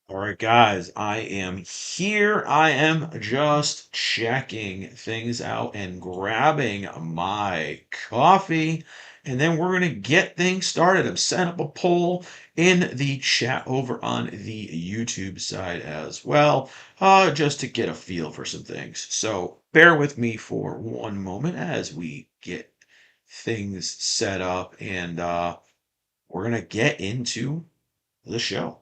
All right, guys, I am here. I am just checking things out and grabbing my coffee, and then we're going to get things started. I'm setting up a poll in the chat over on the YouTube side as well, just to get a feel for some things. So bear with me for one moment as we get things set up, and we're going to get into the show.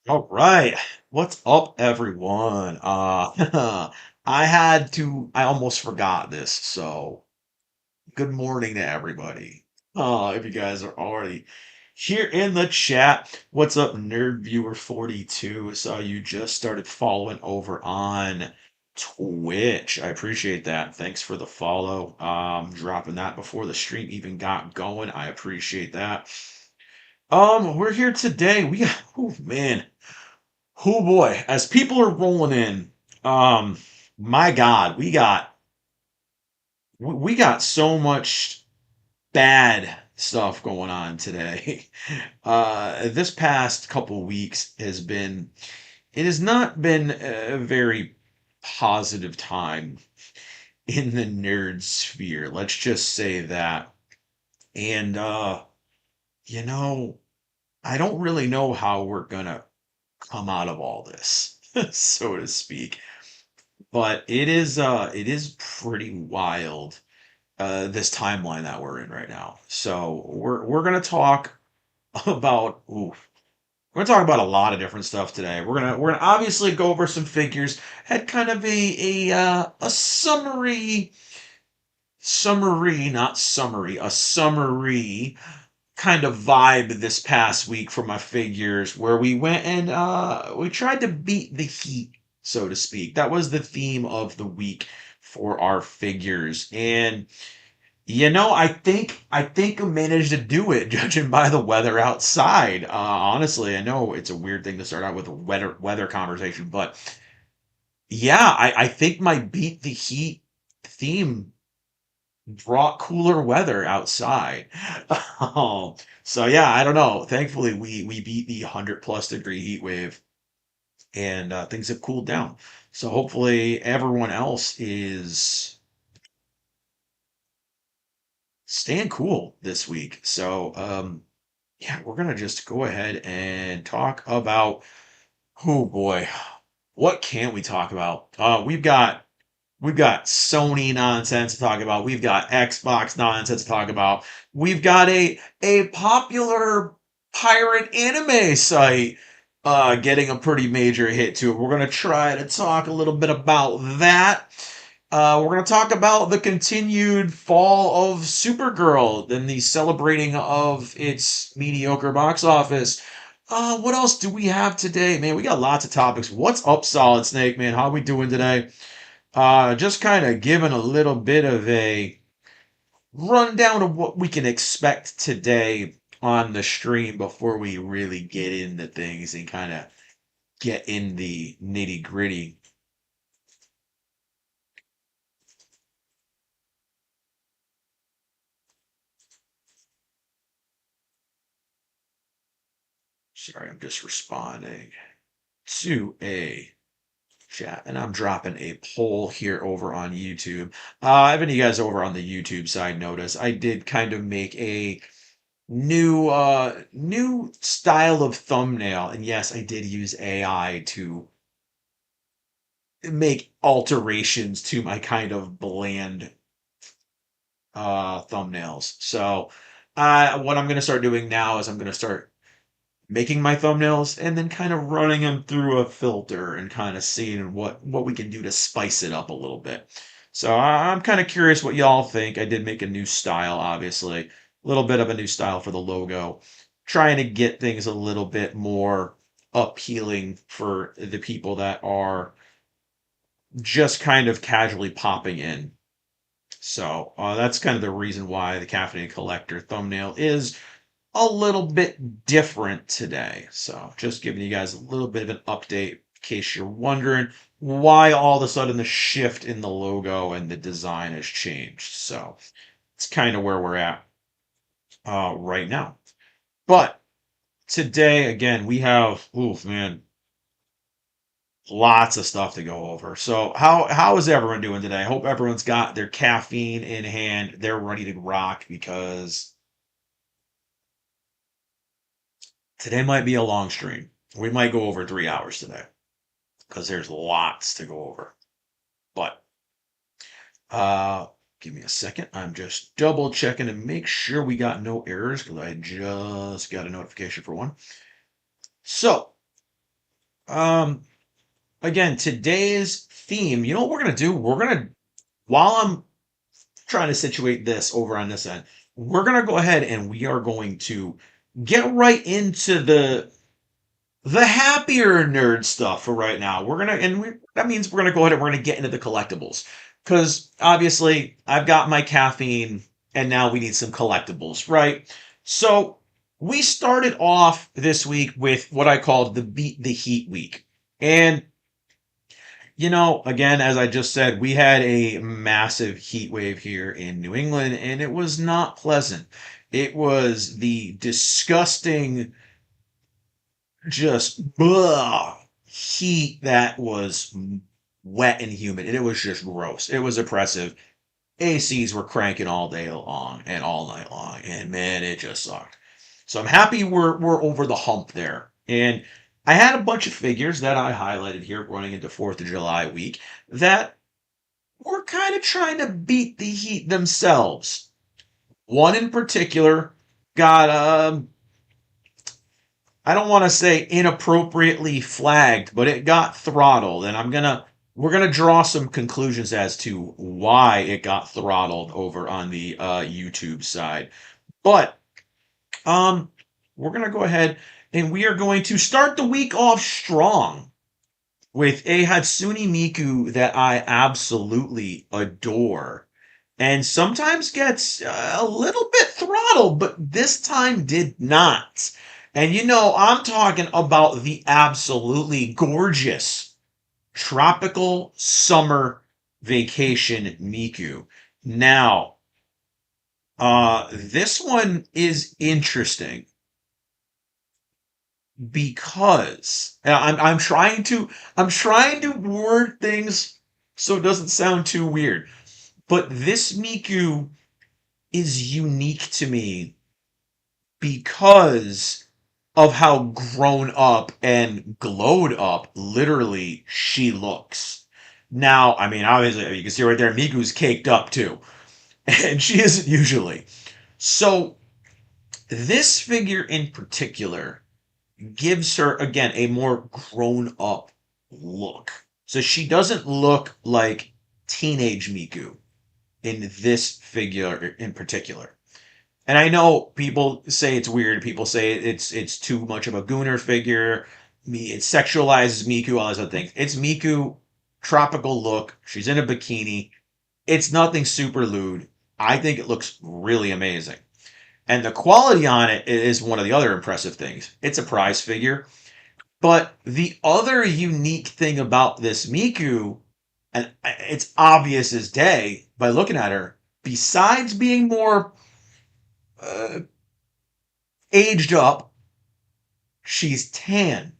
All right. What's up, everyone? I almost forgot this. So, good morning to everybody. If you guys are already here in the chat, what's up, Nerd Viewer 42? Saw you just started following over on Twitch. I appreciate that. Thanks for the follow. Dropping that before the stream even got going. I appreciate that. We're here today. We got, oh man. Oh boy, as people are rolling in, um, my God, we got so much bad stuff going on today. This past couple weeks it has not been a very positive time in the nerd sphere. Let's just say that. And you know, I don't really know how we're gonna come out of all this, so to speak. But it is pretty wild, this timeline that we're in right now. So we're gonna talk about we're gonna talk about a lot of different stuff today. We're gonna obviously go over some figures, had kind of a summary, not summary, a summary kind of vibe this past week for my figures, where we went and we tried to beat the heat, so to speak. That was the theme of the week for our figures. And I think I managed to do it, judging by the weather outside. Honestly, I know it's a weird thing to start out with a weather conversation, but yeah, I think my beat the heat theme brought cooler weather outside. So yeah, I don't know. Thankfully, we beat the 100+ degree heat wave, and things have cooled down. So hopefully, everyone else is staying cool this week. So yeah, we're gonna just go ahead and talk about. Oh boy, what can't we talk about? We've got Sony nonsense to talk about. We've got Xbox nonsense to talk about. We've got a popular pirate anime site getting a pretty major hit to it. We're gonna try to talk a little bit about that. We're gonna talk about the continued fall of Supergirl and the celebrating of its mediocre box office. What else do we have today, man? We got lots of topics. What's up, Solid Snake, man? How we doing today? Just kind of giving a little bit of a rundown of what we can expect today on the stream before we really get into things and kind of get in the nitty gritty. Sorry, I'm just responding to a chat, and I'm dropping a poll here over on YouTube. If any of you guys over on the YouTube side notice, I did kind of make a new style of thumbnail, and yes, I did use AI to make alterations to my kind of bland thumbnails. So, what I'm going to start doing now is I'm going to start making my thumbnails and then kind of running them through a filter and kind of seeing what we can do to spice it up a little bit. So I'm kind of curious what y'all think. I did make a new style, obviously, a little bit of a new style for the logo, trying to get things a little bit more appealing for the people that are just kind of casually popping in. So that's kind of the reason why the Caffeinated Collector thumbnail is a little bit different today. So just giving you guys a little bit of an update in case you're wondering why all of a sudden the shift in the logo and the design has changed. So it's kind of where we're at right now. But today, again, we have, oof, man, lots of stuff to go over. So how is everyone doing today? I hope everyone's got their caffeine in hand. They're ready to rock because today might be a long stream. We might go over 3 hours today because there's lots to go over. But uh, give me a second. I'm just double checking to make sure we got no errors because I just got a notification for one. So, um, again, today's theme, you know what we're gonna do? While I'm trying to situate this over on this end, we're gonna go ahead and we are going to get right into the happier nerd stuff for right now. That means we're gonna go ahead and we're gonna get into the collectibles because obviously I've got my caffeine and now we need some collectibles, right? So we started off this week with what I called the Beat the Heat week, and again, as I just said, we had a massive heat wave here in New England, and it was not pleasant. It was the disgusting just heat that was wet and humid, and it was just gross. It was oppressive. ACs were cranking all day long and all night long, and man, it just sucked. So I'm happy we're over the hump there. And I had a bunch of figures that I highlighted here running into 4th of July week that were kind of trying to beat the heat themselves. One in particular got I don't want to say inappropriately flagged, but it got throttled, and we're gonna draw some conclusions as to why it got throttled over on the YouTube side. But um, we're gonna go ahead and we are going to start the week off strong with a Hatsune Miku that I absolutely adore and sometimes gets a little bit throttled, but this time did not. And I'm talking about the absolutely gorgeous tropical summer vacation Miku. Now, this one is interesting because I'm trying to word things so it doesn't sound too weird. But this Miku is unique to me because of how grown up and glowed up literally she looks. Now, I mean, obviously, you can see right there, Miku's caked up too, and she isn't usually. So, this figure in particular gives her, again, a more grown up look. So, she doesn't look like teenage Miku in this figure in particular. And I know people say it's weird. People say it's too much of a gooner figure. It sexualizes Miku, all those other things. It's Miku, tropical look. She's in a bikini. It's nothing super lewd. I think it looks really amazing. And the quality on it is one of the other impressive things. It's a prize figure. But the other unique thing about this Miku, and it's obvious as day by looking at her, besides being more uh, aged up, She's tan.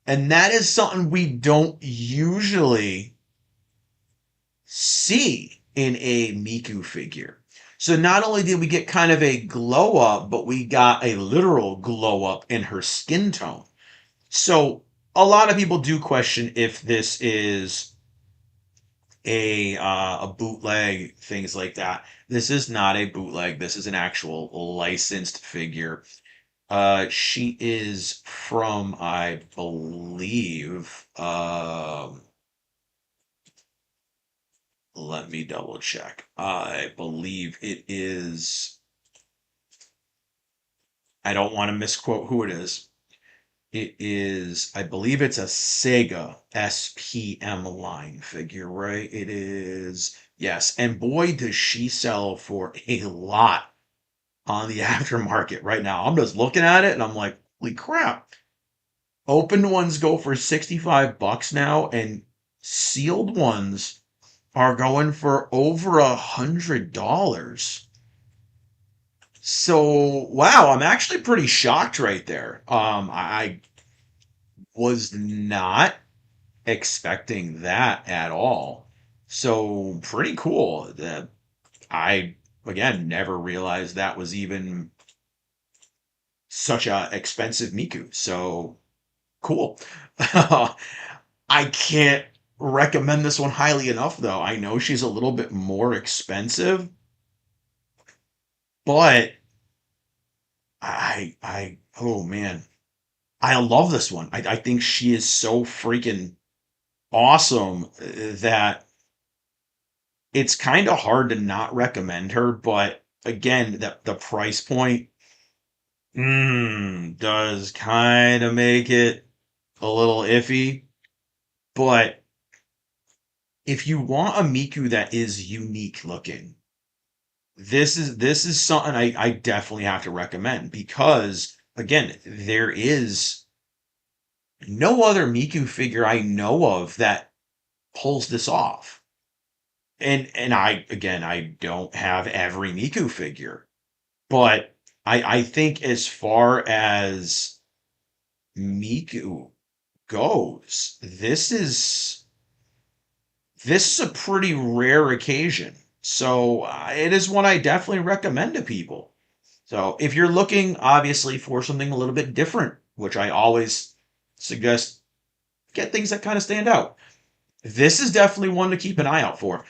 And that is something we don't usually see in a Miku figure. So not only did we get kind of a glow up, but we got a literal glow up in her skin tone. So a lot of people do question if this is a bootleg, things like that. This is not a bootleg. This is an actual licensed figure. She is from, I believe, let me double check. I believe it is, I don't want to misquote who it is. It is, I believe it's a Sega SPM line figure, right? It is, yes. And boy, does she sell for a lot on the aftermarket right now. I'm just looking at it and I'm like, holy crap. Opened ones go for 65 bucks now, and sealed ones are going for over $100. So wow, I'm actually pretty shocked right there. I was not expecting that at all. So pretty cool. That I again never realized that was even such a expensive Miku. So cool. I can't recommend this one highly enough, though. I know she's a little bit more expensive, but oh man, I love this one. I think she is so freaking awesome that it's kind of hard to not recommend her. But again, the price point does kind of make it a little iffy. But if you want a Miku that is unique looking, this is something I definitely have to recommend because again, there is no other Miku figure I know of that pulls this off. And I don't have every Miku figure, but I think as far as Miku goes, this is a pretty rare occasion. So it is one I definitely recommend to people. So if you're looking, obviously, for something a little bit different, which I always suggest, get things that kind of stand out. This is definitely one to keep an eye out for.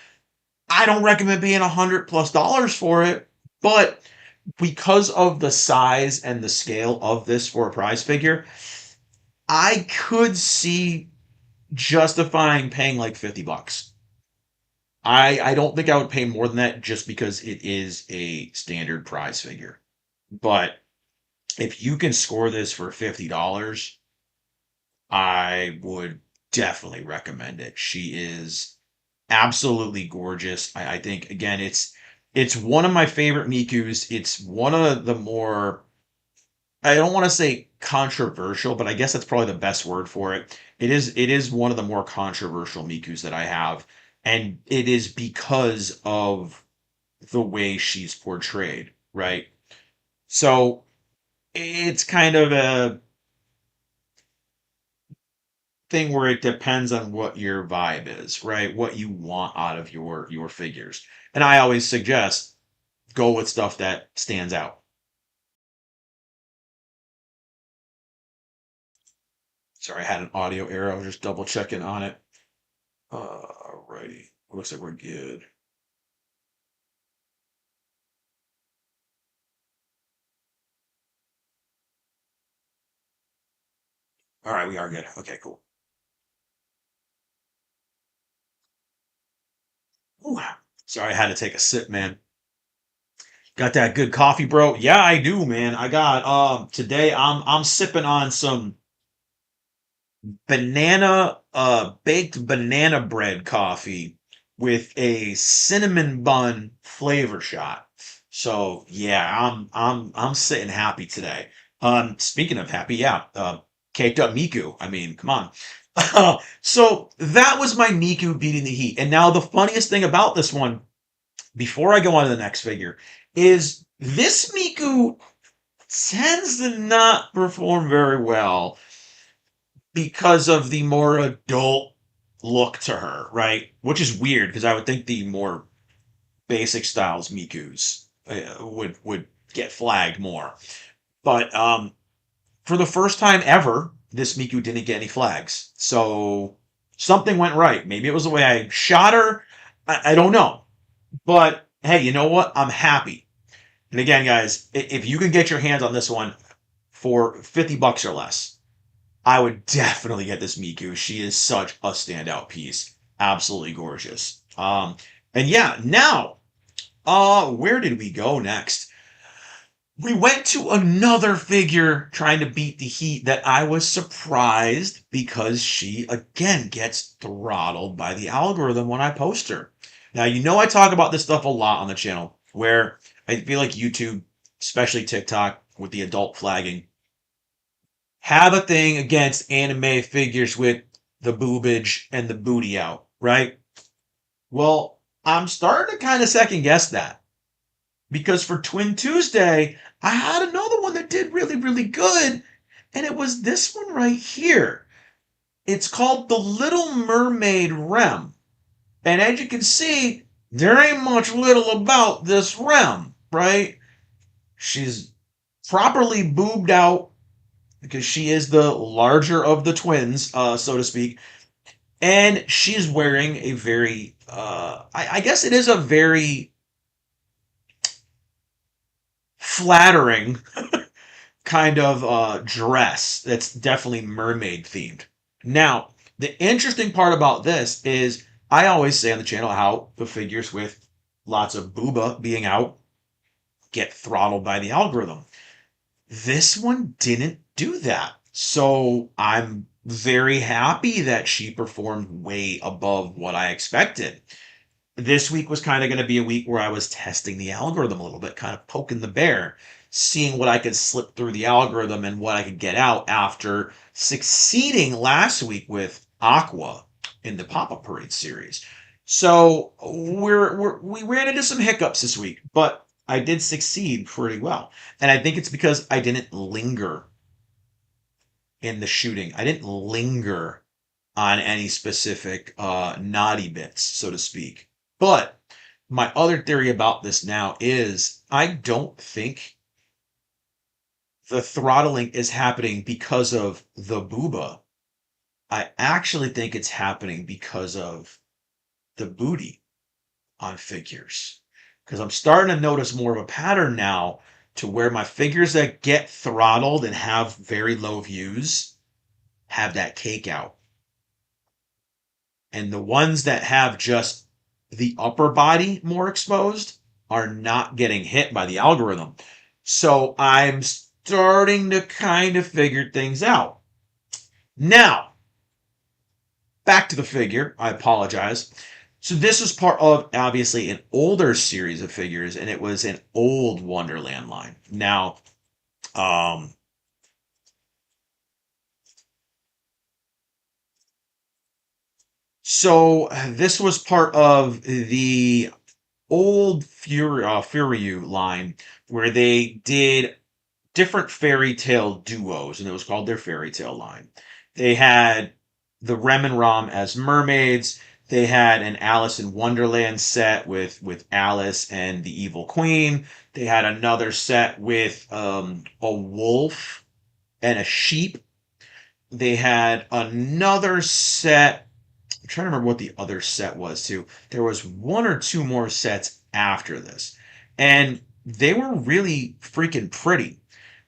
I don't recommend paying $100+ for it, but because of the size and the scale of this for a prize figure, I could see justifying paying like 50 bucks. I don't think I would pay more than that just because it is a standard prize figure. But if you can score this for $50, I would definitely recommend it. She is absolutely gorgeous. I think again it's one of my favorite Mikus. It's one of the more, I don't want to say controversial, but I guess that's probably the best word for it. It is one of the more controversial Mikus that I have, and it is because of the way she's portrayed, right? So it's kind of a thing where it depends on what your vibe is, right? What you want out of your figures. And I always suggest go with stuff that stands out. Sorry, I had an audio error. I was just double checking on it. Alrighty. Looks like we're good. All right, we are good. Okay, cool. Ooh, sorry, I had to take a sip, man. Got that good coffee, bro? Yeah, I do, man. I got today I'm sipping on some banana baked banana bread coffee with a cinnamon bun flavor shot. So yeah, I'm sitting happy today. Speaking of happy, yeah, caked up Miku. I mean, come on. So that was my Miku beating the heat. And now the funniest thing about this one, before I go on to the next figure, is this Miku tends to not perform very well because of the more adult look to her, right? Which is weird because I would think the more basic styles Miku's would get flagged more. But for the first time ever, this Miku didn't get any flags. So something went right. Maybe it was the way I shot her. I don't know. But hey, you know what? I'm happy. And again, guys, if you can get your hands on this one for $50 or less, I would definitely get this Miku. She is such a standout piece. Absolutely gorgeous. And yeah, now, where did we go next? We went to another figure trying to beat the heat that I was surprised because she again gets throttled by the algorithm when I post her. Now, you know, I talk about this stuff a lot on the channel where I feel like YouTube, especially TikTok with the adult flagging, have a thing against anime figures with the boobage and the booty out, right? Well, I'm starting to kind of second guess that because for Twin Tuesday, I had another one that did really, really good, and it was this one right here. It's called the Little Mermaid Rem. And as you can see, there ain't much little about this Rem, right? She's properly boobed out because she is the larger of the twins, so to speak. And she's wearing a very, I guess it is a very flattering kind of dress that's definitely mermaid themed. Now, the interesting part about this is I always say on the channel how the figures with lots of booba being out get throttled by the algorithm. This one didn't do that. So I'm very happy that she performed way above what I expected. This week was kind of going to be a week where I was testing the algorithm a little bit, kind of poking the bear, seeing what I could slip through the algorithm and what I could get out after succeeding last week with Aqua in the Pop-Up Parade series. So we ran into some hiccups this week, but I did succeed pretty well. And I think it's because I didn't linger in the shooting. I didn't linger on any specific naughty bits, so to speak. But my other theory about this now is I don't think the throttling is happening because of the booba. I actually think it's happening because of the booty on figures. Because I'm starting to notice more of a pattern now to where my figures that get throttled and have very low views have that cake out. And the ones that have just the upper body more exposed are not getting hit by the algorithm. So I'm starting to kind of figure things out. Now, back to the figure. I apologize. So this was part of obviously an older series of figures, and it was an old Wonderland line. Now, so this was part of the old Furyu line where they did different fairy tale duos, and it was called their fairy tale line. They had the Rem and Rom as mermaids. They had an Alice in Wonderland set with Alice and the Evil Queen. They had another set with a wolf and a sheep. They had another set. I'm trying to remember what the other set was too. There was one or two more sets after this. And they were really freaking pretty.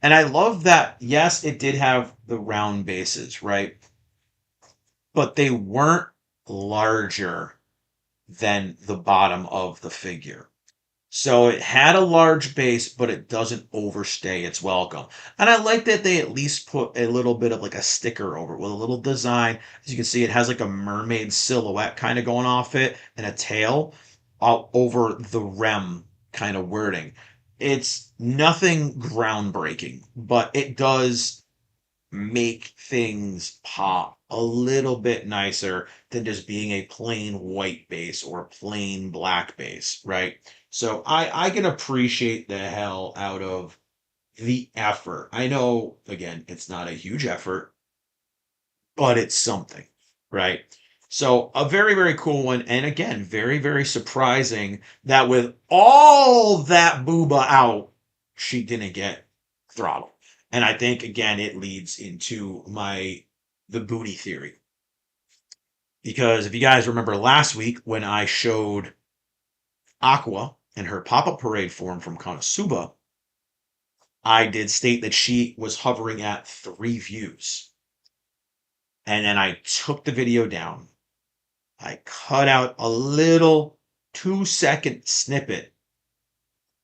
And I love that, yes, it did have the round bases, right? But they weren't larger than the bottom of the figure. So it had a large base, but it doesn't overstay its welcome. And I like that they at least put a little bit of like a sticker over it with a little design. As you can see, it has like a mermaid silhouette kind of going off it and a tail over the Rem kind of wording. It's nothing groundbreaking, but it does make things pop a little bit nicer than just being a plain white base or a plain black base, right? So I can appreciate the hell out of the effort. I know, again, it's not a huge effort, but it's something, right? So a very, very cool one. And again, very, very surprising that with all that booba out, she didn't get throttled. And I think again, it leads into the booty theory. Because if you guys remember last week when I showed Aqua in her pop-up parade form from Konosuba, I did state that she was hovering at 3 views. And then I took the video down. I cut out a little 2-second snippet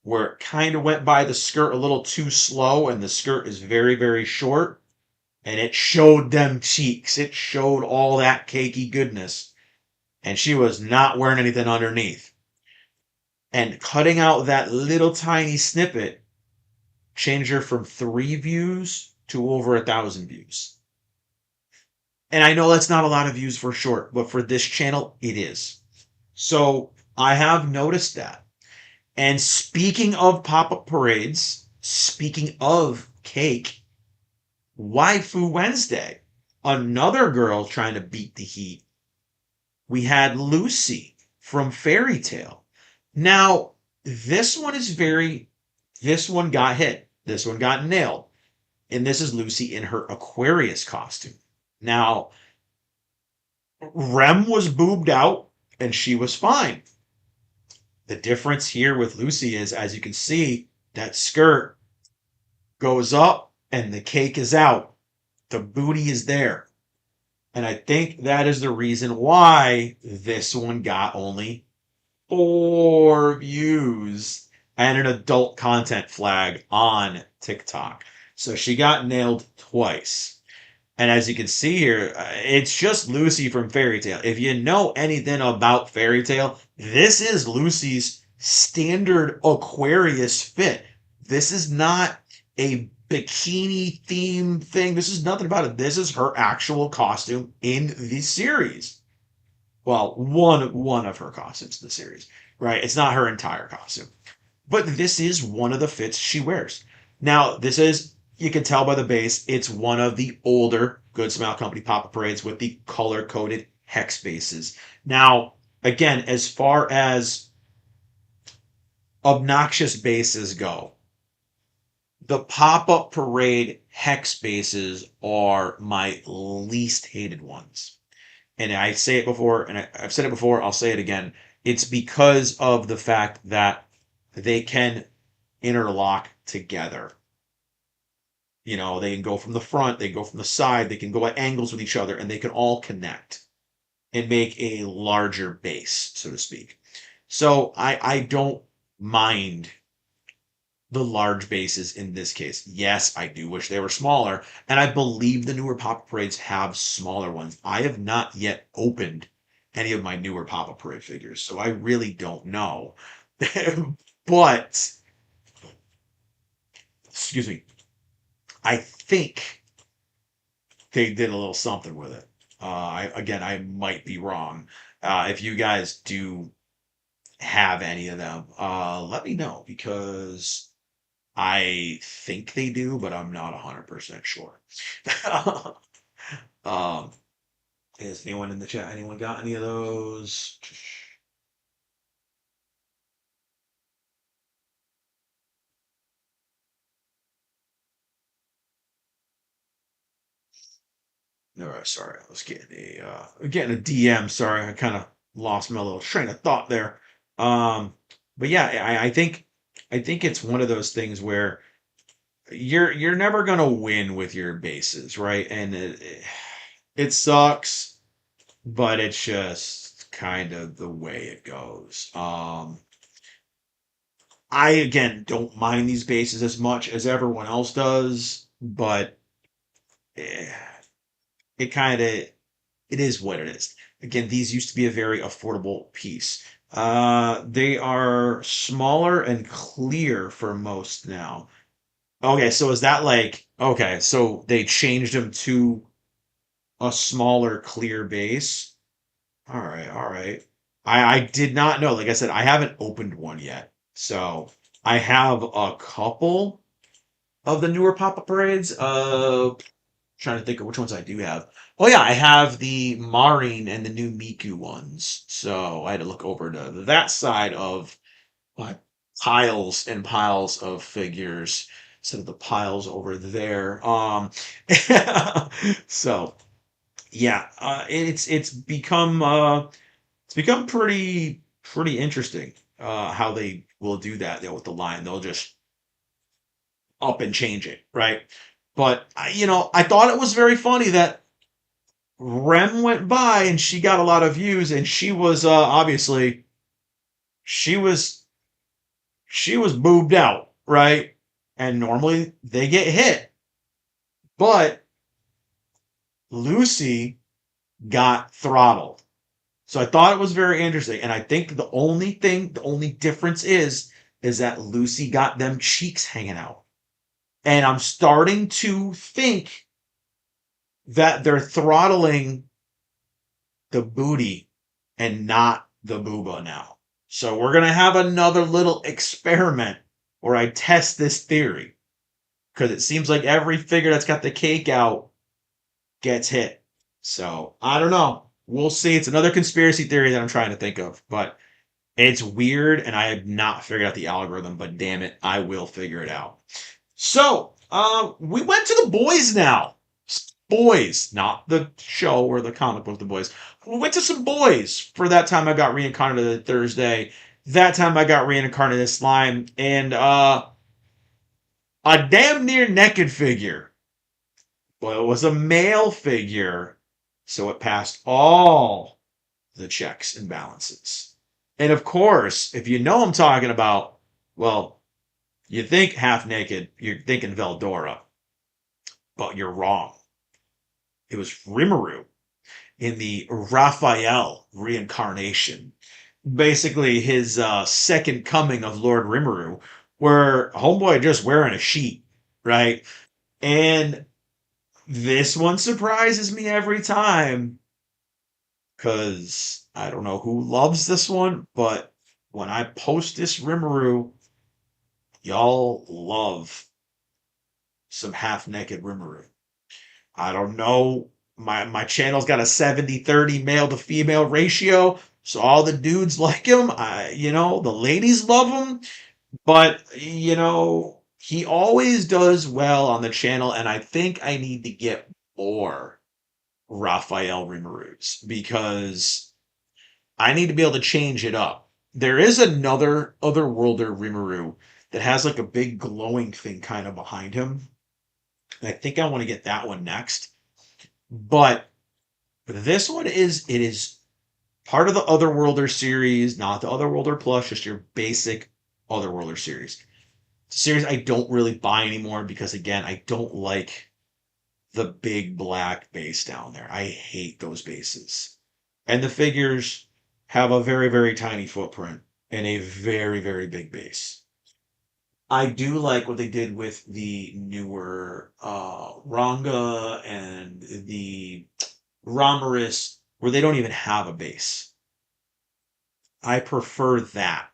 where it kind of went by the skirt a little too slow, and the skirt is very, very short. And it showed them cheeks. It showed all that cakey goodness. And she was not wearing anything underneath. And cutting out that little tiny snippet changed her from 3 views to over 1,000 views. And I know that's not a lot of views for short, but for this channel, it is. So I have noticed that. And speaking of pop-up parades, speaking of cake, Waifu Wednesday, another girl trying to beat the heat. We had Lucy from Fairy Tale. Now, this one got hit. This one got nailed. And this is Lucy in her Aquarius costume. Now, Rem was boobed out and she was fine. The difference here with Lucy is, as you can see, that skirt goes up and the cake is out. The booty is there. And I think that is the reason why this one got only 4 views and an adult content flag on TikTok. So she got nailed twice. And as you can see here, it's just Lucy from Fairy Tale. If you know anything about Fairy Tale, this is Lucy's standard Aquarius fit. This is not a bikini theme thing. This is nothing about it. This is her actual costume in the series. Well, one of her costumes in the series, right? It's not her entire costume. But this is one of the fits she wears. Now, this is, you can tell by the base, it's one of the older Good Smile Company pop-up parades with the color-coded hex bases. Now, again, as far as obnoxious bases go, the pop-up parade hex bases are my least hated ones. And I say it before, and I've said it before, I'll say it again. It's because of the fact that they can interlock together. You know, they can go from the front, they can go from the side, they can go at angles with each other, and they can all connect and make a larger base, so to speak. So I don't mind the large bases in this case. Yes, I do wish they were smaller, and I believe the newer pop-up parades have smaller ones. I have not yet opened any of my newer pop-up parade figures, so I really don't know. But, excuse me, I think they did a little something with it. I might be wrong. If you guys do have any of them, let me know because I think they do, but I'm not 100% sure. um, is anyone in the chat? Anyone got any of those? No, sorry, I was getting a DM. Sorry, I kind of lost my little train of thought there. But yeah, I think it's one of those things where you're never gonna win with your bases, right? And it sucks, but it's just kind of the way it goes. I again don't mind these bases as much as everyone else does, but eh, it kind of it is what it is. Again, these used to be a very affordable piece. They are smaller and clear for most now. Okay, so is that like okay, so they changed them to a smaller clear base? All right, all right. I did not know. Like I said, I haven't opened one yet. So I have a couple. of the newer pop-up parades. Trying to think of which ones I do have. Oh yeah, I have the Marin and the new Miku ones. So I had to look over to that side of my piles and piles of figures instead of the piles over there. So yeah, it's become pretty interesting how they will do that, with the line. They'll just up and change it, right? But I thought it was very funny that Rem went by and she got a lot of views, and she was obviously she was she was boobed out, right? And normally they get hit, but Lucy got throttled. So I thought it was very interesting, and I think the only difference is that Lucy got them cheeks hanging out, and I'm starting to think that they're throttling the booty and not the booba now. So we're gonna have another little experiment where I test this theory, because it seems like every figure that's got the cake out gets hit. So I don't know. We'll see. It's another conspiracy theory that I'm trying to think of, but it's weird, and I have not figured out the algorithm. But damn it, I will figure it out. So we went to the boys now. Boys, not the show or the comic book, the boys. We went to some boys for that time I got reincarnated Thursday. That time I got reincarnated slime, and a damn near naked figure. Well, it was a male figure, so it passed all the checks and balances. And of course, if you know I'm talking about, well, you think half naked, you're thinking Veldora, but you're wrong. It was Rimuru in the Raphael reincarnation. Basically, his second coming of Lord Rimuru, where Homeboy just wearing a sheet, right? And this one surprises me every time, because I don't know who loves this one, but when I post this Rimuru, y'all love some half naked Rimuru. I don't know. My channel's got a 70-30 male to female ratio, so all the dudes like him. The ladies love him, but he always does well on the channel, and I think I need to get more Raphael Rimurus, because I need to be able to change it up. There is another Otherworlder Rimuru that has like a big glowing thing kind of behind him. And I think I want to get that one next. But this one is part of the Otherworlder series, not the Otherworlder Plus, just your basic Otherworlder series. It's a series I don't really buy anymore because, again, I don't like the big black base down there. I hate those bases. And the figures have a very, very tiny footprint and a very, very big base. I do like what they did with the newer Ranga and the Ramaris, where they don't even have a base. I prefer that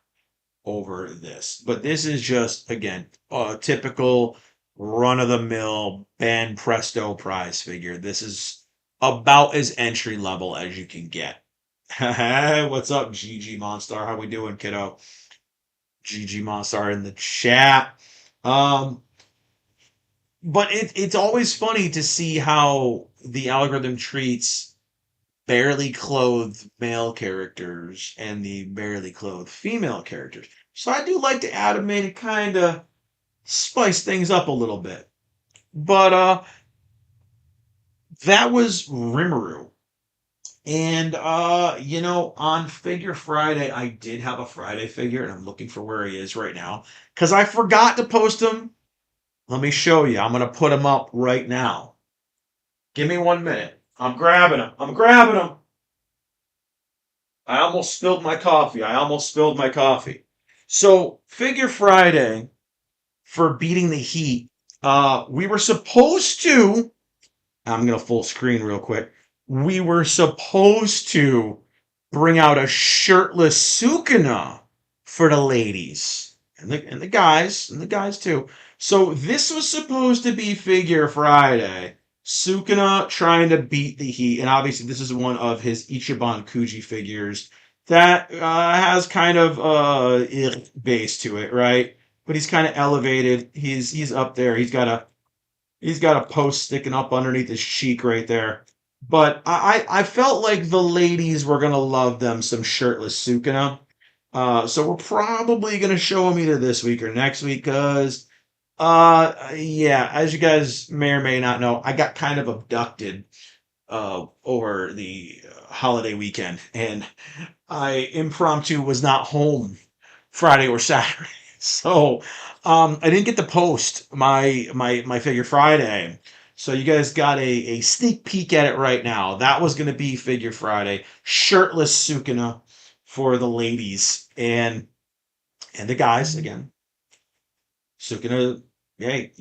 over this. But this is just, again, a typical run of the mill Ben Presto prize figure. This is about as entry level as you can get. Hey, what's up, GG Monstar? How we doing, kiddo? GG Monstar in the chat. Um, but it's always funny to see how the algorithm treats barely clothed male characters and the barely clothed female characters. So I do like to add them in and kind of spice things up a little bit. But that was Rimuru. And on Figure Friday, I did have a Friday figure, and I'm looking for where he is right now because I forgot to post him. Let me show you. I'm gonna put him up right now. Give me 1 minute. I'm grabbing him. I'm grabbing him. I almost spilled my coffee. I almost spilled my coffee. So, Figure Friday for Beating the Heat. We were supposed to. I'm gonna full screen real quick. We were supposed to bring out a shirtless Sukuna for the ladies. and the guys too. So this was supposed to be Figure Friday. Sukuna trying to beat the Heat, and obviously this is one of his Ichiban Kuji figures that has kind of base to it, right? But he's kind of elevated. He's up there. He's got a post sticking up underneath his cheek right there. But I felt like the ladies were gonna love them some shirtless Sukuna. So we're probably gonna show them either this week or next week, because yeah, as you guys may or may not know, I got kind of abducted over the holiday weekend, and I impromptu was not home Friday or Saturday. So I didn't get to post my Figure Friday. So you guys got a sneak peek at it right now. That was going to be Figure Friday. Shirtless Sukuna for the ladies and the guys again. Sukuna, hey,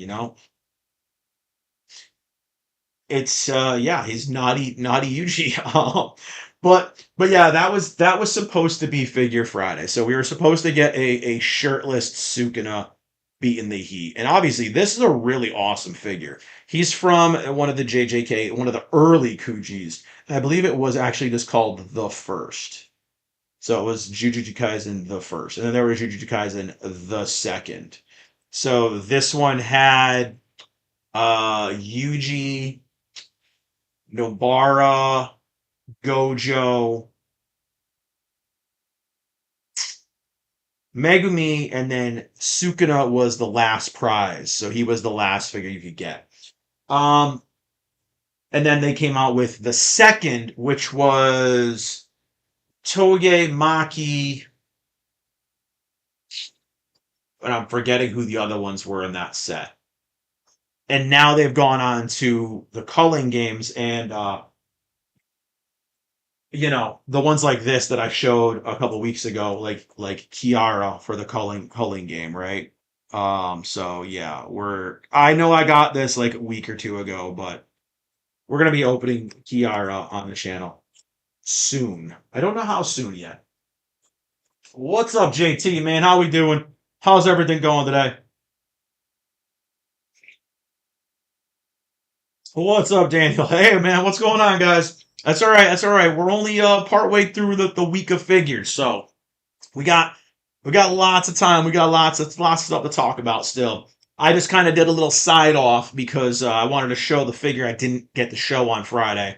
it's yeah, he's naughty Yuji. But yeah, that was supposed to be Figure Friday. So we were supposed to get a shirtless Sukuna beating the Heat. And obviously this is a really awesome figure. He's from one of the JJK, one of the early Kujis. And I believe it was actually just called the first. So it was Jujutsu Kaisen the first. And then there was Jujutsu Kaisen the second. So this one had Yuji, Nobara, Gojo, Megumi, and then Sukuna was the last prize. So he was the last figure you could get. Um, and then they came out with the second, which was Toge Maki, and I'm forgetting who the other ones were in that set. And now they've gone on to the culling games, and the ones like this that I showed a couple weeks ago, like Kiara for the culling game, right? So yeah, I know I got this like a week or two ago, but we're gonna be opening Kiara on the channel soon. I don't know how soon yet. What's up, JT, man? How we doing? How's everything going today? What's up, Daniel? Hey, man, what's going on, guys? That's all right. That's all right. We're only part way through the week of figures, so we got we got lots of time. We got lots of stuff to talk about still. I just kind of did a little side off because I wanted to show the figure I didn't get to show on Friday.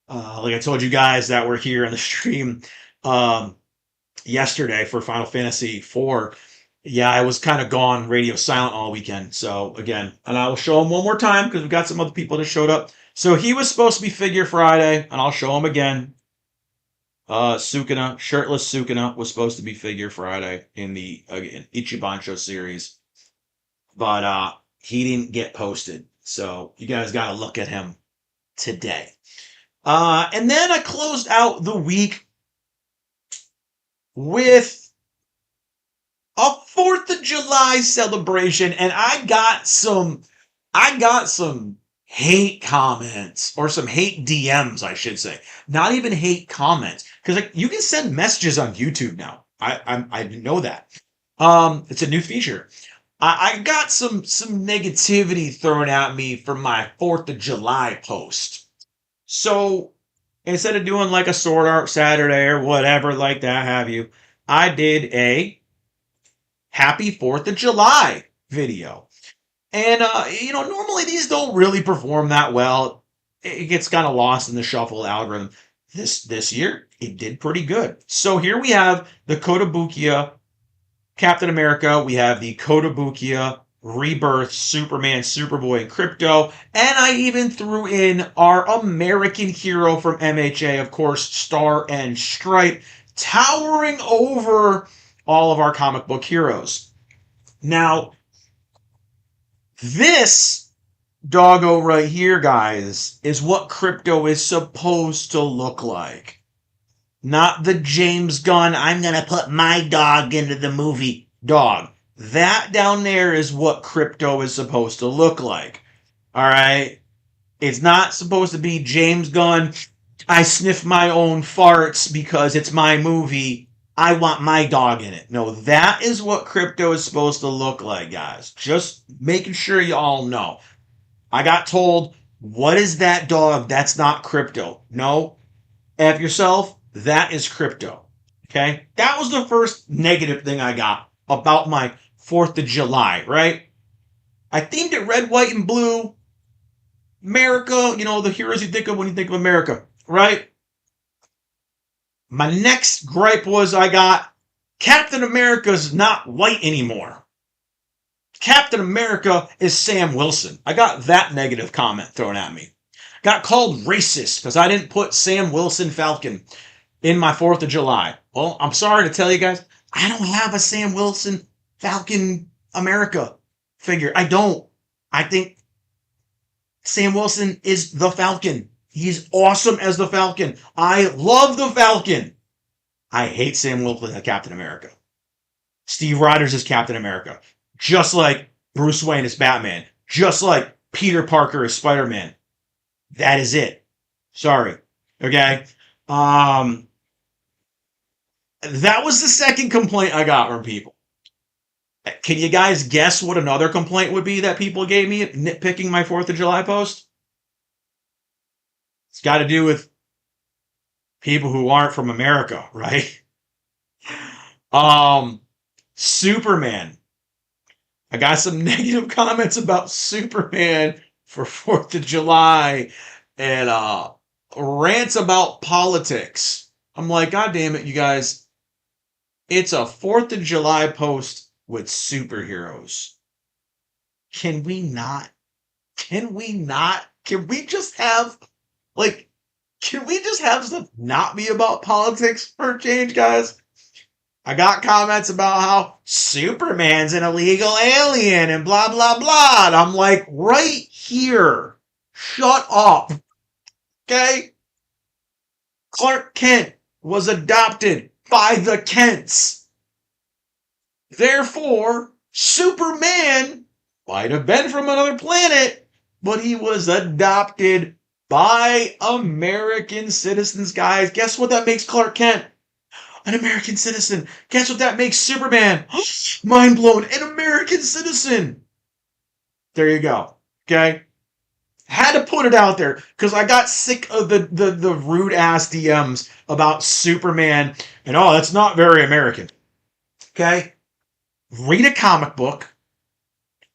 Like I told you guys that were here in the stream um, yesterday for Final Fantasy IV. Yeah, I was kind of gone radio silent all weekend. So again, and I will show him one more time because we got some other people that showed up. So he was supposed to be Figure Friday, and I'll show him again. Sukuna, shirtless Sukuna, was supposed to be Figure Friday in the again, Ichibancho series, but he didn't get posted. So you guys got to look at him today. And then I closed out the week with a 4th of July celebration, and I got some hate comments, or some hate DMs, I should say. Not even hate comments, because like you can send messages on YouTube now. I didn't know that. It's a new feature. I got some negativity thrown at me from my 4th of July post. So instead of doing like a Sword Art Saturday or whatever like that, have you, I did a Happy 4th of July video. And, normally these don't really perform that well. It gets kind of lost in the shuffle algorithm. This year, it did pretty good. So here we have the Kotobukiya Captain America. We have the Kotobukiya Rebirth, Superman, Superboy, and Crypto. And I even threw in our American hero from MHA, of course, Star and Stripe, towering over all of our comic book heroes. Now, this doggo right here, guys, is what Crypto is supposed to look like. Not the James Gunn, I'm going to put my dog into the movie dog. That down there is what Crypto is supposed to look like. All right? It's not supposed to be James Gunn, I sniff my own farts because it's my movie. I want my dog in it. No, that is what crypto is supposed to look like, guys. Just making sure you all know. I got told, what is that dog? That's not crypto. No, F yourself. That is crypto. Okay? That was the first negative thing I got about my 4th of July, right? I themed it red, white, and blue. America, the heroes you think of when you think of America, right? My next gripe was I got Captain America's not white anymore. Captain America is Sam Wilson. I got that negative comment thrown at me. Got called racist because I didn't put Sam Wilson Falcon in my 4th of July. Well, I'm sorry to tell you guys, I don't have a Sam Wilson Falcon America figure. I don't. I think Sam Wilson is the Falcon. He's awesome as the Falcon. I love the Falcon. I hate Sam Wilson as Captain America. Steve Rogers is Captain America. Just like Bruce Wayne is Batman. Just like Peter Parker is Spider-Man. That is it. Sorry. Okay? That was the second complaint I got from people. Can you guys guess what another complaint would be that people gave me nitpicking my 4th of July post? It's got to do with people who aren't from America, right? Superman. I got some negative comments about Superman for 4th of July and rants about politics. I'm like, God damn it, you guys. It's a 4th of July post with superheroes. Can we not? Can we not? Can we just have, can we just have stuff not be about politics for a change, guys? I got comments about how Superman's an illegal alien and blah, blah, blah. And I'm like, right here. Shut up. Okay? Clark Kent was adopted by the Kents. Therefore, Superman might have been from another planet, but he was adopted by American citizens, guys. Guess what that makes Clark Kent? An American citizen. Guess what that makes Superman? Mind blown. An American citizen. There you go. Okay? Had to put it out there because I got sick of the rude ass DMs about Superman and that's not very American. Okay? Read a comic book,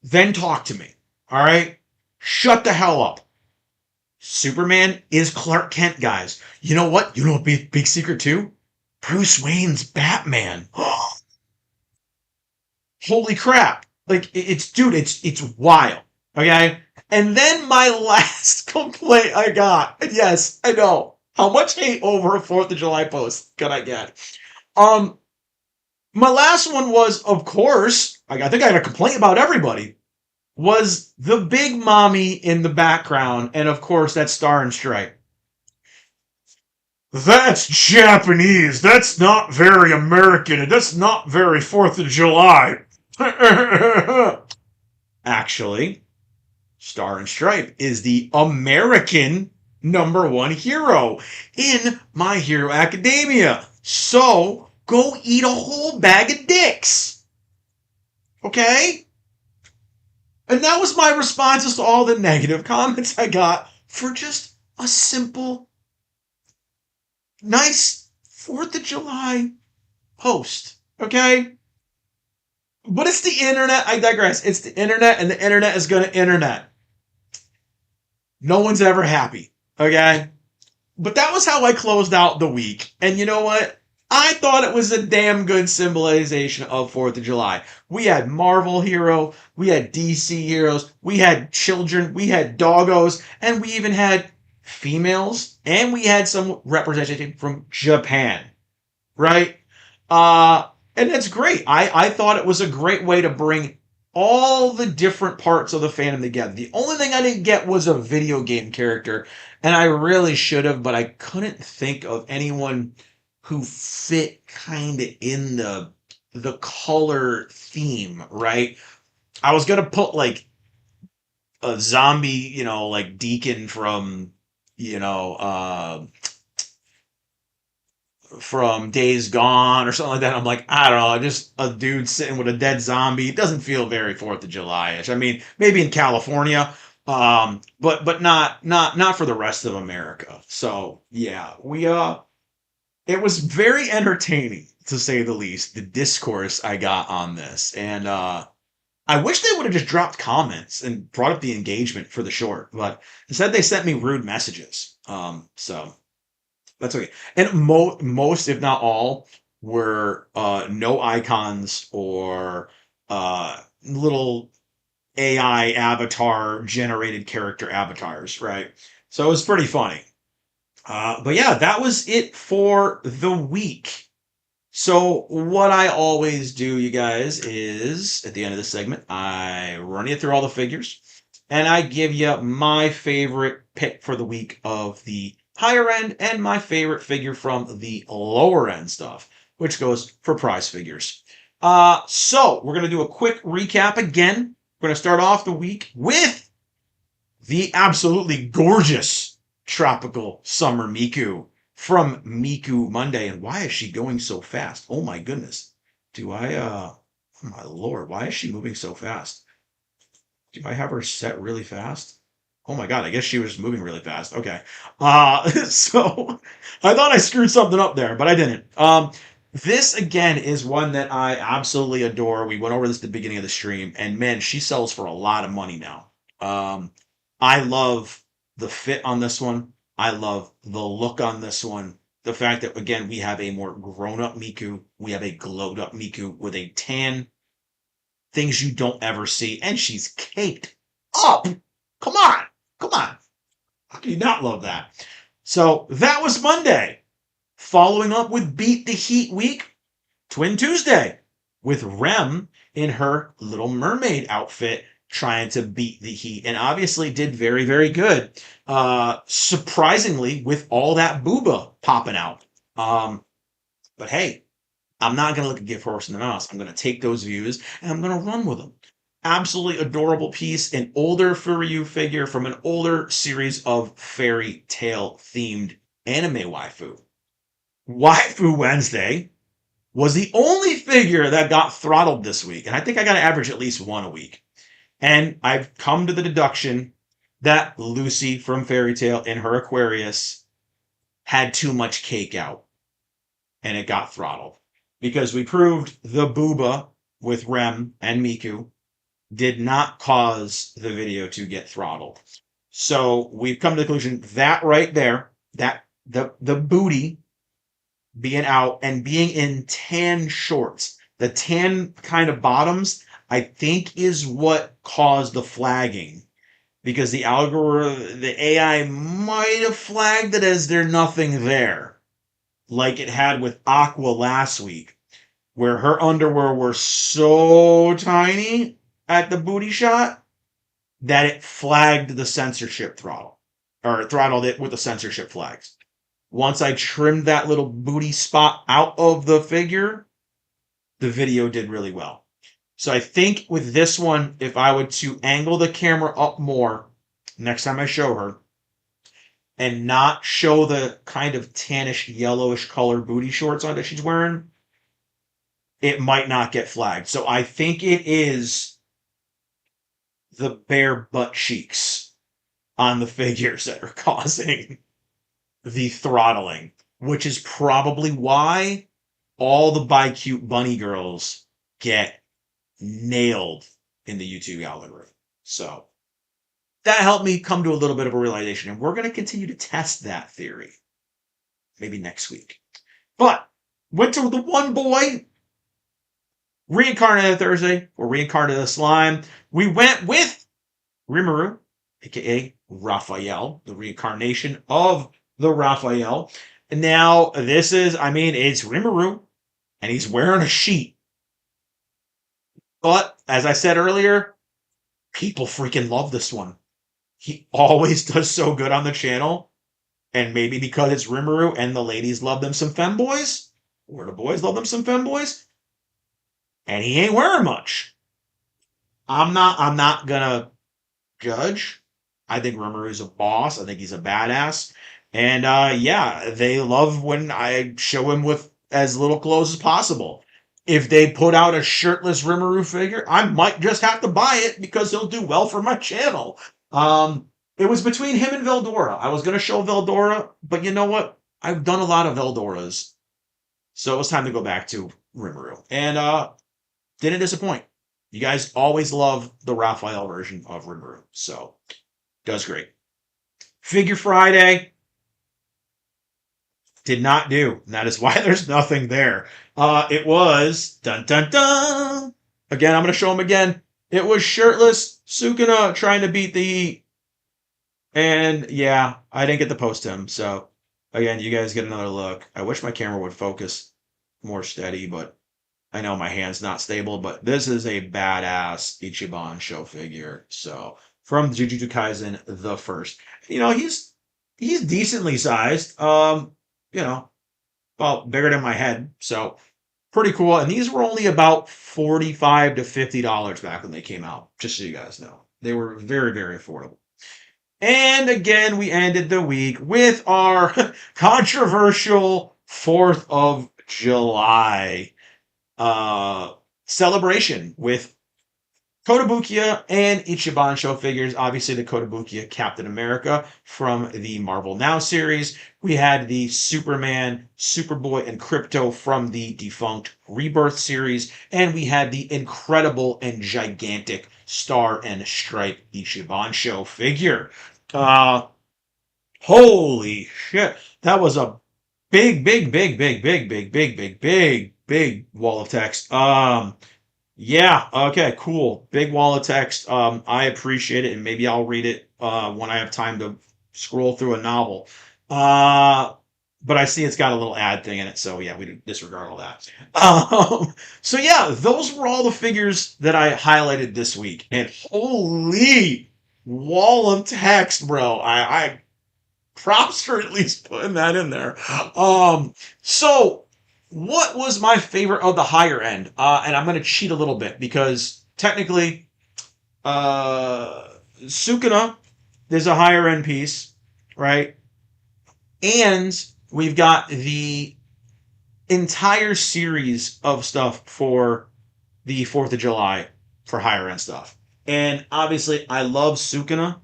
then talk to me. All right? Shut the hell up. Superman is Clark Kent, guys. You know what? You know a big secret too? Bruce Wayne's Batman. Holy crap. It's wild. Okay? And then my last complaint I got, and yes, I know, how much hate over a 4th of July post can I get? My last one was, of course, I think I had a complaint about everybody, was the big mommy in the background, and of course, that's Star and Stripe. That's Japanese. That's not very American. And that's not very 4th of July. Actually, Star and Stripe is the American #1 hero in My Hero Academia. So, go eat a whole bag of dicks. Okay? And that was my responses to all the negative comments I got for just a simple, nice 4th of July post. Okay? But it's the internet. I digress. It's the internet, and the internet is going to internet. No one's ever happy. Okay? But that was how I closed out the week. And you know what? I thought it was a damn good symbolization of 4th of July. We had Marvel hero, we had DC heroes, we had children, we had doggos, and we even had females, and we had some representation from Japan. Right? And that's great. I thought it was a great way to bring all the different parts of the fandom together. The only thing I didn't get was a video game character, and I really should have, but I couldn't think of anyone who fit kind of in the color theme, right? I was gonna put like a zombie, like Deacon from, from Days Gone or something like that. I'm like, I don't know, just a dude sitting with a dead zombie. It doesn't feel very 4th of July-ish. I mean, maybe in California, but not for the rest of America. So yeah, it was very entertaining to say the least. The discourse I got on this, and I wish they would have just dropped comments and brought up the engagement for the short, but instead they sent me rude messages. So that's okay. And most, if not all, were no icons or little AI avatar generated character avatars, right? So it was pretty funny. But yeah, that was it for the week. So what I always do, you guys, is at the end of the segment, I run you through all the figures, and I give you my favorite pick for the week of the higher end and my favorite figure from the lower end stuff, which goes for prize figures. So we're gonna do a quick recap again. We're gonna start off the week with the absolutely gorgeous tropical summer Miku from Miku Monday. And why is she going so fast? Oh my goodness. Oh my lord, why is she moving so fast? Do I have her set really fast? Oh my god, I guess she was moving really fast. Okay. So I thought I screwed something up there, but I didn't. This again is one that I absolutely adore. We went over this at the beginning of the stream, and man, she sells for a lot of money now. I love the fit on this one. I love the look on this one. The fact that again we have a more grown-up Miku, we have a glowed-up Miku with a tan, things you don't ever see, and she's caked up. Come on, come on. How can you not love that? So that was Monday. Following up with Beat the Heat Week, Twin Tuesday, with Rem in her Little Mermaid outfit trying to beat the heat, and obviously did very, very good. Surprisingly, with all that booba popping out. But hey, I'm not going to look a gift horse in the mouth. I'm going to take those views and I'm going to run with them. Absolutely adorable piece, an older Furyu figure from an older series of fairy tale themed anime waifu. Waifu Wednesday was the only figure that got throttled this week. And I think I got to average at least one a week. And I've come to the deduction that Lucy from Fairy Tale in her Aquarius had too much cake out. And it got throttled. Because we proved the booba with Rem and Miku did not cause the video to get throttled. So we've come to the conclusion that right there, that the booty being out and being in tan shorts, the tan kind of bottoms, I think is what caused the flagging. Because the algorithm, the AI might have flagged it as there's nothing there. Like it had with Aqua last week, where her underwear were so tiny at the booty shot that it flagged the censorship throttle, or throttled it with the censorship flags. Once I trimmed that little booty spot out of the figure, the video did really well. So I think with this one, if I were to angle the camera up more next time I show her, and not show the kind of tannish, yellowish color booty shorts on that she's wearing, it might not get flagged. So I think it is the bare butt cheeks on the figures that are causing the throttling, which is probably why all the Buy Cute Bunny girls get nailed in the YouTube algorithm. So that helped me come to a little bit of a realization, and we're going to continue to test that theory maybe next week. But went to the one boy reincarnated Thursday, or reincarnated slime. We went with Rimuru, aka Raphael, the reincarnation of the Raphael. And now this is, it's Rimuru, and he's wearing a sheet. But as I said earlier, people freaking love this one. He always does so good on the channel. And maybe because it's Rimuru and the ladies love them some femboys, or the boys love them some femboys, and he ain't wearing much. I'm not gonna judge. I think Rimuru is a boss. I think he's a badass. And yeah, they love when I show him with as little clothes as possible. If they put out a shirtless Rimuru figure, I might just have to buy it because he'll do well for my channel. Um, it was between him and Veldora. I was going to show Veldora, but you know what? I've done a lot of Veldoras, so it was time to go back to Rimuru. And didn't disappoint. You guys always love the Raphael version of Rimuru, so does great. Figure Friday did not do, and that is why there's nothing there. It was dun dun dun. Again, I'm gonna show him again. It was shirtless Sukuna trying to beat the Heat, and yeah, I didn't get to post him. So again, you guys get another look. I wish my camera would focus more steady, but I know my hand's not stable, but this is a badass Ichiban show figure. So from Jujutsu Kaisen, the first. He's decently sized. You know, well, bigger than my head. So pretty cool. And these were only about $45 to $50 back when they came out, just so you guys know. They were very, very affordable. And again, we ended the week with our controversial 4th of July celebration with Kotobukiya and Ichiban show figures. Obviously, the Kotobukiya Captain America from the Marvel Now series. We had the Superman, Superboy, and Krypto from the defunct Rebirth series. And we had the incredible and gigantic Star and Stripe Ichiban show figure. Holy shit. That was a big wall of text. Yeah, okay, cool. Big wall of text. I appreciate it, and maybe I'll read it when I have time to scroll through a novel. But I see it's got a little ad thing in it, so yeah, we disregard all that. So yeah, those were all the figures that I highlighted this week, and holy wall of text, bro. I props for at least putting that in there. So what was my favorite of the higher end? And I'm going to cheat a little bit because technically, Sukuna is a higher end piece, right? And we've got the entire series of stuff for the 4th of July for higher end stuff. And obviously, I love Sukuna,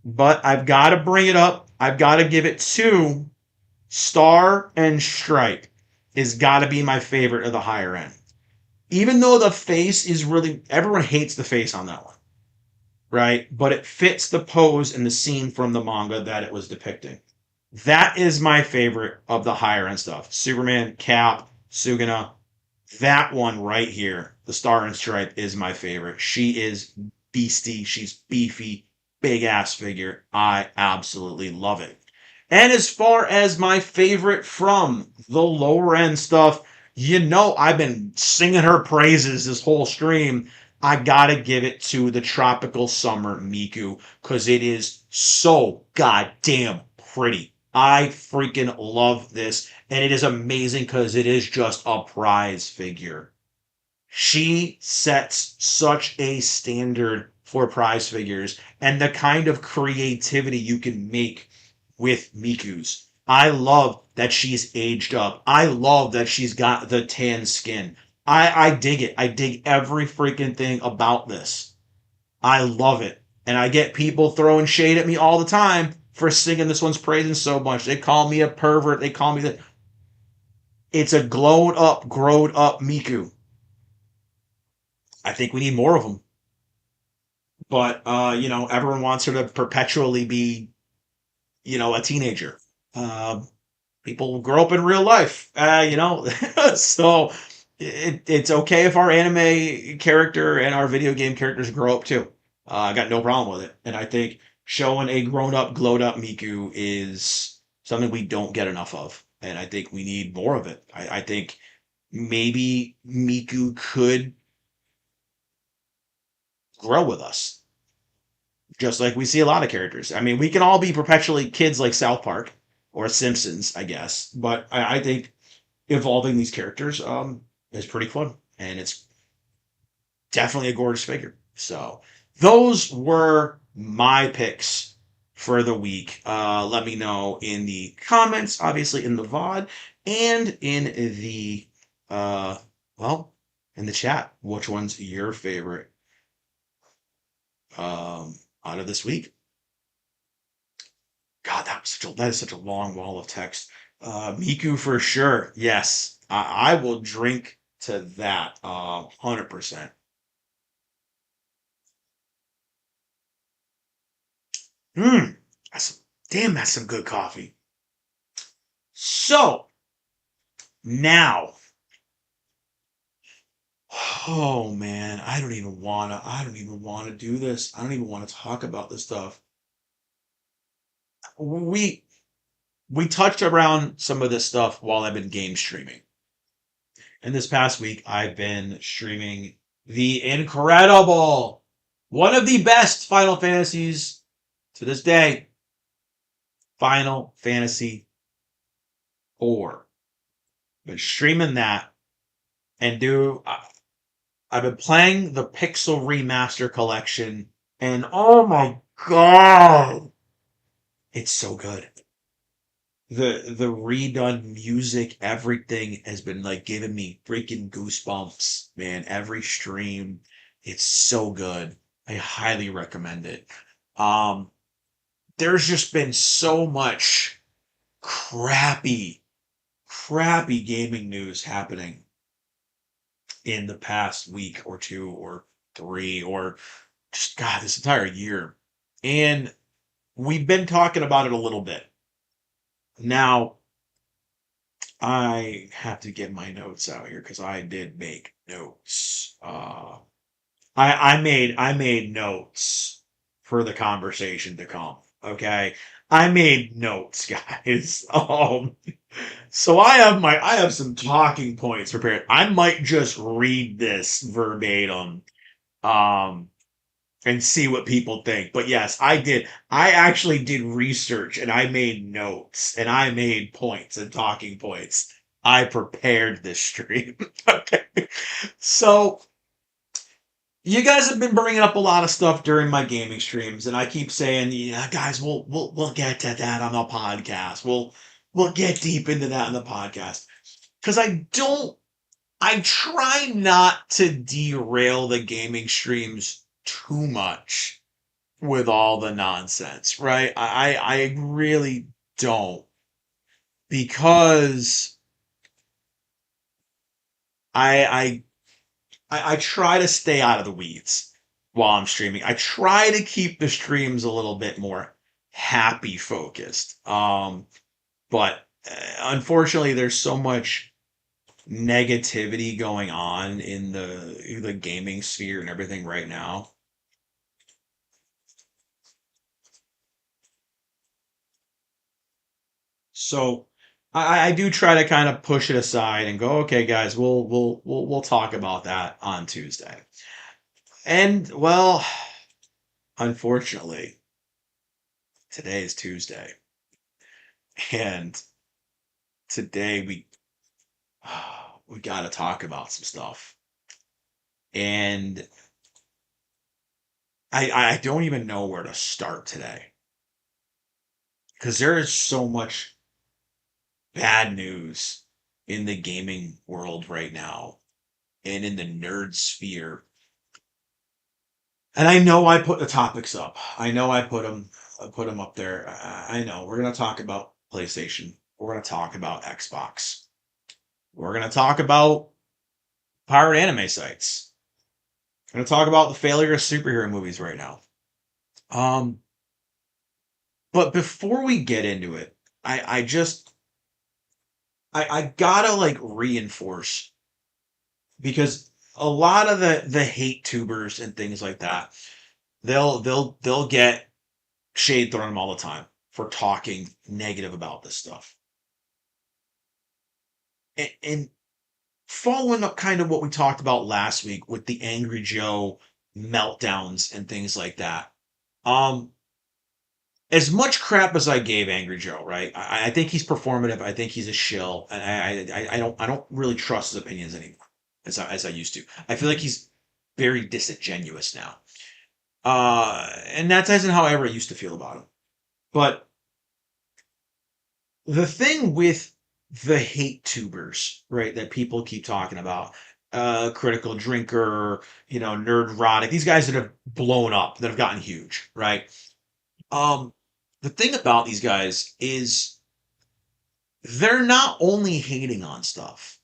but I've got to bring it up. I've got to give it to Star and Stripe. Is got to be my favorite of the higher end. Even though the face is really, everyone hates the face on that one, right? But it fits the pose and the scene from the manga that it was depicting. That is my favorite of the higher end stuff. Superman, Cap, Suguna. That one right here, the Star and Stripe, is my favorite. She is beastie. She's beefy, big ass figure. I absolutely love it. And as far as my favorite from the lower end stuff, I've been singing her praises this whole stream. I gotta give it to the Tropical Summer Miku because it is so goddamn pretty. I freaking love this, and it is amazing because it is just a prize figure. She sets such a standard for prize figures and the kind of creativity you can make with Miku's. I love that she's aged up. I love that she's got the tan skin. I dig it. I dig every freaking thing about this. I love it. And I get people throwing shade at me all the time for singing this one's praising so much. They call me a pervert. They call me that. It's a glowed up, growed up Miku. I think we need more of them. But, everyone wants her to perpetually be, a teenager. People grow up in real life, so it's okay if our anime character and our video game characters grow up too. I got no problem with it. And I think showing a grown up, glowed up Miku is something we don't get enough of. And I think we need more of it. I think maybe Miku could grow with us. Just like we see a lot of characters. I mean, we can all be perpetually kids like South Park or Simpsons, I guess. But I think evolving these characters is pretty fun. And it's definitely a gorgeous figure. So those were my picks for the week. Let me know in the comments, obviously in the VOD, and in the uh, well, in the chat. Which one's your favorite out of this week? God, that is such a long wall of text. Miku for sure. Yes, I will drink to that. 100%. Hmm. That's damn. That's some good coffee. So now, oh man, I don't even wanna do this. I don't even want to talk about this stuff. We we touched around some of this stuff while I've been game streaming. And this past week, I've been streaming the incredible, one of the best Final Fantasies to this day, Final Fantasy 4. Been streaming that and I've been playing the Pixel Remaster Collection, and oh my god, it's so good. The redone music, everything has been like giving me freaking goosebumps, man. Every stream, it's so good. I highly recommend it. Um, there's just been so much crappy, crappy gaming news happening in the past week or two or three or just God, this entire year. And we've been talking about it a little bit. Now, I have to get my notes out here because I did make notes. I made notes for the conversation to come. Okay, I made notes, guys. So I have some talking points prepared. I might just read this verbatim. Um, and see what people think. But yes, I did. I actually did research and I made notes and I made points and talking points. I prepared this stream. Okay. So you guys have been bringing up a lot of stuff during my gaming streams, and I keep saying, yeah, guys, we'll get to that on the podcast. We'll get deep into that on the podcast because I try not to derail the gaming streams too much with all the nonsense, right? I really don't because I I I try to stay out of the weeds while I'm streaming. I try to keep the streams a little bit more happy focused. But unfortunately, there's so much negativity going on in the gaming sphere and everything right now. So I do try to kind of push it aside and go, okay, guys, we'll talk about that on Tuesday. And well, unfortunately, today is Tuesday, and today we got to talk about some stuff. And I don't even know where to start today because there is so much bad news in the gaming world right now and in the nerd sphere. And I know I put the topics up. I know I put them up there. I know we're gonna talk about PlayStation. We're gonna talk about Xbox. We're gonna talk about pirate anime sites. We're gonna talk about the failure of superhero movies right now. Um, but before we get into it, I just I gotta like reinforce because a lot of the hate tubers and things like that, they'll get shade thrown at them all the time for talking negative about this stuff. And following up kind of what we talked about last week with the Angry Joe meltdowns and things like that. Um, as much crap as I gave Angry Joe, right? I think he's performative. I think he's a shill, and I don't really trust his opinions anymore as I used to. I feel like he's very disingenuous now. And that isn't how I ever used to feel about him. But the thing with the hate tubers, right, that people keep talking about, Critical Drinker, Nerdrotic, these guys that have blown up, that have gotten huge, right? Um, the thing about these guys is they're not only hating on stuff,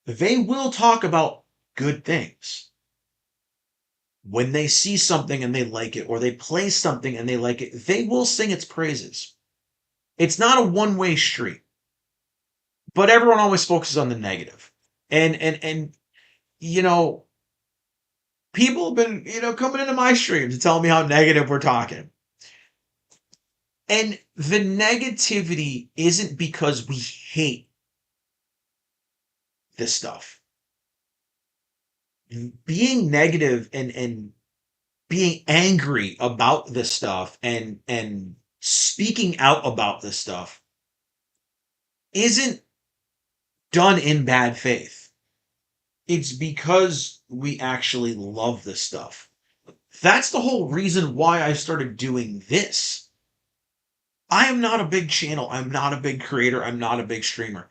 they will talk about good things. When they see something and they like it, or they play something and they like it, they will sing its praises. It's not a one-way street, but everyone always focuses on the negative. And you know, people have been, coming into my streams and telling me how negative we're talking. And the negativity isn't because we hate this stuff. Being negative and being angry about this stuff and speaking out about this stuff isn't done in bad faith. It's because we actually love this stuff. That's the whole reason why I started doing this. I am not a big channel. I'm not a big creator. I'm not a big streamer.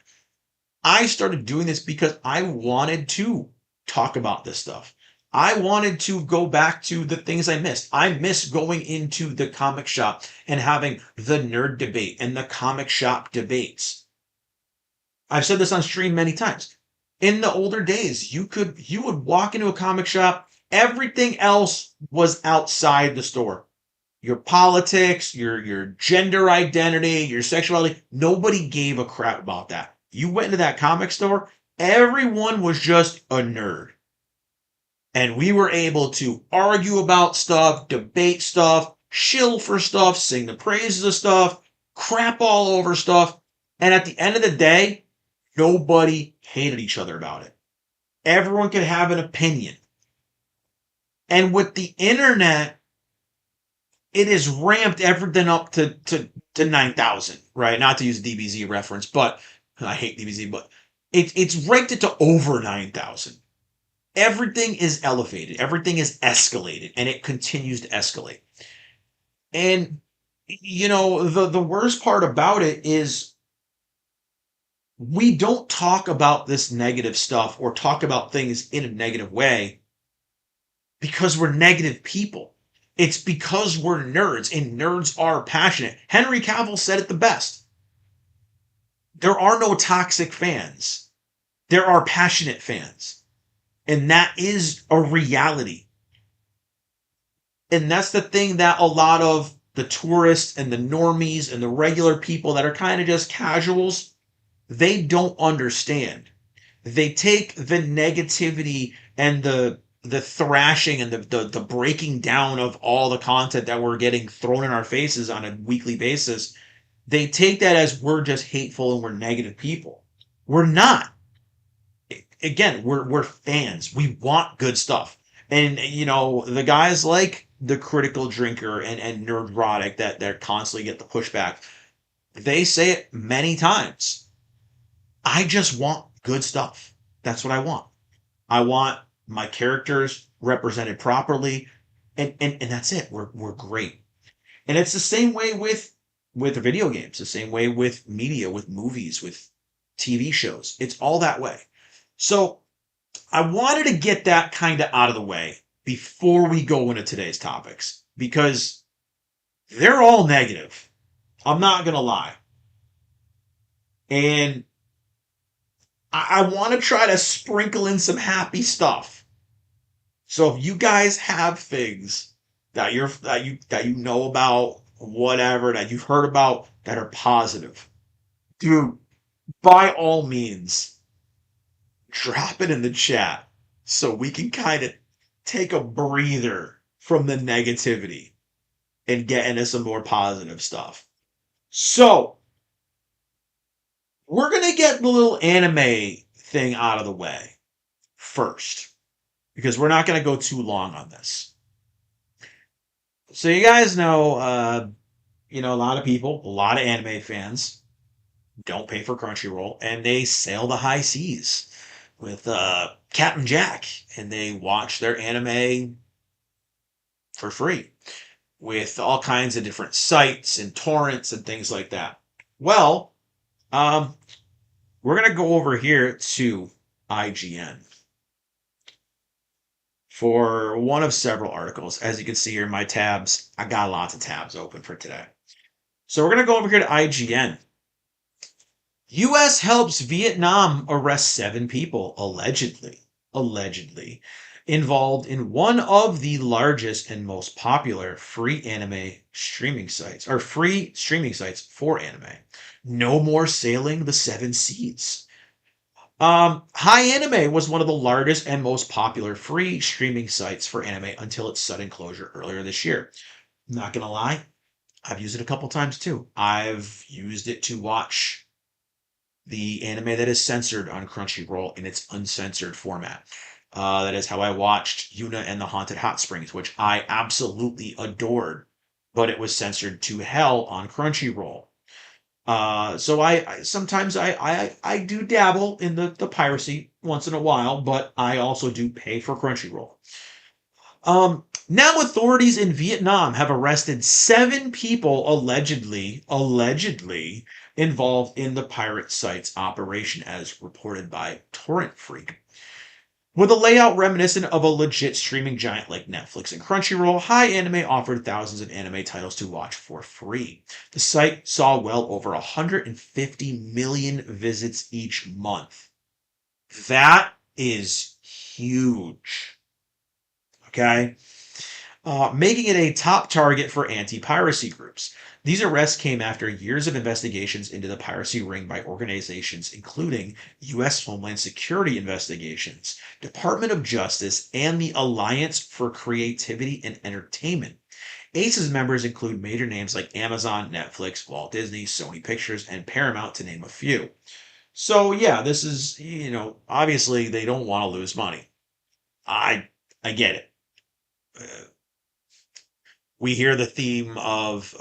I started doing this because I wanted to talk about this stuff. I wanted to go back to the things I missed. I miss going into the comic shop and having the nerd debate and the comic shop debates. I've said this on stream many times. In the older days, you would walk into a comic shop, everything else was outside the store. Your politics, your gender identity, your sexuality, nobody gave a crap about that. You went into that comic store, everyone was just a nerd. And we were able to argue about stuff, debate stuff, shill for stuff, sing the praises of stuff, crap all over stuff. And at the end of the day, nobody hated each other about it. Everyone could have an opinion. And with the internet, it has ramped everything up to 9,000, right? Not to use a DBZ reference, but I hate DBZ, but it's ranked it to over 9,000. Everything is elevated, everything is escalated, and it continues to escalate. And the worst part about it is we don't talk about this negative stuff or talk about things in a negative way because we're negative people. It's because we're nerds, and nerds are passionate. Henry Cavill said it the best. There are no toxic fans. There are passionate fans. And that is a reality. And that's the thing that a lot of the tourists and the normies and the regular people that are kind of just casuals, they don't understand. They take the negativity and the thrashing and the breaking down of all the content that we're getting thrown in our faces on a weekly basis. They take that as we're just hateful and we're negative people. We're not. Again, we're fans. We want good stuff. And the guys like the Critical Drinker and Nerdrotic that constantly get the pushback, they say it many times. I just want good stuff. That's what I want. I want my characters represented properly, and that's it. We're great. And it's the same way with video games, the same way with media, with movies, with TV shows. It's all that way. So I wanted to get that kind of out of the way before we go into today's topics because they're all negative. I'm not going to lie. And I want to try to sprinkle in some happy stuff. So if you guys have things that you know about, whatever, that you've heard about that are positive, dude, by all means, drop it in the chat so we can kind of take a breather from the negativity and get into some more positive stuff. So, we're going to get the little anime thing out of the way first because we're not going to go too long on this. So, you guys know, a lot of people, a lot of anime fans don't pay for Crunchyroll and they sail the high seas with Captain Jack and they watch their anime for free with all kinds of different sites and torrents and things like that. Well, um, we're going to go over here to IGN for one of several articles. As you can see here in my tabs, I got lots of tabs open for today. So we're going to go over here to IGN. U.S. helps Vietnam arrest 7 people, allegedly, involved in one of the largest and most popular free streaming sites for anime. No more sailing the 7 seas. HiAnime was one of the largest and most popular free streaming sites for anime until its sudden closure earlier this year. Not gonna lie, I've used it a couple times too. I've used it to watch the anime that is censored on Crunchyroll in its uncensored format. That is how I watched Yuna and the Haunted Hot Springs, which I absolutely adored, but it was censored to hell on Crunchyroll. So I sometimes I do dabble in the piracy once in a while, but I also do pay for Crunchyroll. Now authorities in Vietnam have arrested 7 people allegedly involved in the pirate site's operation, as reported by Torrent Freak. With a layout reminiscent of a legit streaming giant like Netflix and Crunchyroll, HiAnime offered thousands of anime titles to watch for free. The site saw well over 150 million visits each month. That is huge. Okay? Making it a top target for anti-piracy groups. These arrests came after years of investigations into the piracy ring by organizations including U.S. Homeland Security Investigations, Department of Justice, and the Alliance for Creativity and Entertainment. ACE's members include major names like Amazon, Netflix, Walt Disney, Sony Pictures, and Paramount, to name a few. So yeah, this is, obviously they don't want to lose money. I get it. Uh, we hear the theme of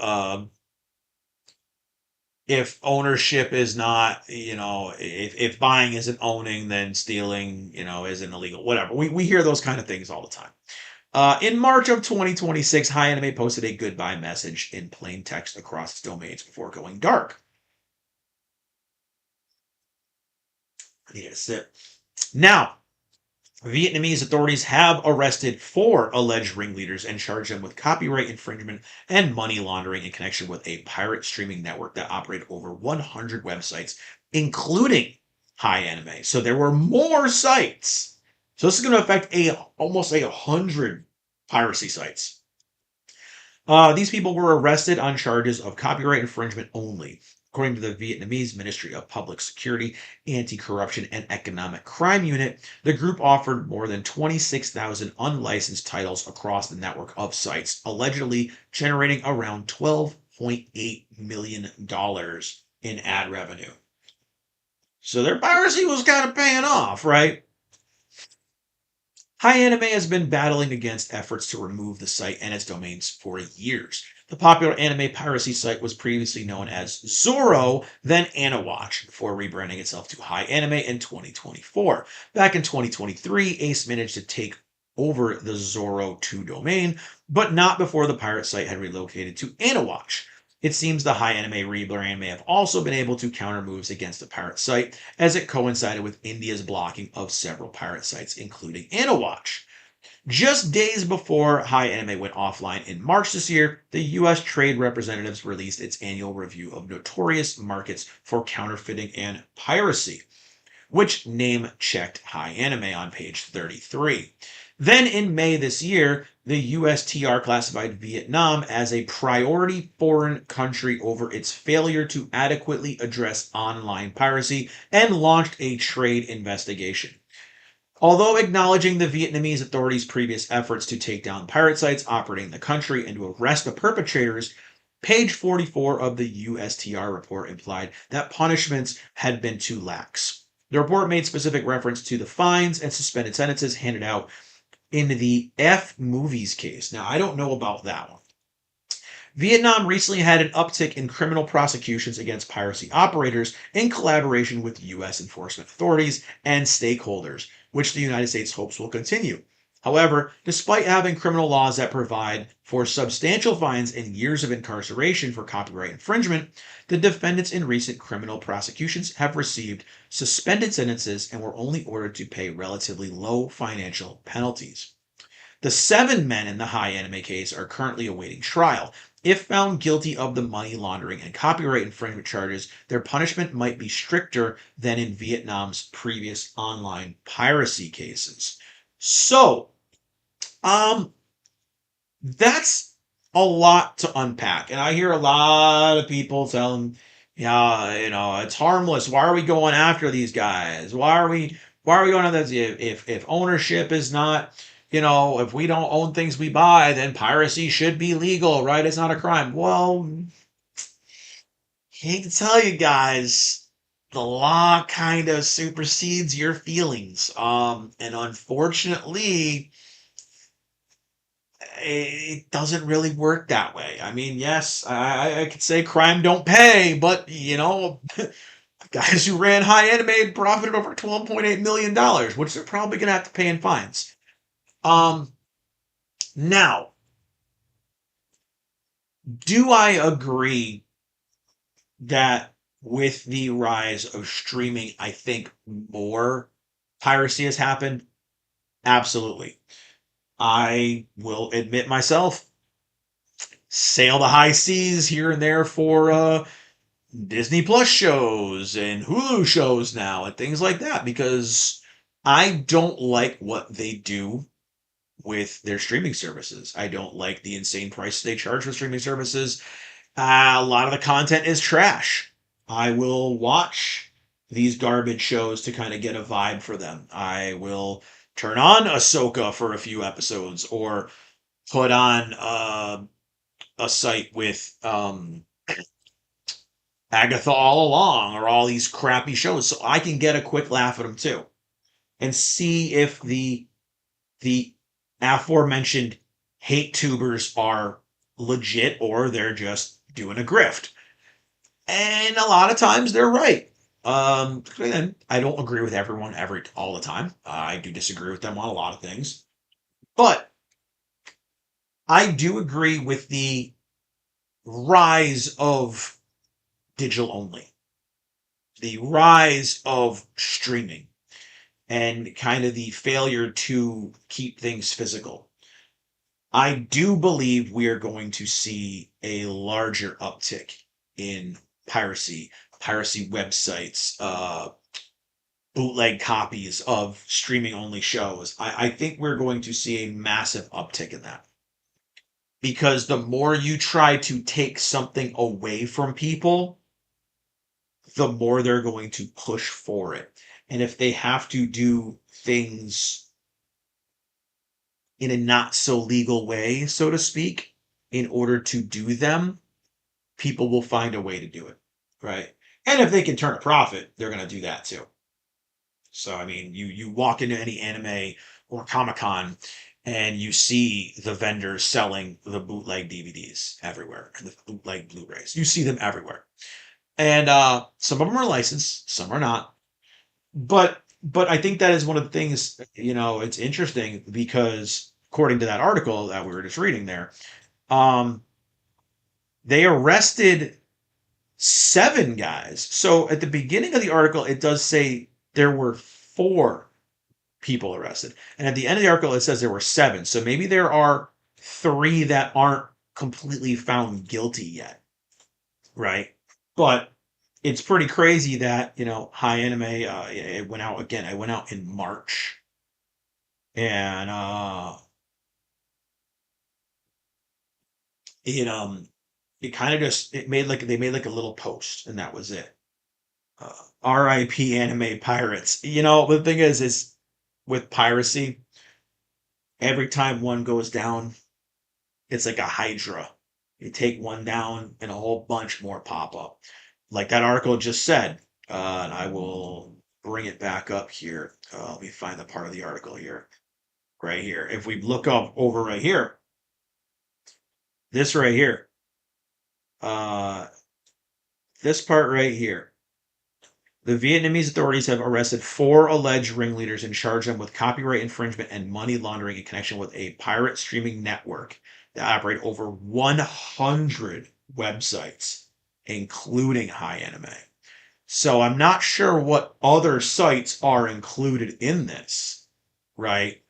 if ownership is not, if buying isn't owning, then stealing, isn't illegal, whatever. We hear those kind of things all the time. In March of 2026, HiAnime posted a goodbye message in plain text across its domains before going dark. I needed a sip. Now, Vietnamese authorities have arrested 4 alleged ringleaders and charged them with copyright infringement and money laundering in connection with a pirate streaming network that operated over 100 websites, including HiAnime. So there were more sites. So this is going to affect almost 100 piracy sites. These people were arrested on charges of copyright infringement only. According to the Vietnamese Ministry of Public Security, Anti-Corruption, and Economic Crime Unit, the group offered more than 26,000 unlicensed titles across the network of sites, allegedly generating around $12.8 million in ad revenue. So their piracy was kind of paying off, right? HiAnime has been battling against efforts to remove the site and its domains for years. The popular anime piracy site was previously known as Zorro, then Anawatch, before rebranding itself to HiAnime in 2024. Back in 2023, Ace managed to take over the Zorro 2 domain, but not before the pirate site had relocated to Anawatch. It seems the HiAnime rebrand may have also been able to counter moves against the pirate site, as it coincided with India's blocking of several pirate sites, including Anawatch. Just days before HiAnime went offline in March this year, the U.S. Trade Representatives released its annual review of notorious markets for counterfeiting and piracy, which name-checked HiAnime on page 33. Then in May this year, the USTR classified Vietnam as a priority foreign country over its failure to adequately address online piracy and launched a trade investigation. Although acknowledging the Vietnamese authorities' previous efforts to take down pirate sites operating in the country and to arrest the perpetrators, page 44 of the USTR report implied that punishments had been too lax. The report made specific reference to the fines and suspended sentences handed out in the F Movies case. Now, I don't know about that one. Vietnam recently had an uptick in criminal prosecutions against piracy operators in collaboration with U.S. enforcement authorities and stakeholders, which the United States hopes will continue. However, despite having criminal laws that provide for substantial fines and years of incarceration for copyright infringement, the defendants in recent criminal prosecutions have received suspended sentences and were only ordered to pay relatively low financial penalties. The 7 men in the HiAnime case are currently awaiting trial. If found guilty of the money laundering and copyright infringement charges, their punishment might be stricter than in Vietnam's previous online piracy cases. So, um, that's a lot to unpack. And I hear a lot of people telling, yeah, it's harmless. Why are we going after these guys? Why are we going after this? If ownership is not, if we don't own things we buy, then piracy should be legal, right? It's not a crime. Well, I hate to tell you guys, the law kind of supersedes your feelings. And unfortunately, it doesn't really work that way. I mean, yes, I could say crime don't pay, but guys who ran HiAnime profited over $12.8 million, which they're probably going to have to pay in fines. Now, do I agree that with the rise of streaming, I think more piracy has happened? Absolutely. I will admit myself, sail the high seas here and there for Disney Plus shows and Hulu shows now and things like that because I don't like what they do with their streaming services. I don't like the insane price they charge for streaming services. A lot of the content is trash. I will watch these garbage shows to kind of get a vibe for them. I will turn on Ahsoka for a few episodes or put on a site with Agatha All Along or all these crappy shows so I can get a quick laugh at them too and see if the aforementioned hate tubers are legit or they're just doing a grift. And a lot of times they're right. Again, I don't agree with everyone all the time. I do disagree with them on a lot of things, but I do agree with the rise of digital only, the rise of streaming, and kind of the failure to keep things physical. I do believe we are going to see a larger uptick in piracy websites, bootleg copies of streaming only shows. I think we're going to see a massive uptick in that. Because the more you try to take something away from people, the more they're going to push for it. And if they have to do things in a not so legal way, so to speak, in order to do them, people will find a way to do it, right? And if they can turn a profit, they're going to do that too. So I mean, you walk into any anime or Comic Con, and you see the vendors selling the bootleg DVDs everywhere and the bootleg Blu-rays. You see them everywhere, and some of them are licensed, some are not. But I think that is one of the things. It's interesting because according to that article that we were just reading there, um, they arrested 7 guys. So at the beginning of the article, it does say there were 4 people arrested. And at the end of the article, it says there were 7. So maybe there are 3 that aren't completely found guilty yet. Right. But it's pretty crazy that, HiAnime, it went out again. It went out in March. And it it kind of just they made like a little post and that was it. uh, RIP anime pirates. The thing is with piracy, every time one goes down, it's like a hydra. You take one down, and a whole bunch more pop up. Like that article just said, and I will bring it back up here. Let me find the part of the article here, right here. If we look up over right here, this right here, uh, this part right here, The Vietnamese authorities have arrested four alleged ringleaders and charged them with copyright infringement and money laundering in connection with a pirate streaming network that operate over 100 websites, including HiAnime. So I'm not sure what other sites are included in this, right?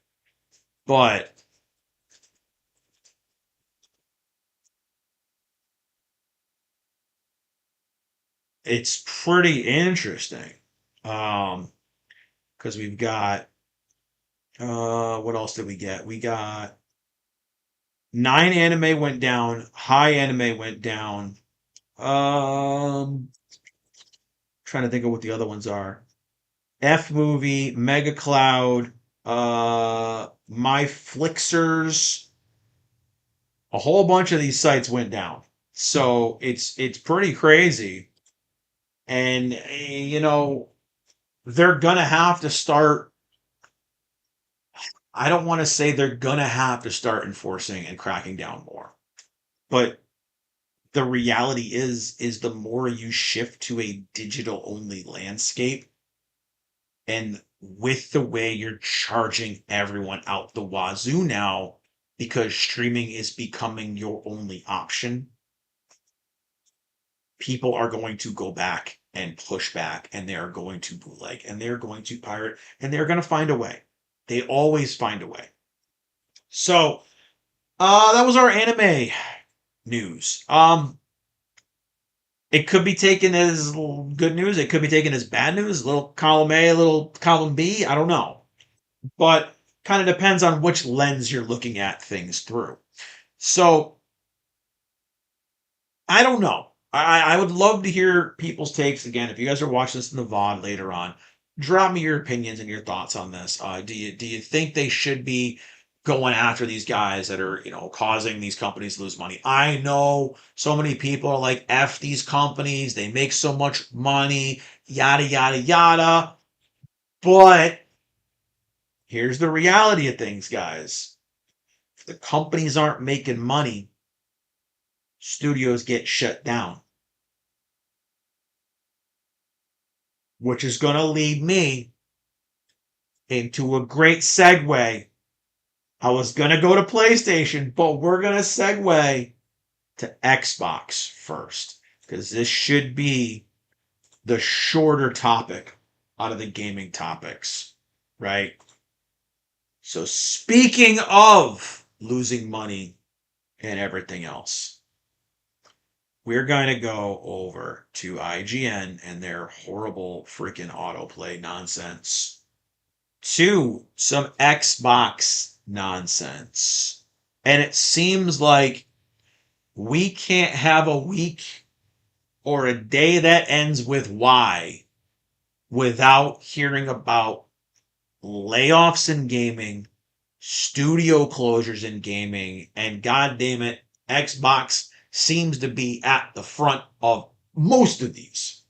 But it's pretty interesting. Um, because we've got what else did we get? We got 9 anime went down, HiAnime went down. Trying to think of what the other ones are. F movie, Mega Cloud, My Flixers, a whole bunch of these sites went down. So it's pretty crazy. And they're gonna have to start. I don't want to say they're gonna have to start enforcing and cracking down more. But the reality is the more you shift to a digital only landscape, and with the way you're charging everyone out the wazoo now, because streaming is becoming your only option, people are going to go back and push back, and they are going to bootleg, and they're going to pirate, and they're going to find a way. They always find a way. So, that was our anime news. It could be taken as good news. It could be taken as bad news. A little column A, a little column B. I don't know. But kind of depends on which lens you're looking at things through. So I don't know. I would love to hear people's takes again. If you guys are watching this in the VOD later on, drop me your opinions and your thoughts on this. Do you think they should be going after these guys that are causing these companies to lose money? I know so many people are like, F these companies, they make so much money, yada yada yada. But here's the reality of things, guys. If the companies aren't making money, studios get shut down, which is going to lead me into a great segue. I was going to go to PlayStation, but we're going to segue to Xbox first, because this should be the shorter topic out of the gaming topics, right? So, speaking of losing money and everything else, we're going to go over to IGN and their horrible freaking autoplay nonsense to some Xbox nonsense. And it seems like we can't have a week or a day that ends with Y without hearing about layoffs in gaming, studio closures in gaming, and god damn it, Xbox seems to be at the front of most of these.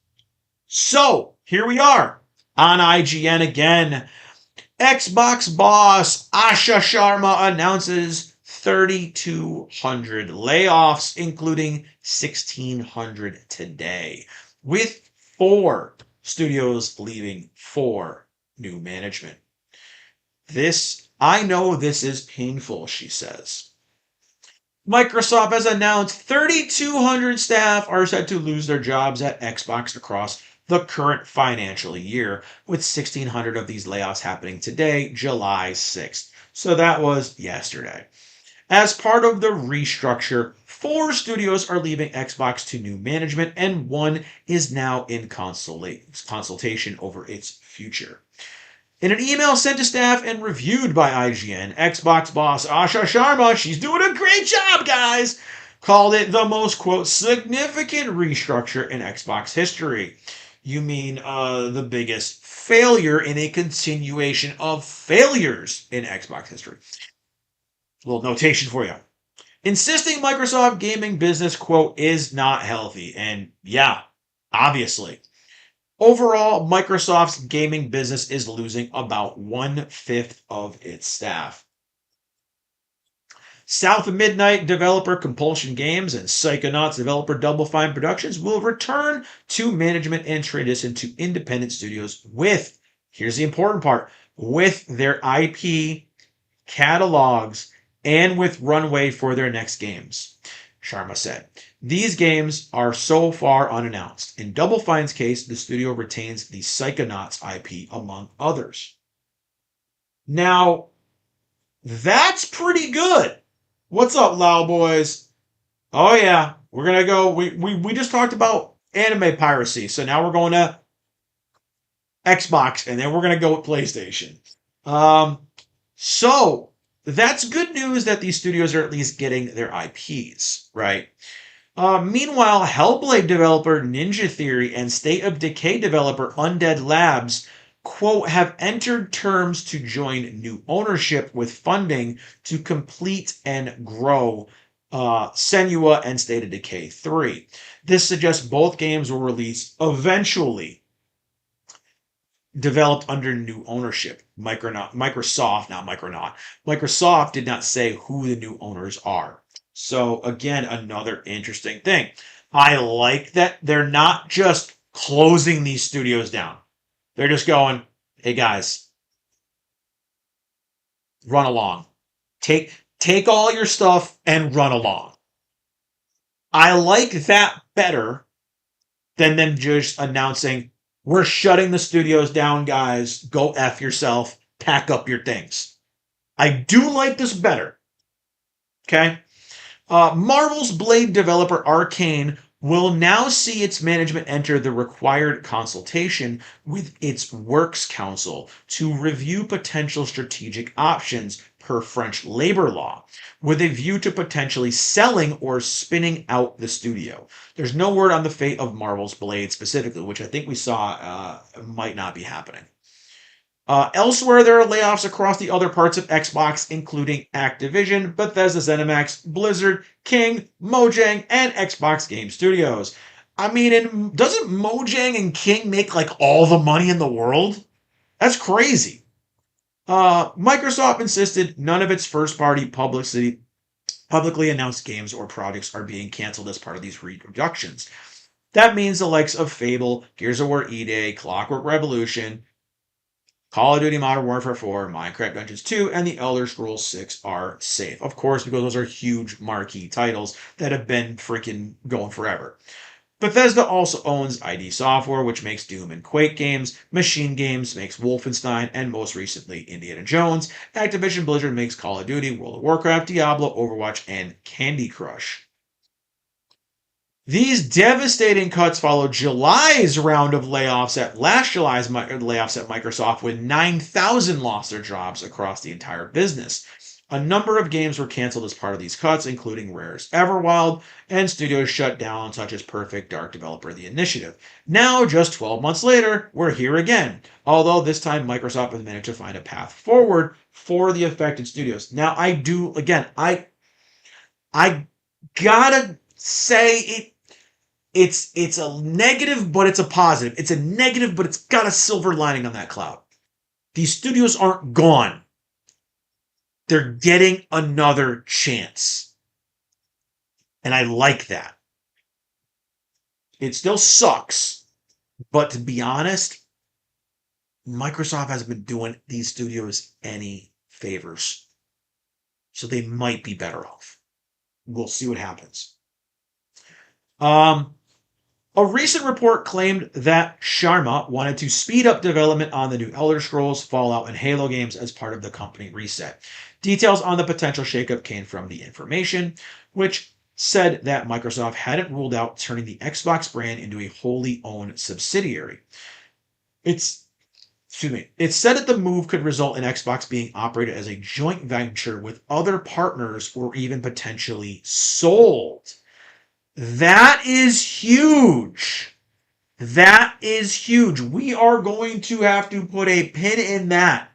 So, here we are on IGN again. Xbox boss Asha Sharma announces 3,200 layoffs, including 1,600 today, with 4 studios leaving for new management. I know this is painful, she says. Microsoft has announced 3,200 staff are set to lose their jobs at Xbox across the current financial year, with 1,600 of these layoffs happening today, July 6th. So that was yesterday. As part of the restructure, 4 studios are leaving Xbox to new management, and 1 is now in consultation over its future. In an email sent to staff and reviewed by IGN, Xbox boss Asha Sharma, she's doing a great job, guys, called it the most, quote, significant restructure in Xbox history. You mean the biggest failure in a continuation of failures in Xbox history. A little notation for you. Insisting Microsoft gaming business, quote, is not healthy. And yeah, obviously. Overall, Microsoft's gaming business is losing about 1/5 of its staff. South of Midnight developer Compulsion Games and Psychonauts developer Double Fine Productions will return to management and transition to independent studios with, here's the important part, with their IP catalogs and with runway for their next games. Sharma said, these games are so far unannounced. In Double Fine's case, the studio retains the Psychonauts IP among others. Now, that's pretty good. What's up, Lao Boys? Oh yeah, we're gonna go. We just talked about anime piracy, so now we're going to Xbox, and then we're gonna go with PlayStation. So that's good news that these studios are at least getting their IPs, right? Meanwhile, Hellblade developer Ninja Theory and State of Decay developer Undead Labs, quote, have entered terms to join new ownership with funding to complete and grow Senua and State of Decay 3. This suggests both games will release eventually, developed under new ownership. Microsoft did not say who the new owners are. So again, another interesting thing. I like that they're not just closing these studios down. They're just going, hey guys, run along. Take all your stuff and run along. I like that better than them just announcing, we're shutting the studios down, guys. Go F yourself. Pack up your things. I do like this better. Okay? Marvel's Blade developer Arcane will now see its management enter the required consultation with its Works Council to review potential strategic options per French labor law, with a view to potentially selling or spinning out the studio. There's no word on the fate of Marvel's Blade specifically, which I think we saw might not be happening. Elsewhere, there are layoffs across the other parts of Xbox, including Activision, Bethesda, ZeniMax, Blizzard, King, Mojang, and Xbox Game Studios. I mean, doesn't Mojang and King make like all the money in the world? That's crazy. Microsoft insisted none of its first-party publicly announced games or projects are being canceled as part of these reductions. That means the likes of Fable, Gears of War E-Day, Clockwork Revolution, Call of Duty Modern Warfare 4, Minecraft Dungeons 2, and The Elder Scrolls 6 are safe. Of course, because those are huge marquee titles that have been freaking going forever. Bethesda also owns ID Software, which makes Doom and Quake games. Machine Games makes Wolfenstein, and most recently, Indiana Jones. Activision Blizzard makes Call of Duty, World of Warcraft, Diablo, Overwatch, and Candy Crush. These devastating cuts follow July's round of layoffs last July's layoffs at Microsoft, when 9,000 lost their jobs across the entire business. A number of games were canceled as part of these cuts, including Rare's Everwild, and studios shut down, such as Perfect Dark developer The Initiative. Now, just 12 months later, we're here again, although this time Microsoft has managed to find a path forward for the affected studios. Now, I gotta say it's a negative, but it's a positive. It's a negative, but it's got a silver lining on that cloud. These studios aren't gone. They're getting another chance. And I like that. It still sucks, but to be honest, Microsoft hasn't been doing these studios any favors. So they might be better off. We'll see what happens. A recent report claimed that Sharma wanted to speed up development on the new Elder Scrolls, Fallout, and Halo games as part of the company reset. Details on the potential shakeup came from The Information, which said that Microsoft hadn't ruled out turning the Xbox brand into a wholly owned subsidiary. It said that the move could result in Xbox being operated as a joint venture with other partners or even potentially sold. That is huge. That is huge. We are going to have to put a pin in that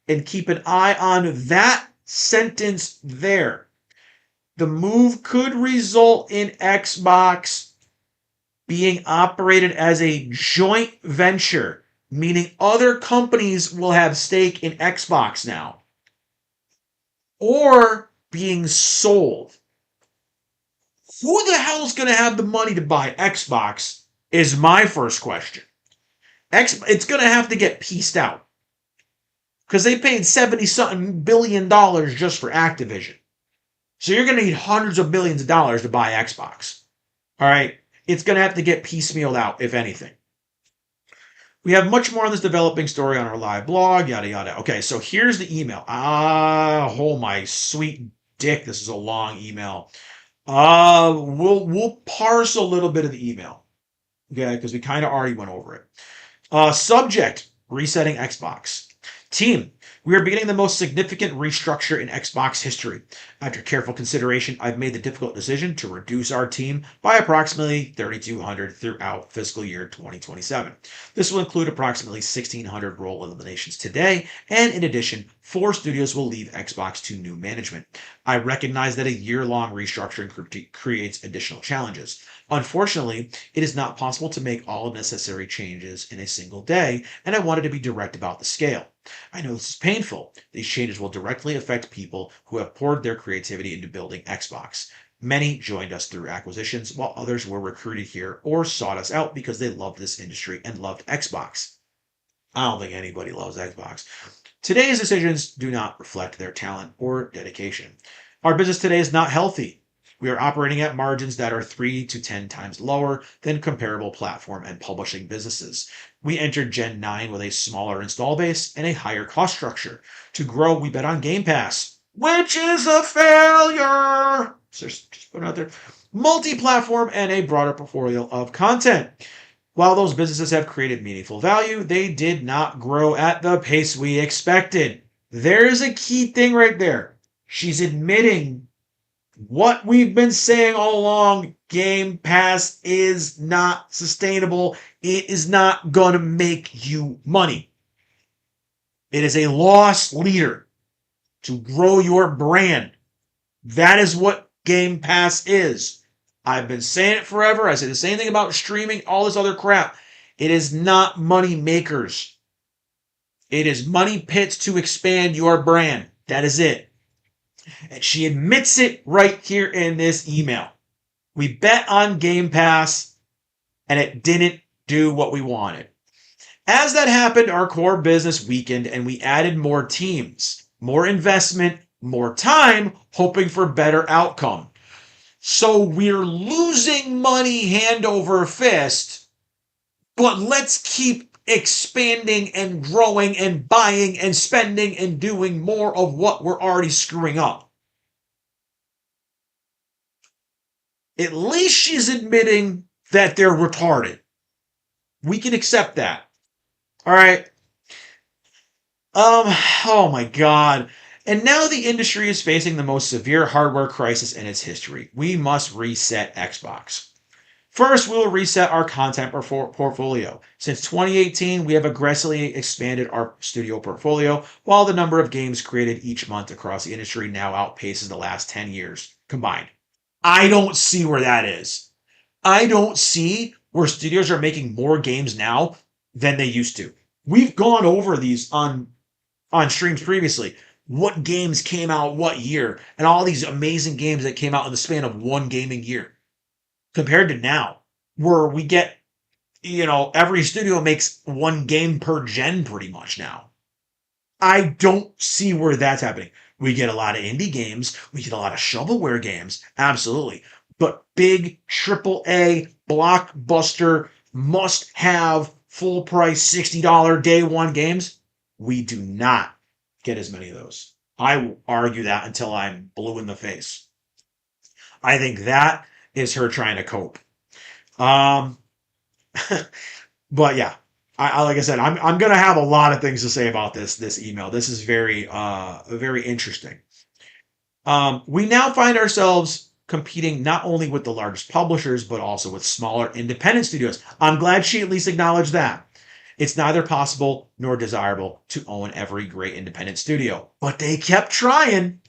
and keep an eye on that sentence there. The move could result in Xbox being operated as a joint venture, meaning other companies will have stake in Xbox now. Or being sold. Who the hell is going to have the money to buy Xbox is my first question. It's going to have to get pieced out because they paid 70 something billion dollars just for Activision. So you're going to need hundreds of billions of dollars to buy Xbox. All right. It's going to have to get piecemealed out, if anything. We have much more on this developing story on our live blog, yada, yada. Okay, so here's the email. Oh my sweet dick. This is a long email. We'll parse a little bit of the email. Okay, because we kind of already went over it. Subject, resetting Xbox. Team, we are beginning the most significant restructure in Xbox history. After careful consideration, I've made the difficult decision to reduce our team by approximately 3,200 throughout fiscal year 2027. This will include approximately 1,600 role eliminations today, and in addition, 4 studios will leave Xbox to new management. I recognize that a year-long restructuring creates additional challenges. Unfortunately, it is not possible to make all necessary changes in a single day, and I wanted to be direct about the scale. I know this is painful. These changes will directly affect people who have poured their creativity into building Xbox. Many joined us through acquisitions, while others were recruited here or sought us out because they loved this industry and loved Xbox. I don't think anybody loves Xbox. Today's decisions do not reflect their talent or dedication. Our business today is not healthy. We are operating at margins that are 3 to 10 times lower than comparable platform and publishing businesses. We entered Gen 9 with a smaller install base and a higher cost structure. To grow, we bet on Game Pass, which is a failure. So just put it out there. Multi-platform and a broader portfolio of content. While those businesses have created meaningful value, they did not grow at the pace we expected. There's a key thing right there. She's admitting what we've been saying all along. Game Pass is not sustainable. It is not going to make you money. It is a loss leader to grow your brand. That is what Game Pass is. I've been saying it forever. I say the same thing about streaming, all this other crap. It is not money makers. It is money pits to expand your brand. That is it. And she admits it right here in this email. We bet on Game Pass, and it didn't do what we wanted. As that happened, our core business weakened, and we added more teams, more investment, more time, hoping for better outcome. So we're losing money hand over fist, but let's keep expanding and growing and buying and spending and doing more of what we're already screwing up. At least she's admitting that they're retarded. We can accept that. All right. Oh my God. And now the industry is facing the most severe hardware crisis in its history. We must reset Xbox. First, we will reset our content portfolio. Since 2018, we have aggressively expanded our studio portfolio, while the number of games created each month across the industry now outpaces the last 10 years combined. I don't see where that is. I don't see where studios are making more games now than they used to. We've gone over these on streams previously. What games came out what year, and all these amazing games that came out in the span of one gaming year. Compared to now, where we get, every studio makes one game per gen pretty much now. I don't see where that's happening. We get a lot of indie games. We get a lot of shovelware games. Absolutely. But big AAA blockbuster must-have full price $60 day one games, we do not get as many of those. I will argue that until I'm blue in the face. I think that is her trying to cope. But yeah, I like I said, I'm gonna have a lot of things to say about this email. This is very interesting. We now find ourselves competing not only with the largest publishers but also with smaller independent studios. I'm glad she at least acknowledged that. It's neither possible nor desirable to own every great independent studio, but they kept trying.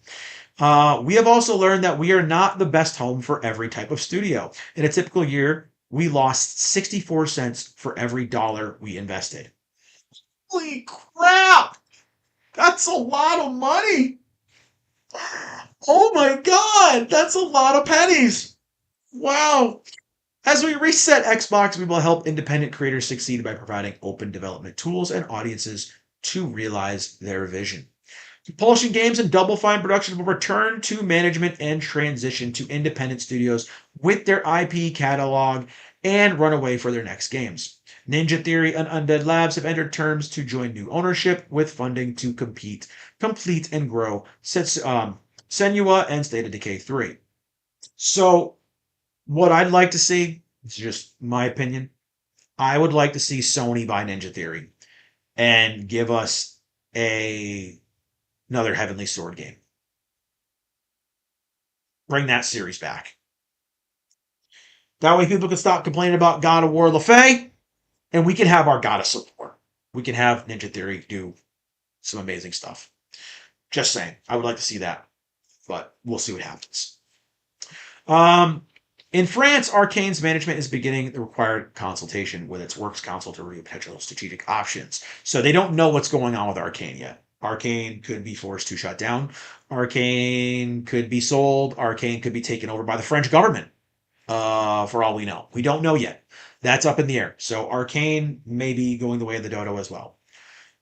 We have also learned that we are not the best home for every type of studio. In a typical year, we lost 64 cents for every dollar we invested. Holy crap! That's a lot of money! Oh my God, that's a lot of pennies. Wow. As we reset Xbox, we will help independent creators succeed by providing open development tools and audiences to realize their vision. Propulsion Games and Double Fine Productions will return to management and transition to independent studios with their IP catalog and run away for their next games. Ninja Theory and Undead Labs have entered terms to join new ownership with funding to complete and grow Senua and State of Decay 3. So, what I'd like to see, it's just my opinion, I would like to see Sony buy Ninja Theory and give us another Heavenly Sword game. Bring that series back. That way people can stop complaining about God of War LaFay, and we can have our God of support. We can have Ninja Theory do some amazing stuff. Just saying. I would like to see that, but we'll see what happens. In France, Arcane's management is beginning the required consultation with its Works Council to review potential strategic options. So they don't know what's going on with Arcane yet. Arcane could be forced to shut down. Arcane could be sold. Arcane could be taken over by the French government. For all we know, we don't know yet. That's up in the air. So Arcane may be going the way of the dodo as well.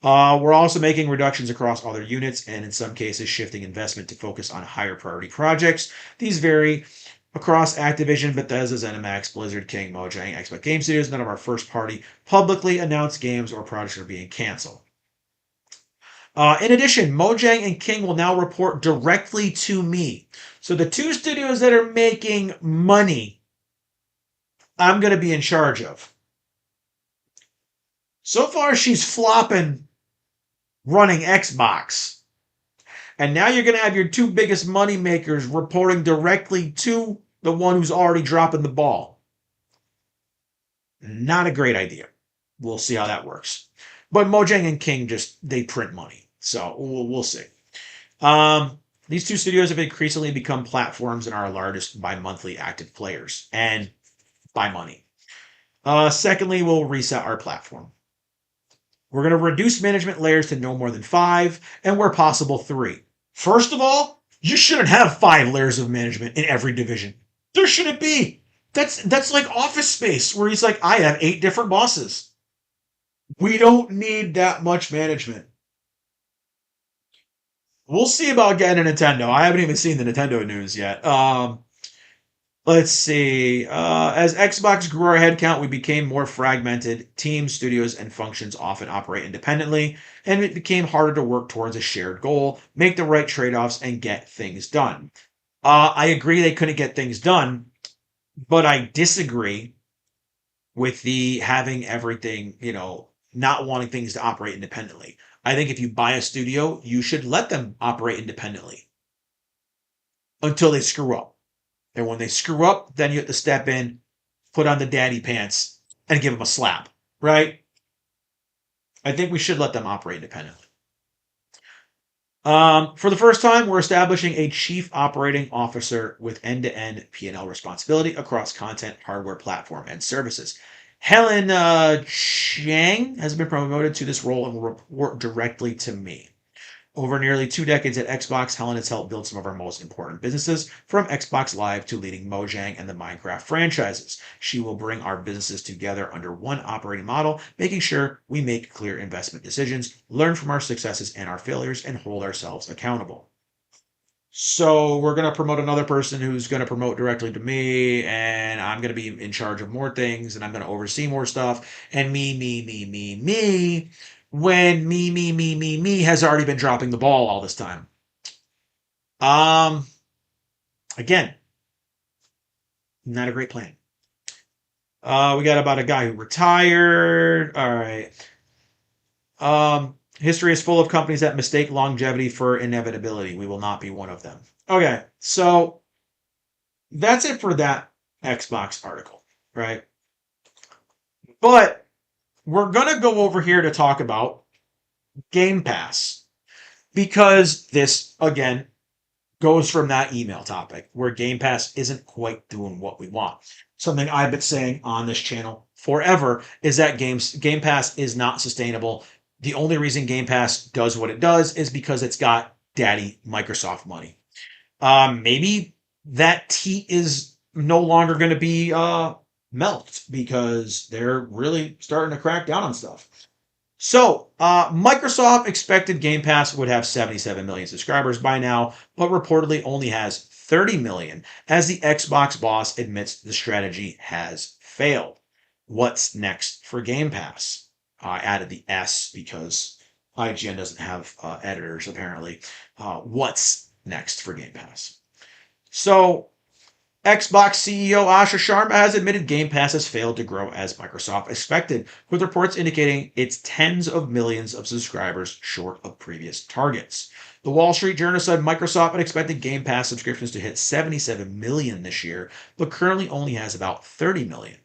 We're also making reductions across other units and in some cases shifting investment to focus on higher priority projects. These vary across Activision, Bethesda, ZeniMax, Blizzard, King, Mojang, Xbox Game Studios. None of our first-party publicly announced games or projects are being canceled. In addition, Mojang and King will now report directly to me. So the two studios that are making money, I'm going to be in charge of. So far, she's flopping running Xbox. And now you're going to have your two biggest money makers reporting directly to the one who's already dropping the ball. Not a great idea. We'll see how that works. But Mojang and King they print money. So we'll see. These two studios have increasingly become platforms and are our largest by monthly active players and by money. Secondly, we'll reset our platform. We're going to reduce management layers to no more than 5, and where possible 3. First of all, you shouldn't have 5 layers of management in every division. There shouldn't be. That's like Office Space, where he's like, I have 8 different bosses. We don't need that much management. We'll see about getting a Nintendo. I haven't even seen the Nintendo news yet. Let's see. As Xbox grew our headcount, we became more fragmented. Teams, studios, and functions often operate independently, and it became harder to work towards a shared goal, make the right trade-offs, and get things done. I agree they couldn't get things done, but I disagree with the having everything, not wanting things to operate independently. I think if you buy a studio, you should let them operate independently until they screw up. And when they screw up, then you have to step in, put on the daddy pants, and give them a slap, right? I think we should let them operate independently. For the first time, we're establishing a chief operating officer with end-to-end P&L responsibility across content, hardware, platform, and services. Helen Chang has been promoted to this role and will report directly to me. Over nearly 2 decades at Xbox, Helen has helped build some of our most important businesses, from Xbox Live to leading Mojang and the Minecraft franchises. She will bring our businesses together under one operating model, making sure we make clear investment decisions, learn from our successes and our failures, and hold ourselves accountable. So we're going to promote another person who's going to promote directly to me, and I'm going to be in charge of more things, and I'm going to oversee more stuff, and me, when me has already been dropping the ball all this time. Again, not a great plan. We got about a guy who retired. All right. History is full of companies that mistake longevity for inevitability. We will not be one of them. Okay, so that's it for that Xbox article, right? But we're going to go over here to talk about Game Pass, because this, again, goes from that email topic where Game Pass isn't quite doing what we want. Something I've been saying on this channel forever is that Game Pass is not sustainable. The only reason Game Pass does what it does is because it's got daddy Microsoft money. Maybe that teat is no longer going to be milked because they're really starting to crack down on stuff. So, Microsoft expected Game Pass would have 77 million subscribers by now, but reportedly only has 30 million, as the Xbox boss admits the strategy has failed. What's next for Game Pass? I added the S because IGN doesn't have editors, apparently. What's next for Game Pass? So, Xbox CEO Asha Sharma has admitted Game Pass has failed to grow as Microsoft expected, with reports indicating it's tens of millions of subscribers short of previous targets. The Wall Street Journal said Microsoft had expected Game Pass subscriptions to hit 77 million this year, but currently only has about 30 million.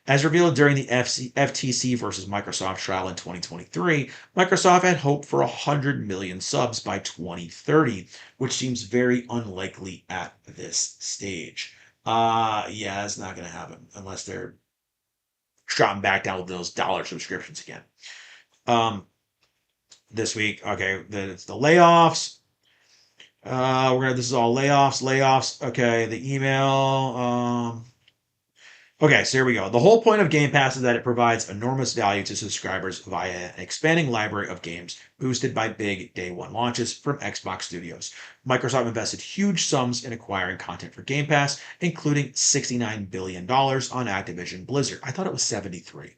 As revealed during the FTC versus Microsoft trial in 2023, Microsoft had hoped for 100 million subs by 2030, which seems very unlikely at this stage. Yeah, it's not going to happen unless they're dropping back down with those dollar subscriptions again. Um, this week, okay, it's the layoffs. This is all layoffs. Okay, the email. Okay, so here we go. The whole point of Game Pass is that it provides enormous value to subscribers via an expanding library of games boosted by big day one launches from Xbox Studios. Microsoft invested huge sums in acquiring content for Game Pass, including $69 billion on Activision Blizzard. I thought it was 73.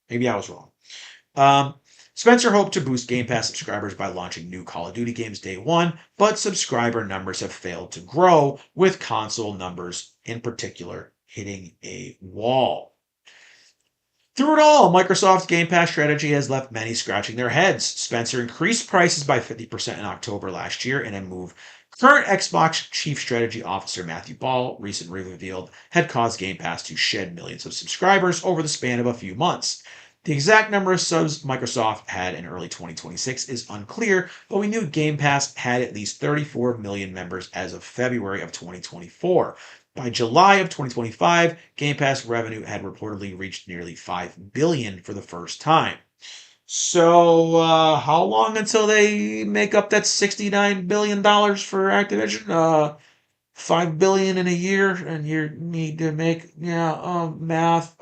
Maybe I was wrong. Spencer hoped to boost Game Pass subscribers by launching new Call of Duty games day one, but subscriber numbers have failed to grow, with console numbers in particular hitting a wall. Through it all, Microsoft's Game Pass strategy has left many scratching their heads. Spencer increased prices by 50% in October last year in a move current Xbox Chief Strategy Officer Matthew Ball recently revealed had caused Game Pass to shed millions of subscribers over the span of a few months. The exact number of subs Microsoft had in early 2026 is unclear, but we knew Game Pass had at least 34 million members as of February of 2024. By July of 2025, Game Pass revenue had reportedly reached nearly $5 billion for the first time. So, how long until they make up that $69 billion for Activision? $5 billion in a year, and you need to make, math,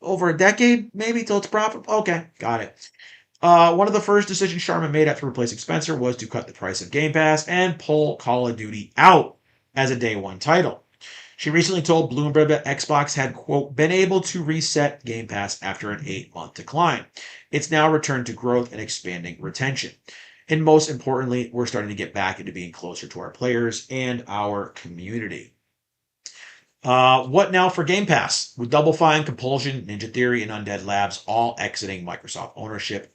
over a decade, maybe, till it's profitable? Okay, got it. One of the first decisions Sharma made after replacing Spencer was to cut the price of Game Pass and pull Call of Duty out as a day one title. She recently told Bloomberg that Xbox had, quote, been able to reset Game Pass after an 8-month decline. It's now returned to growth and expanding retention. And most importantly, we're starting to get back into being closer to our players and our community. What now for Game Pass? With Double Fine, Compulsion, Ninja Theory, and Undead Labs all exiting Microsoft ownership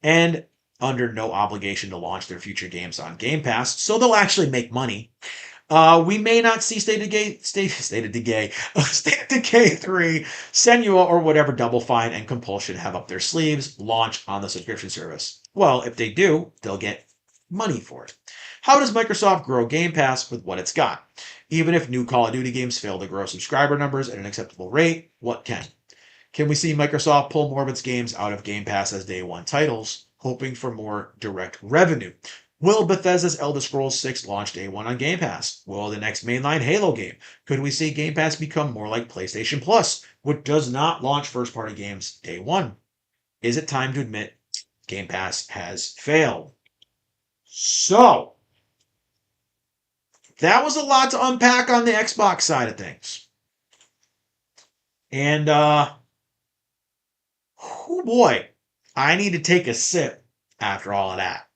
and under no obligation to launch their future games on Game Pass, so they'll actually make money. We may not see State of Decay 3, Senua, or whatever Double Fine and Compulsion have up their sleeves launch on the subscription service. Well, if they do, they'll get money for it. How does Microsoft grow Game Pass with what it's got? Even if new Call of Duty games fail to grow subscriber numbers at an acceptable rate, what can? Can we see Microsoft pull more of its games out of Game Pass as day one titles, hoping for more direct revenue? Will Bethesda's Elder Scrolls 6 launch day one on Game Pass? Will the next mainline Halo game? Could we see Game Pass become more like PlayStation Plus, which does not launch first-party games day one? Is it time to admit Game Pass has failed? So, that was a lot to unpack on the Xbox side of things. And, oh boy, I need to take a sip after all of that.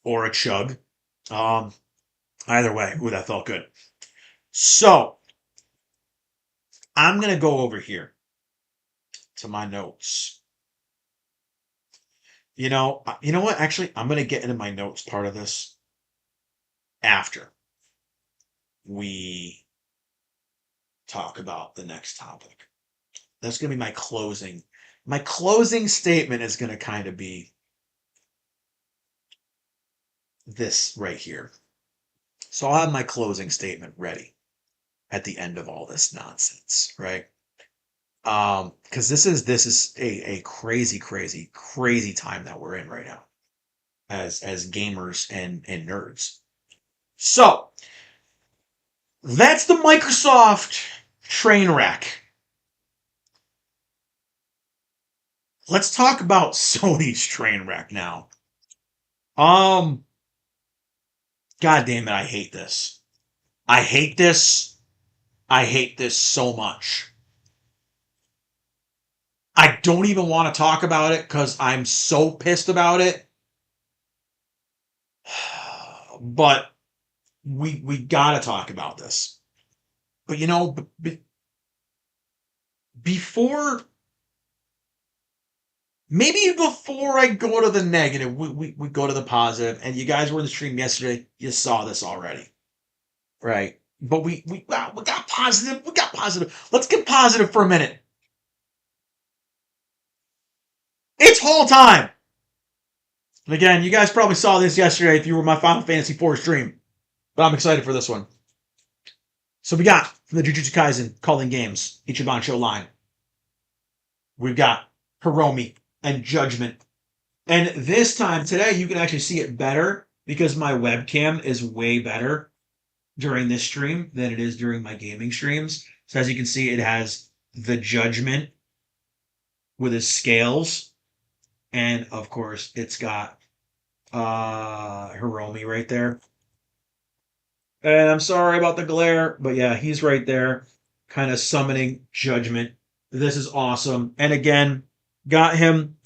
Or a chug. Either way, ooh, that felt good. So, I'm going to go over here to my notes. You know what? Actually, I'm going to get into my notes part of this after we talk about the next topic. That's going to be my closing. My closing statement is going to kind of be this right here. So I'll have my closing statement ready at the end of all this nonsense, right? Because this is a crazy, crazy, crazy time that we're in right now as gamers and nerds. So that's the Microsoft train wreck. Let's talk about Sony's train wreck now. Um, God damn it, I hate this. I hate this. I hate this so much. I don't even want to talk about it because I'm so pissed about it. But we gotta talk about this. But before maybe before I go to the negative, we go to the positive. And you guys were in the stream yesterday. You saw this already, right? But we got positive. We got positive. Let's get positive for a minute. It's whole time. And again, you guys probably saw this yesterday if you were my Final Fantasy IV stream. But I'm excited for this one. So we got from the Jujutsu Kaisen Calling Games Ichiban Show line. We've got Hiromi and Judgment. And this time today, you can actually see it better because my webcam is way better during this stream than it is during my gaming streams. So as you can see, it has the Judgment with his scales. And of course, it's got Hiromi right there. And I'm sorry about the glare, but yeah, he's right there, kind of summoning Judgment. This is awesome. And again, got him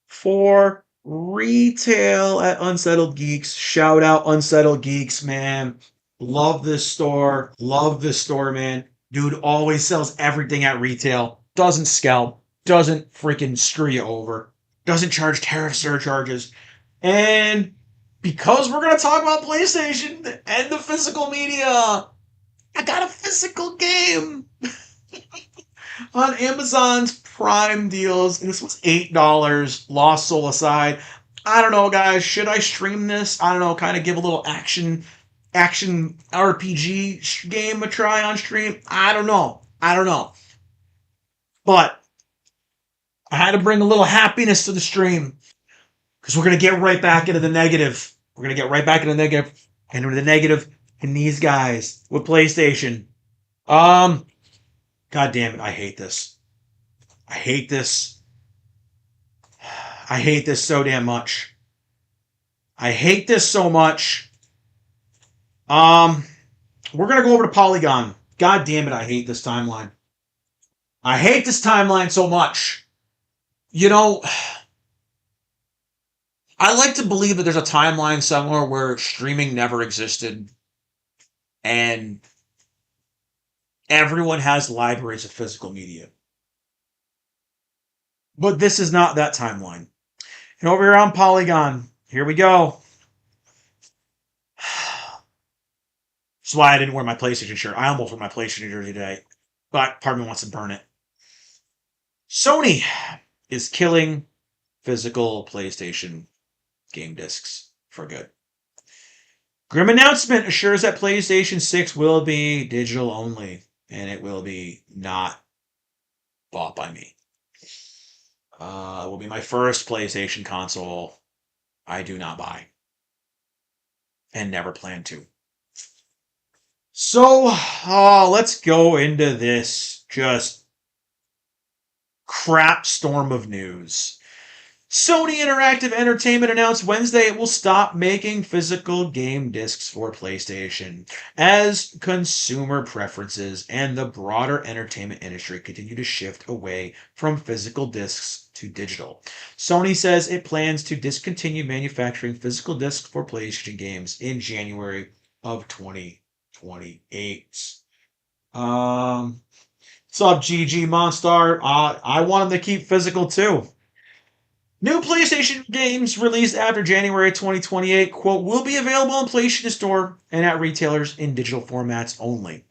for retail at Unsettled Geeks. Shout out Unsettled Geeks, man. Love this store. Love this store, man. Dude always sells everything at retail. Doesn't scalp. Doesn't freaking screw you over. Doesn't charge tariff surcharges. And because we're going to talk about PlayStation and the physical media, I got a physical game on Amazon's Prime deals. And this was $8. Lost Soul aside. I don't know, guys. Should I stream this? I don't know. Kind of give a little action RPG game a try on stream. I don't know. But I had to bring a little happiness to the stream because we're going to get right back into the negative. We're going to get right back into the negative and into the negative and these guys with PlayStation. God damn it. I hate this. I hate this. I hate this so damn much. I hate this so much. We're going to go over to Polygon. God damn it. I hate this timeline. I hate this timeline so much. I like to believe that there's a timeline somewhere where streaming never existed and everyone has libraries of physical media. But this is not that timeline. And over here on Polygon, here we go. That's why I didn't wear my PlayStation shirt. I almost wore my PlayStation shirt today, but part of me wants to burn it. Sony is killing physical PlayStation game discs for good. Grim announcement assures that PlayStation 6 will be digital only, and it will be not bought by me. It will be my first PlayStation console I do not buy, and never plan to. So, let's go into this just crap storm of news. Sony Interactive Entertainment announced Wednesday it will stop making physical game discs for PlayStation as consumer preferences and the broader entertainment industry continue to shift away from physical discs to digital. Sony says it plans to discontinue manufacturing physical discs for PlayStation games in January of 2028. What's up, GG Monstar? I want them to keep physical too. New PlayStation games released after January 2028, quote, will be available on PlayStation Store and at retailers in digital formats only.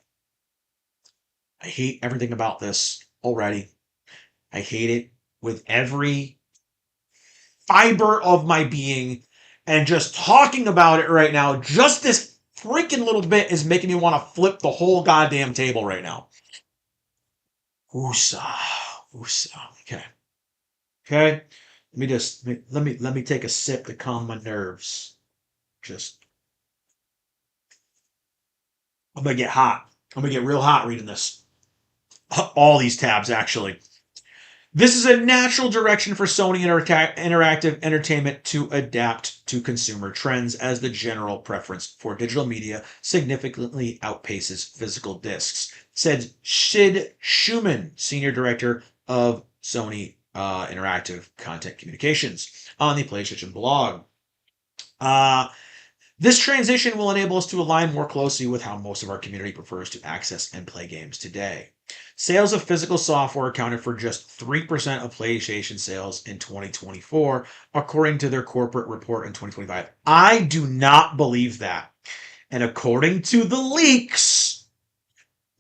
I hate everything about this already. I hate it with every fiber of my being. And just talking about it right now, just this freaking little bit is making me want to flip the whole goddamn table right now. Woosah. Woosah. Okay. Okay. Let me take a sip to calm my nerves. Just I'm gonna get hot. I'm gonna get real hot reading this. All these tabs actually. This is a natural direction for Sony Interactive Entertainment to adapt to consumer trends as the general preference for digital media significantly outpaces physical discs, said Sid Schumann, Senior Director of Sony Interactive Content Communications, on the PlayStation blog. Uh, this transition will enable us to align more closely with how most of our community prefers to access and play games today. Sales of physical software accounted for just 3% of PlayStation sales in 2024, according to their corporate report in 2025. I do not believe that. And according to the leaks,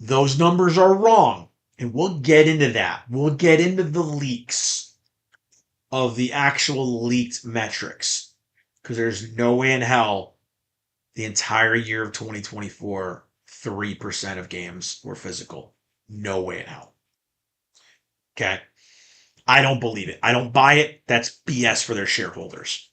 those numbers are wrong. And we'll get into that. We'll get into the leaks of the actual leaked metrics. Because there's no way in hell the entire year of 2024, 3% of games were physical. No way in hell. Okay. I don't believe it. I don't buy it. That's BS for their shareholders.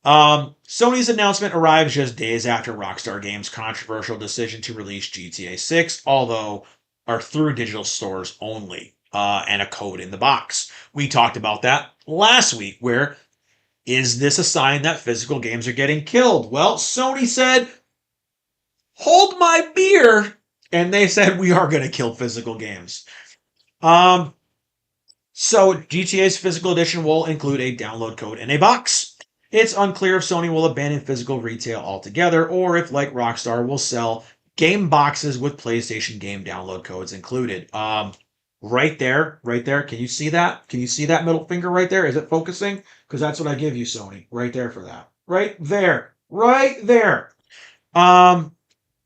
Sony's announcement arrives just days after Rockstar Games' controversial decision to release GTA 6, although are through digital stores only, and a code in the box. We talked about that last week, where is this a sign that physical games are getting killed? Well, Sony said, hold my beer, and they said we are going to kill physical games. So GTA's physical edition will include a download code in a box. It's unclear if Sony will abandon physical retail altogether or if, like Rockstar, will sell game boxes with PlayStation game download codes included. Right there. Can you see that? Can you see that middle finger right there? Is it focusing? Because that's what I give you, Sony. Right there for that. Right there. Right there.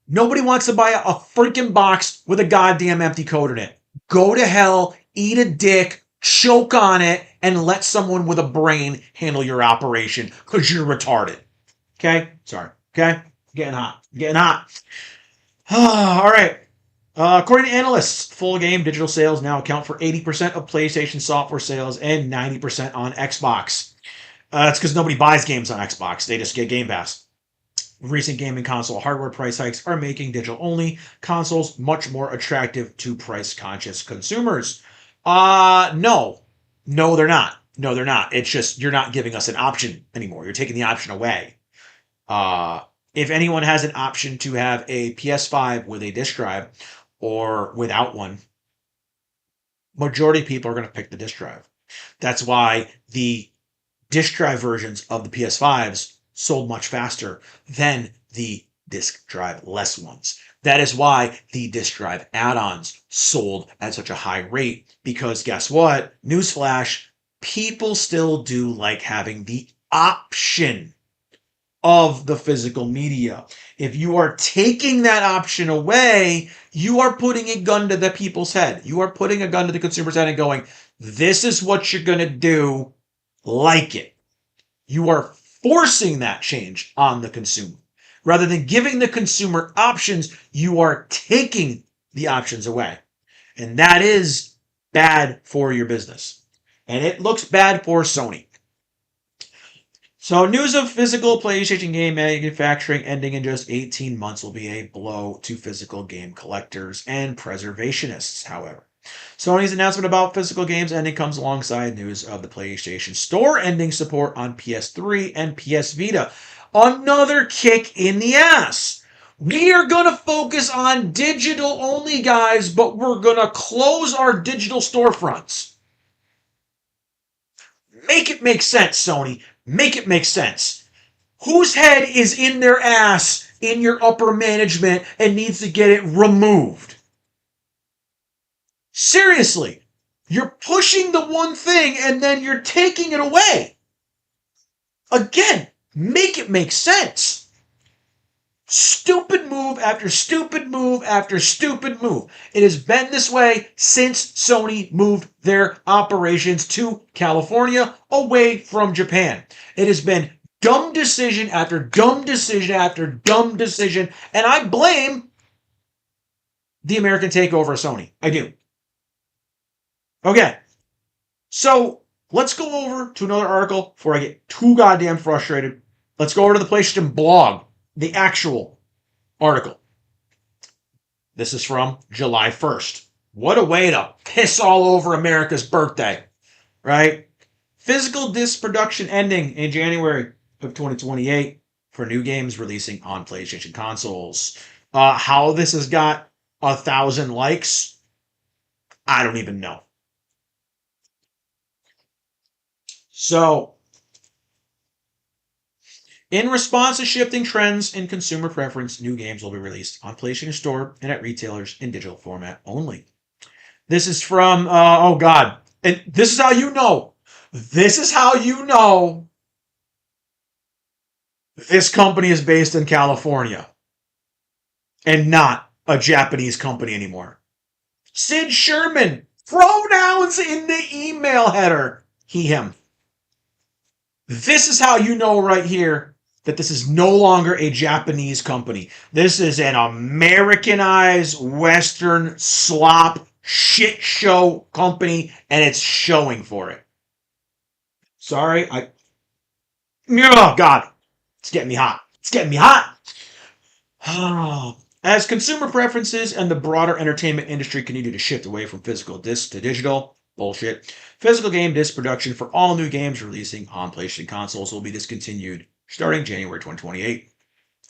Nobody wants to buy a freaking box with a goddamn empty code in it. Go to hell, eat a dick, choke on it, and let someone with a brain handle your operation because you're retarded. Okay? Sorry. Okay? Getting hot. Getting hot. All right. According to analysts, full game digital sales now account for 80% of PlayStation software sales and 90% on Xbox. That's because nobody buys games on Xbox. They just get Game Pass. Recent gaming console hardware price hikes are making digital-only consoles much more attractive to price-conscious consumers. No. No, they're not. No, they're not. It's just you're not giving us an option anymore. You're taking the option away. If anyone has an option to have a PS5 with a disc drive or without one, majority of people are going to pick the disc drive. That's why the disc drive versions of the PS5s sold much faster than the disc drive less ones. That is why the disc drive add-ons sold at such a high rate, because guess what? Newsflash, people still do like having the option of the physical media. If you are taking that option away, you are putting a gun to the people's head. You are putting a gun to the consumer's head and going, this is what you're going to do, like it. You are forcing that change on the consumer. Rather than giving the consumer options, you are taking the options away. And that is bad for your business. And it looks bad for Sony. So news of physical PlayStation game manufacturing ending in just 18 months will be a blow to physical game collectors and preservationists, however. Sony's announcement about physical games ending comes alongside news of the PlayStation Store ending support on PS3 and PS Vita. Another kick in the ass. We are going to focus on digital only, guys, but we're going to close our digital storefronts. Make it make sense, Sony. Make it make sense. Whose head is in their ass in your upper management and needs to get it removed? Seriously, you're pushing the one thing and then you're taking it away. Again, make it make sense. Stupid move after stupid move after stupid move. It has been this way since Sony moved their operations to California away from Japan. It has been dumb decision after dumb decision after dumb decision, and I blame the American takeover of Sony. I do. Okay, so let's go over to another article before I get too goddamn frustrated. Let's go over to the PlayStation blog, the actual article. This is from July 1st. What a way to piss all over America's birthday, right? Physical disc production ending in January of 2028 for new games releasing on PlayStation consoles. How this has got 1,000 likes, I don't even know. So, in response to shifting trends in consumer preference, new games will be released on PlayStation Store and at retailers in digital format only. This is from, oh God, and this is how you know. This is how you know this company is based in California and not a Japanese company anymore. Sid Sherman, pronouns in the email header. He, him. This is how you know right here that this is no longer a Japanese company. This is an Americanized Western slop shit show company, and it's showing for it. Sorry, oh God, it's getting me hot. It's getting me hot. As consumer preferences and the broader entertainment industry continue to shift away from physical discs to digital, bullshit, physical game disc production for all new games releasing on PlayStation consoles will be discontinued starting January 2028.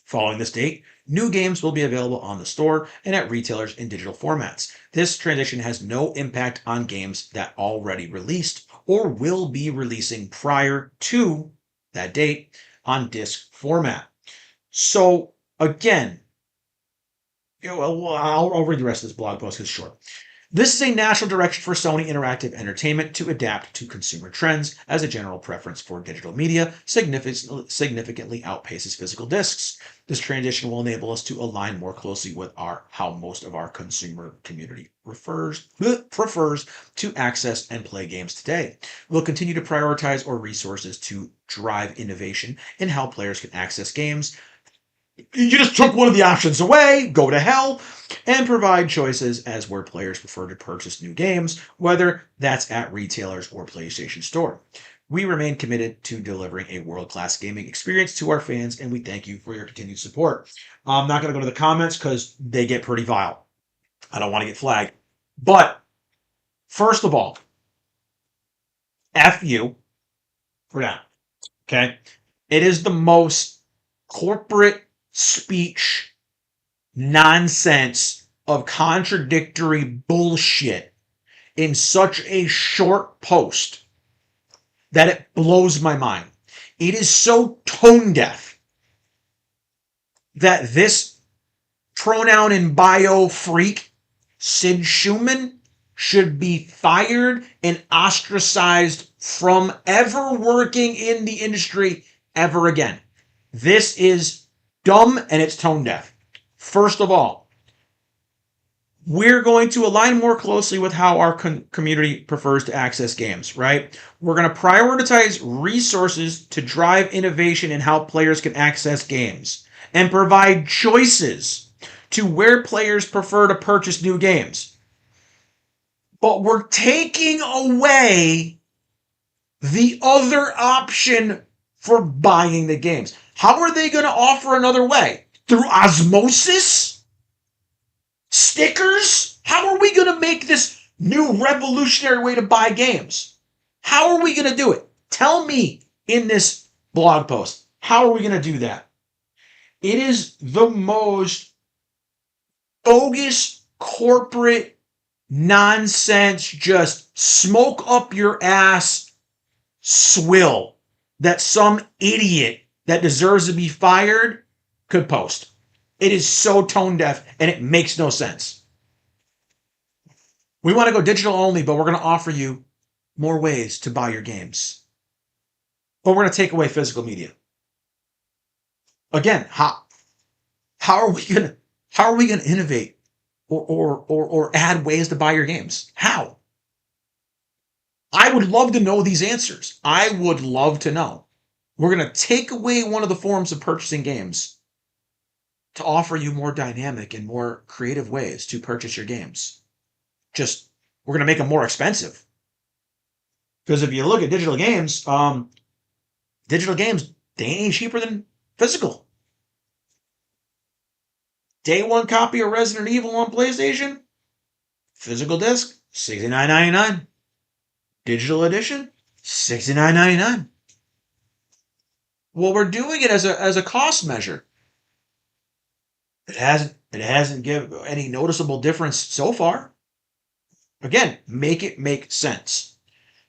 Following this date, new games will be available on the store and at retailers in digital formats. This transition has no impact on games that already released or will be releasing prior to that date on disc format. So, again, I'll read the rest of this blog post because it's short. This is a natural direction for Sony Interactive Entertainment to adapt to consumer trends as a general preference for digital media significantly outpaces physical discs. This transition will enable us to align more closely with how most of our consumer community prefers to access and play games today. We'll continue to prioritize our resources to drive innovation in how players can access games. You just took one of the options away, go to hell, and provide choices as where players prefer to purchase new games, whether that's at retailers or PlayStation Store. We remain committed to delivering a world-class gaming experience to our fans, and we thank you for your continued support. I'm not going to go to the comments because they get pretty vile. I don't want to get flagged. But, first of all, F you for that. Okay? It is the most corporate speech nonsense of contradictory bullshit in such a short post that it blows my mind. It is so tone deaf that this pronoun in bio freak, Sid Schumann, should be fired and ostracized from ever working in the industry ever again. This is dumb and it's tone deaf. First of all, we're going to align more closely with how our community prefers to access games, right? We're going to prioritize resources to drive innovation in how players can access games and provide choices to where players prefer to purchase new games. But we're taking away the other option for buying the games. How are they going to offer another way? Through osmosis? Stickers? How are we going to make this new revolutionary way to buy games? How are we going to do it? Tell me in this blog post. How are we going to do that? It is the most bogus corporate nonsense, just smoke up your ass swill that some idiot that deserves to be fired could post. It is so tone deaf and it makes no sense. We want to go digital only, but we're going to offer you more ways to buy your games. But we're going to take away physical media. Again, how are we going to innovate or add ways to buy your games? How? I would love to know these answers. I would love to know. We're going to take away one of the forms of purchasing games to offer you more dynamic and more creative ways to purchase your games. We're going to make them more expensive. Because if you look at digital games, they ain't cheaper than physical. Day one copy of Resident Evil on PlayStation, physical disc, $69.99. Digital edition, $69.99. Well, we're doing it as a cost measure. It hasn't given any noticeable difference so far. Again, make it make sense.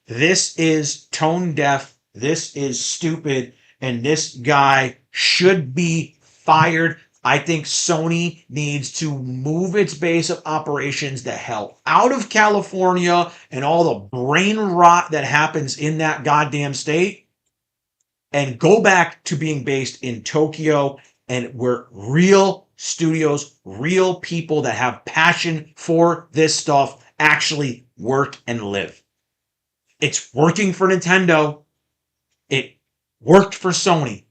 This is tone deaf. This is stupid. And this guy should be fired. I think Sony needs to move its base of operations the hell out of California and all the brain rot that happens in that goddamn state and go back to being based in Tokyo and where real studios, real people that have passion for this stuff actually work and live. It's working for Nintendo. It worked for Sony.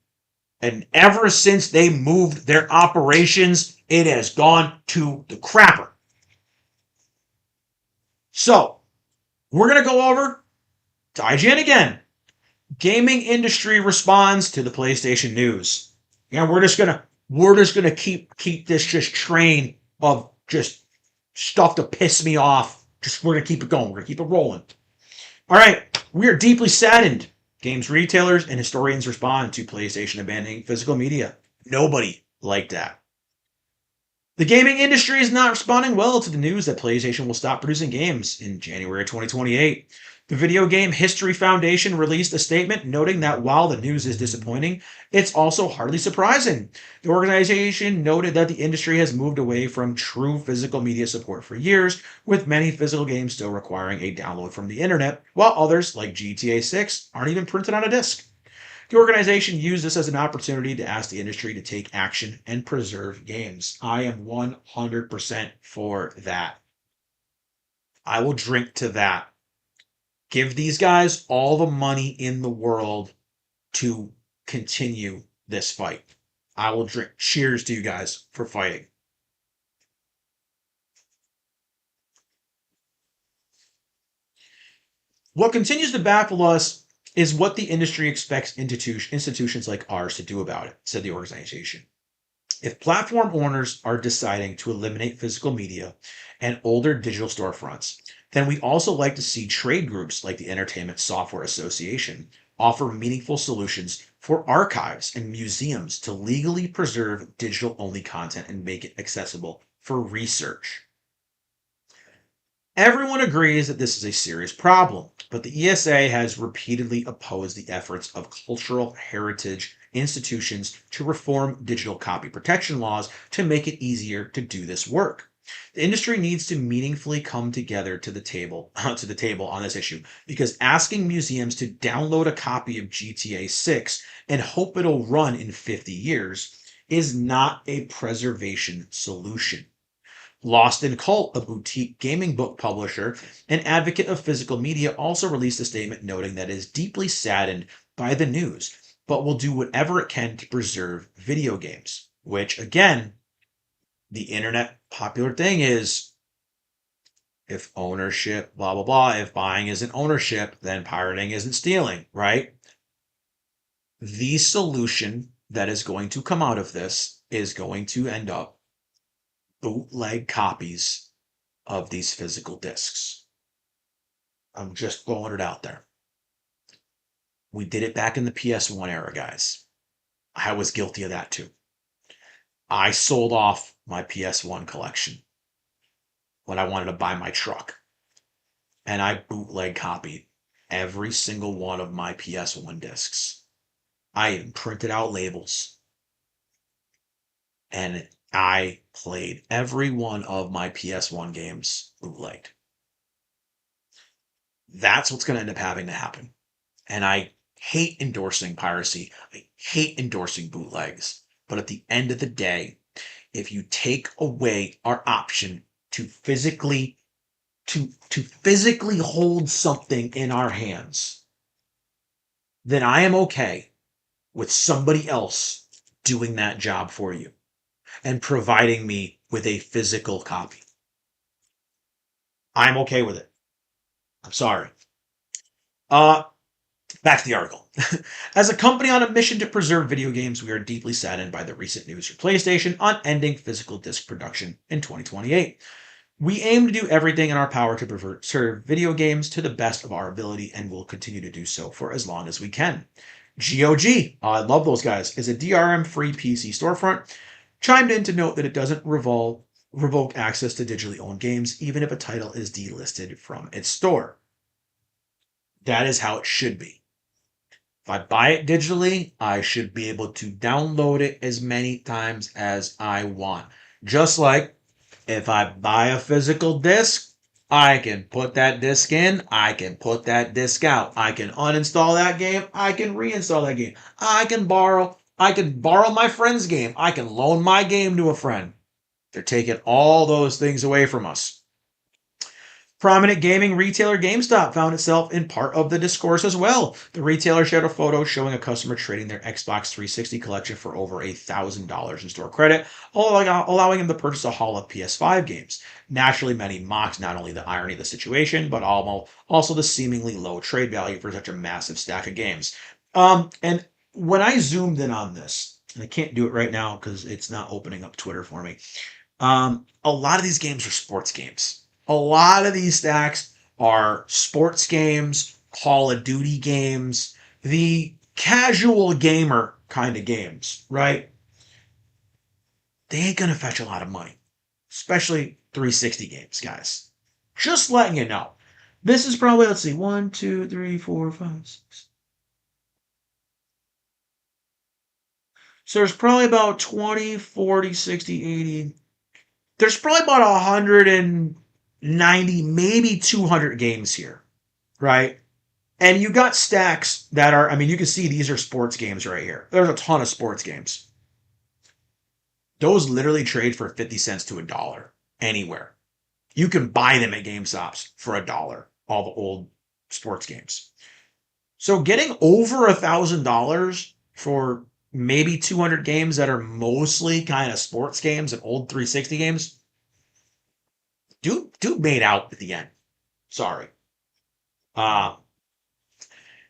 And ever since they moved their operations, it has gone to the crapper. So, we're going to go over to IGN again. Gaming industry responds to the PlayStation news. And we're just gonna keep this just train of just stuff to piss me off. We're gonna keep it going. We're gonna keep it rolling. All right, we are deeply saddened. Games retailers and historians respond to PlayStation abandoning physical media. Nobody liked that. The gaming industry is not responding well to the news that PlayStation will stop producing games in January 2028. The Video Game History Foundation released a statement noting that while the news is disappointing, it's also hardly surprising. The organization noted that the industry has moved away from true physical media support for years, with many physical games still requiring a download from the internet, while others, like GTA 6, aren't even printed on a disc. The organization used this as an opportunity to ask the industry to take action and preserve games. I am 100% for that. I will drink to that. Give these guys all the money in the world to continue this fight. I will drink. Cheers to you guys for fighting. What continues to baffle us is what the industry expects institutions like ours to do about it, said the organization. If platform owners are deciding to eliminate physical media and older digital storefronts, then we also like to see trade groups like the Entertainment Software Association offer meaningful solutions for archives and museums to legally preserve digital-only content and make it accessible for research. Everyone agrees that this is a serious problem, but the ESA has repeatedly opposed the efforts of cultural heritage institutions to reform digital copy protection laws to make it easier to do this work. The industry needs to meaningfully come together to the table on this issue because asking museums to download a copy of GTA 6 and hope it'll run in 50 years is not a preservation solution. Lost in Cult, a boutique gaming book publisher and advocate of physical media, also released a statement noting that it is deeply saddened by the news, but will do whatever it can to preserve video games. Which, again, the internet popular thing is if ownership, blah, blah, blah, if buying isn't ownership, then pirating isn't stealing, right? The solution that is going to come out of this is going to end up bootleg copies of these physical discs. I'm just throwing it out there. We did it back in the PS1 era, guys. I was guilty of that too. I sold off my PS1 collection when I wanted to buy my truck. And I bootleg copied every single one of my PS1 discs. I even printed out labels. And I played every one of my PS1 games bootlegged. That's what's going to end up having to happen. And I hate endorsing piracy. I hate endorsing bootlegs. But at the end of the day, if you take away our option to physically hold something in our hands, then I am okay with somebody else doing that job for you and providing me with a physical copy. I'm okay with it. I'm sorry. Uh, Back to the article. As a company on a mission to preserve video games, we are deeply saddened by the recent news from PlayStation on ending physical disc production in 2028. We aim to do everything in our power to preserve video games to the best of our ability and will continue to do so for as long as we can. GOG, I love those guys, is a DRM free PC storefront, chimed in to note that it doesn't revoke access to digitally owned games, even if a title is delisted from its store. That is how it should be. If I buy it digitally, I should be able to download it as many times as I want. Just like if I buy a physical disc, I can put that disc in, I can put that disc out. I can uninstall that game, I can reinstall that game. I can borrow my friend's game. I can loan my game to a friend. They're taking all those things away from us. Prominent gaming retailer GameStop found itself in part of the discourse as well. The retailer shared a photo showing a customer trading their Xbox 360 collection for over $1,000 in store credit, allowing him to purchase a haul of PS5 games. Naturally, many mocked not only the irony of the situation, but also the seemingly low trade value for such a massive stack of games. And when I zoomed in on this, and I can't do it right now because it's not opening up Twitter for me. A lot of these games are sports games. A lot of these stacks are sports games, Call of Duty games, the casual gamer kind of games, right? They ain't gonna fetch a lot of money, especially 360 games, guys. Just letting you know. This is probably, let's see, 1, 2, 3, 4, 5, 6. So there's probably about 20, 40, 60, 80. There's probably about 190, maybe 200 games here, right? And you got stacks that are, I mean, you can see these are sports games right here. There's a ton of sports games. Those literally trade for 50 cents to $1 anywhere. You can buy them at GameStops for $1, all the old sports games. So getting over $1,000 for maybe 200 games that are mostly kind of sports games and old 360 games, dude made out at the end. Sorry. Uh,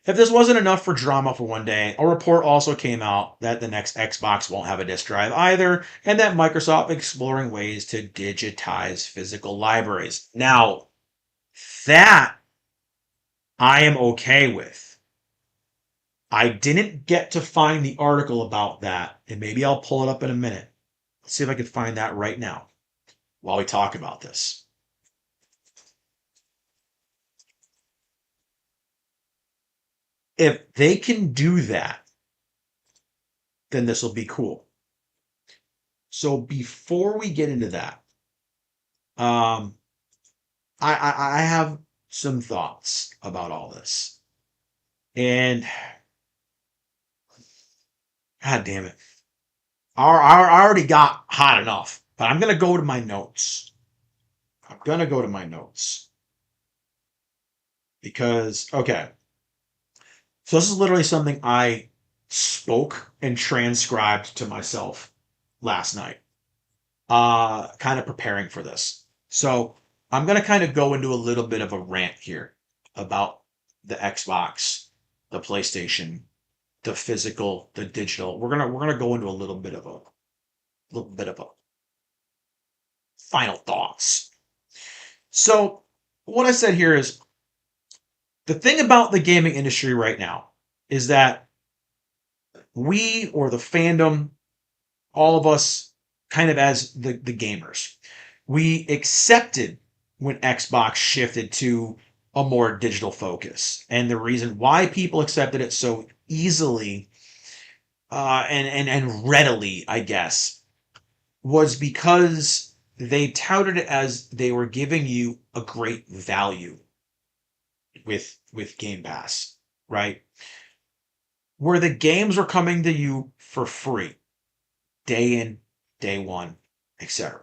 if this wasn't enough for drama for one day, a report also came out that the next Xbox won't have a disk drive either, and that Microsoft is exploring ways to digitize physical libraries. Now, that I am okay with. I didn't get to find the article about that, and maybe I'll pull it up in a minute. Let's see if I can find that right now while we talk about this. If they can do that, then this will be cool. So before we get into that, um, I have some thoughts about all this. And God damn it. I already got hot enough, but I'm going to go to my notes. I'm going to go to my notes. Because, okay. So this is literally something I spoke and transcribed to myself last night. Kind of preparing for this. So I'm gonna kind of go into a little bit of a rant here about the Xbox, the PlayStation, the physical, the digital. We're gonna go into a little bit of a final thoughts. So what I said here is the thing about the gaming industry right now is that we or the fandom, all of us kind of as the gamers, we accepted when Xbox shifted to a more digital focus. And the reason why people accepted it so easily and readily, I guess, was because they touted it as they were giving you a great value with Game Pass, right? Where the games were coming to you for free, day in, day one, etc.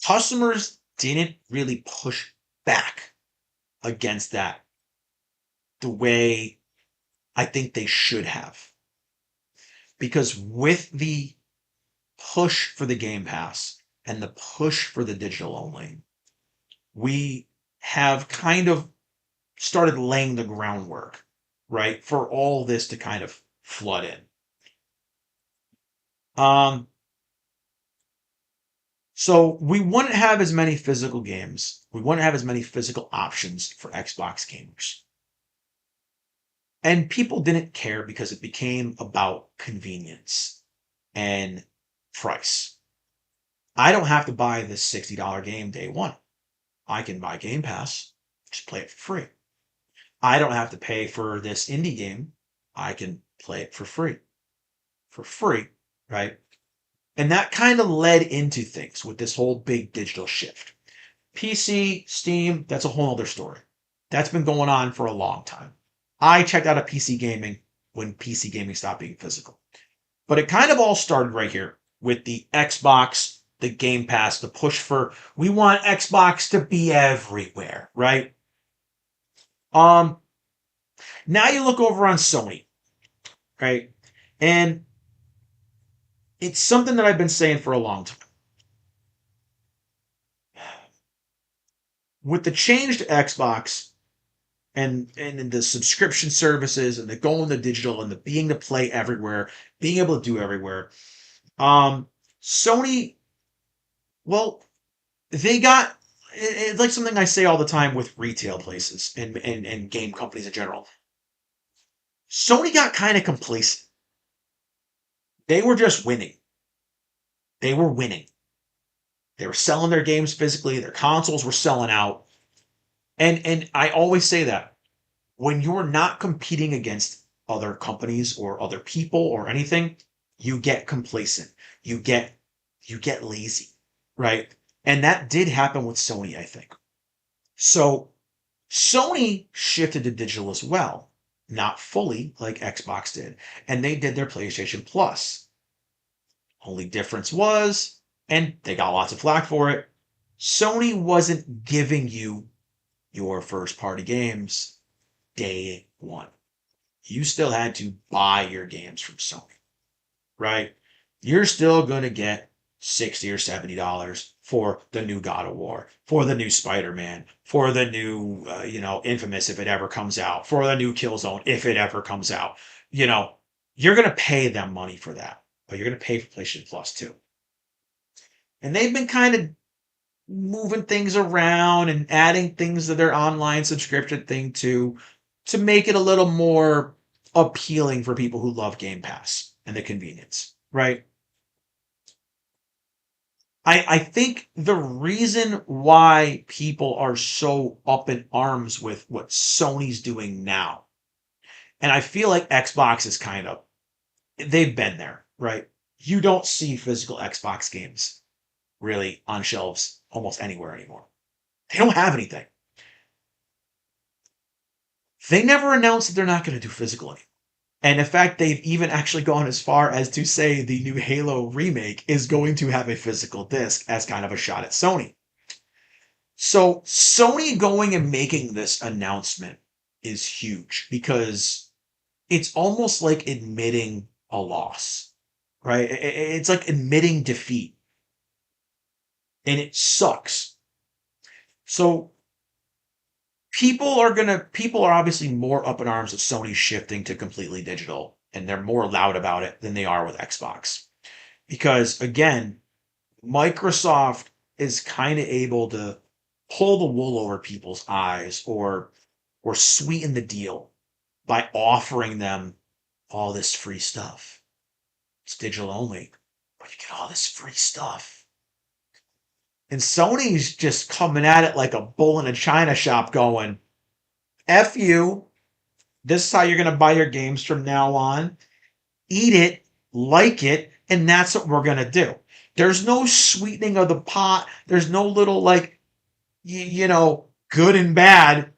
Customers didn't really push back against that the way I think they should have. Because with the push for the Game Pass and the push for the digital only, we have kind of started laying the groundwork, right, for all this to kind of flood in. Um, so we wouldn't have as many physical games. We wouldn't have as many physical options for Xbox gamers. And people didn't care because it became about convenience and price. I don't have to buy this $60 game day one. I can buy Game Pass, just play it for free. I don't have to pay for this indie game. I can play it for free. For free, right? And that kind of led into things with this whole big digital shift. PC, Steam, that's a whole other story. That's been going on for a long time. I checked out of PC gaming when PC gaming stopped being physical. But it kind of all started right here with the Xbox, the Game Pass, the push for we want Xbox to be everywhere, right? Um, Now you look over on Sony, right? And it's something that I've been saying for a long time. With the change to Xbox and the subscription services and the going to digital and the being to play everywhere, being able to do everywhere, Sony, well, they got it's like something I say all the time with retail places and game companies in general. Sony got kind of complacent. They were just winning. They were winning. They were selling their games physically. Their consoles were selling out. And I always say that when you're not competing against other companies or other people or anything, you get complacent. You get you get lazy, right? And that did happen with Sony, I think. So Sony shifted to digital as well, not fully like Xbox did, and they did their PlayStation Plus. Only difference was, and they got lots of flack for it, Sony wasn't giving you your first party games day one. You still had to buy your games from Sony, right? You're still going to get 60 or $70 for the new God of War, for the new Spider-Man, for the new, Infamous if it ever comes out, for the new Killzone if it ever comes out. You know, you're going to pay them money for that, but you're going to pay for PlayStation Plus too. And they've been kind of moving things around and adding things to their online subscription thing to make it a little more appealing for people who love Game Pass and the convenience, right? I think the reason why people are so up in arms with what Sony's doing now, and I feel like Xbox is kind of, they've been there, right? You don't see physical Xbox games really on shelves almost anywhere anymore. They don't have anything. They never announced that they're not going to do physical anymore. And in fact, they've even actually gone as far as to say the new Halo remake is going to have a physical disc as kind of a shot at Sony. So Sony going and making this announcement is huge because it's almost like admitting a loss, right? It's like admitting defeat. And it sucks. So people are obviously more up in arms with Sony shifting to completely digital, and they're more loud about it than they are with Xbox. Because again, Microsoft is kind of able to pull the wool over people's eyes or sweeten the deal by offering them all this free stuff. It's digital only, but you get all this free stuff. And Sony's just coming at it like a bull in a china shop going, F you. This is how you're going to buy your games from now on. Eat it, like it, and that's what we're going to do. There's no sweetening of the pot. There's no little, like, good and bad.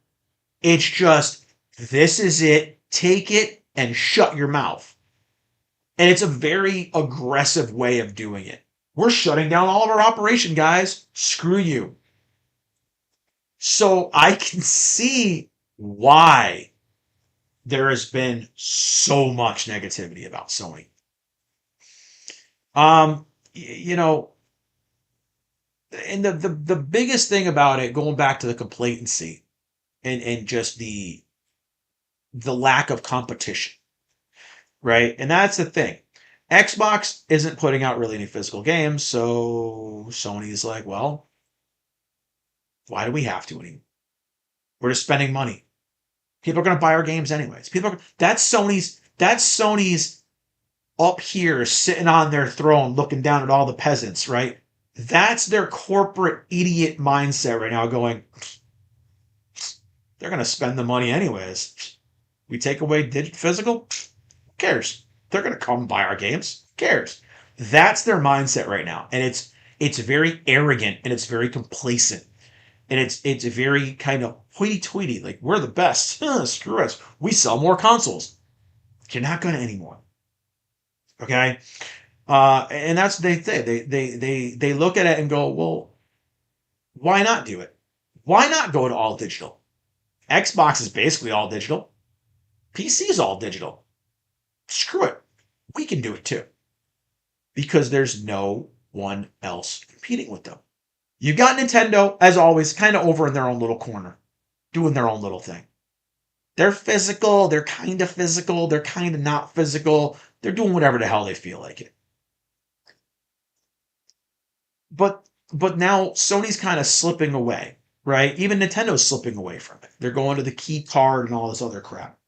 It's just, this is it. Take it and shut your mouth. And it's a very aggressive way of doing it. We're shutting down all of our operation, guys. Screw you. So I can see why there has been so much negativity about Sony. Um, you know, and the biggest thing about it, going back to the complacency, and just the lack of competition, right? And that's the thing. Xbox isn't putting out really any physical games, so Sony's like, well, why do we have to anymore? We're just spending money. People are going to buy our games anyways. That's Sony's up here sitting on their throne looking down at all the peasants, right? That's their corporate idiot mindset right now going, they're going to spend the money anyways. We take away physical, who cares? They're going to come buy our games. Who cares? That's their mindset right now. And it's very arrogant and it's very complacent. And it's very kind of hoity-toity, like we're the best. Screw us. We sell more consoles. You're not going to anymore. Okay? And that's what they say. They look at it and go, well, why not do it? Why not go to all digital? Xbox is basically all digital. PC is all digital. Screw it. We can do it too. Because there's no one else competing with them. You got Nintendo, as always, kind of over in their own little corner, doing their own little thing. They're physical, they're kind of not physical. They're doing whatever the hell they feel like it. But but now Sony's kind of slipping away, right? Even Nintendo's slipping away from it. They're going to the key card and all this other crap.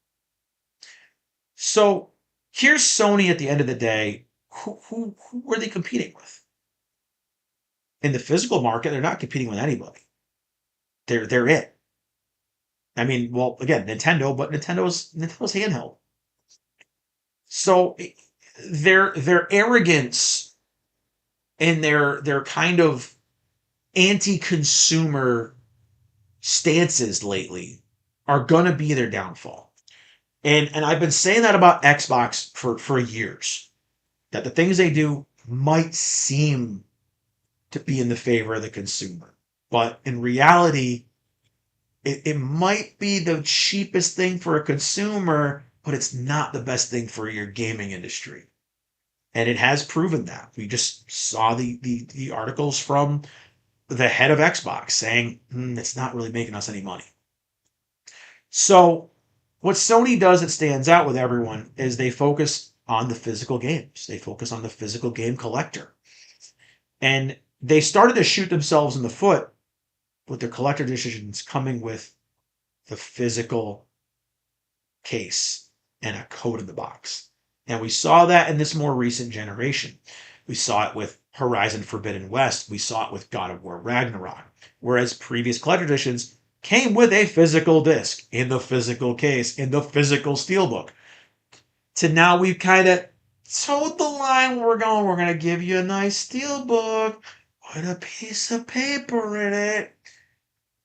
So here's Sony at the end of the day. Who are they competing with? In the physical market, they're not competing with anybody. They're it. I mean, well, again, Nintendo, but Nintendo's handheld. So their arrogance and their kind of anti-consumer stances lately are gonna be their downfall. And I've been saying that about Xbox for years. That the things they do might seem to be in the favor of the consumer. But in reality, it might be the cheapest thing for a consumer, but it's not the best thing for your gaming industry. And it has proven that. We just saw the articles from the head of Xbox saying it's not really making us any money. So what Sony does that stands out with everyone is they focus on the physical games. They focus on the physical game collector. And they started to shoot themselves in the foot with their collector editions coming with the physical case and a code in the box. And we saw that in this more recent generation. We saw it with Horizon Forbidden West. We saw it with God of War Ragnarok. Whereas previous collector editions came with a physical disc in the physical case, in the physical steelbook. To now we've kind of towed the line where we're going to give you a nice steelbook with a piece of paper in it.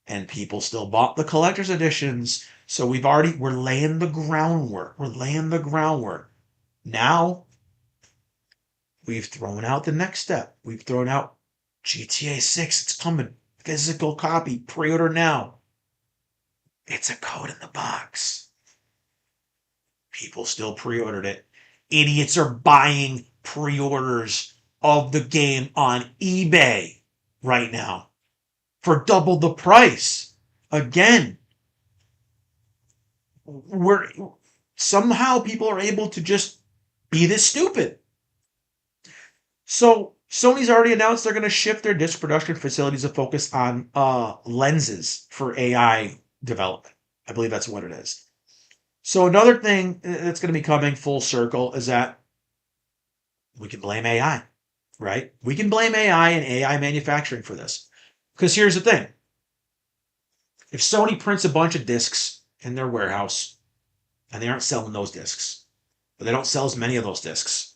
And people still bought the collector's editions. So we're laying the groundwork. We're laying the groundwork. Now, we've thrown out the next step. We've thrown out GTA 6. It's coming. Physical copy. Pre-order now. It's a code in the box. People still pre-ordered it. Idiots are buying pre-orders of the game on eBay right now for double the price. Again, somehow people are able to just be this stupid. So Sony's already announced they're going to shift their disc production facilities to focus on lenses for AI development. I believe that's what it is. So another thing that's going to be coming full circle is that we can blame AI, right? We can blame AI and AI manufacturing for this. Because here's the thing. If Sony prints a bunch of discs in their warehouse and they aren't selling those discs, but they don't sell as many of those discs,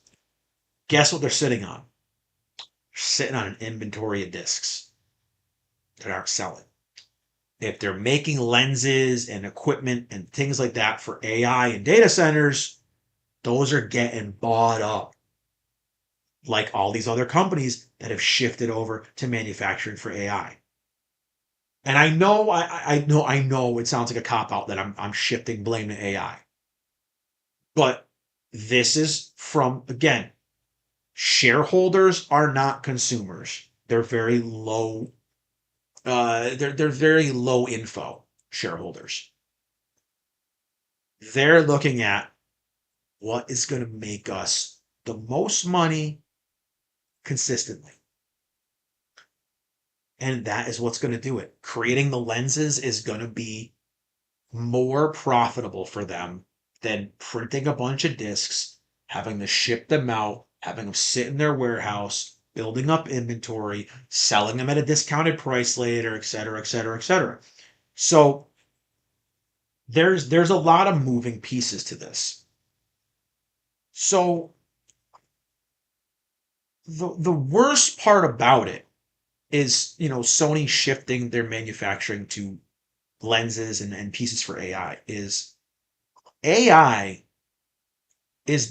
guess what they're sitting on? They're sitting on an inventory of discs that aren't selling. If they're making lenses and equipment and things like that for AI and data centers, those are getting bought up. Like all these other companies that have shifted over to manufacturing for AI. And I know it sounds like a cop out that I'm shifting blame to AI. But this is from, again, shareholders are not consumers. They're very low. They're very low info. shareholders. They're looking at what is going to make us the most money consistently. And that is what's going to do it. Creating the lenses is going to be more profitable for them than printing a bunch of discs, having to ship them out, having them sit in their warehouse, building up inventory, selling them at a discounted price later, et cetera, et cetera, et cetera. So there's a lot of moving pieces to this. So the worst part about it is, Sony shifting their manufacturing to lenses and pieces for AI is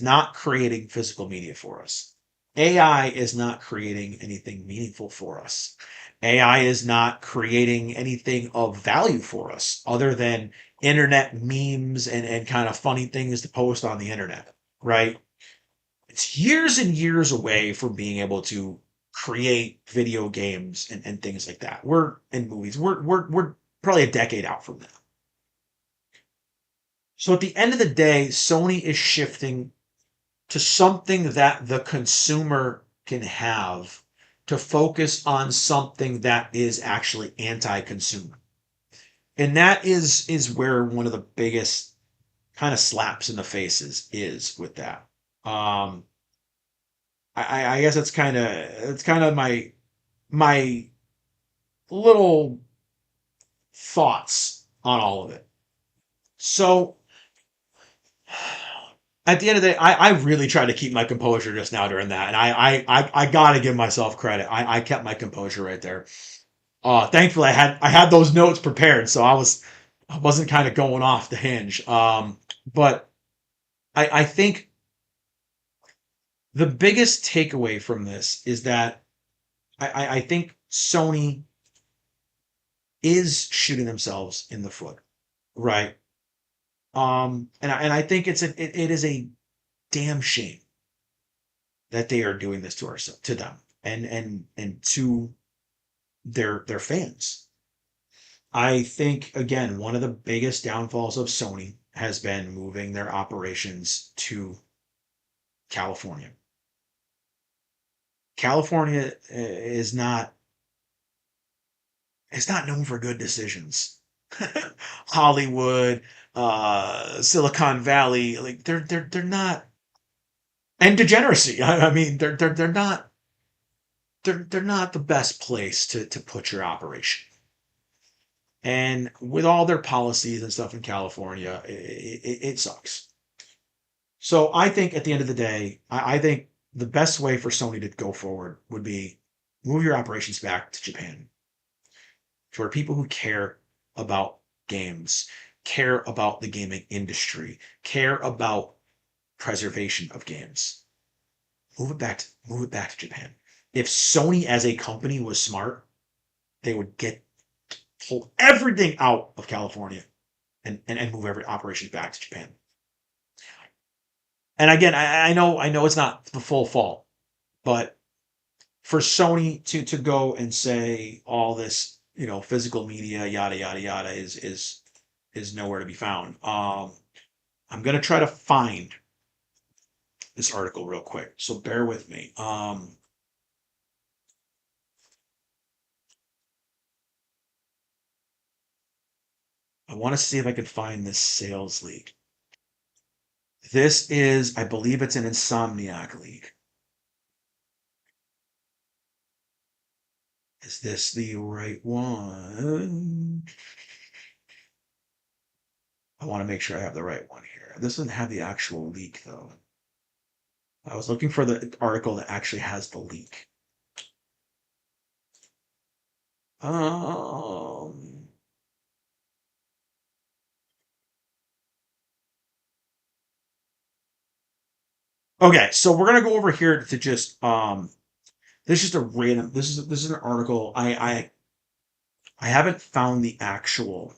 not creating physical media for us. AI is not creating anything meaningful for us. AI is not creating anything of value for us other than internet memes and kind of funny things to post on the internet, right? It's years and years away from being able to create video games and things like that. We're in movies. We're probably a decade out from that. So at the end of the day, Sony is shifting to something that the consumer can have to focus on something that is actually anti-consumer. And that is where one of the biggest kind of slaps in the faces is with that. Um, I guess it's kind of my little thoughts on all of it. So at the end of the day, I really tried to keep my composure just now during that, and I gotta give myself credit. I kept my composure right there. Thankfully, I had those notes prepared, so I wasn't kind of going off the hinge. But I think the biggest takeaway from this is that I think Sony is shooting themselves in the foot, right? And I think it is a damn shame that they are doing this to them and to their fans. I think again one of the biggest downfalls of Sony has been moving their operations to California. California is not known for good decisions. Hollywood, Silicon Valley, like they're not, and degeneracy. I mean, they're not the best place to put your operation. And with all their policies and stuff in California, it sucks. So I think at the end of the day, I think the best way for Sony to go forward would be move your operations back to Japan, to where people who care about games, care about the gaming industry, care about preservation of games. Move it back to Japan. If Sony as a company was smart, they would pull everything out of California and move every operations back to Japan. And again, I know it's not the full fault, but for Sony to go and say all this, physical media, yada yada yada, is nowhere to be found. I'm gonna try to find this article real quick, so bear with me. I want to see if I can find this sales league. This is, I believe it's an Insomniac league. Is this the right one? I want to make sure I have the right one here. This doesn't have the actual leak though. I was looking for the article that actually has the leak. Um, okay, so we're gonna go over here to just this is just a random this is an article. I haven't found the actual.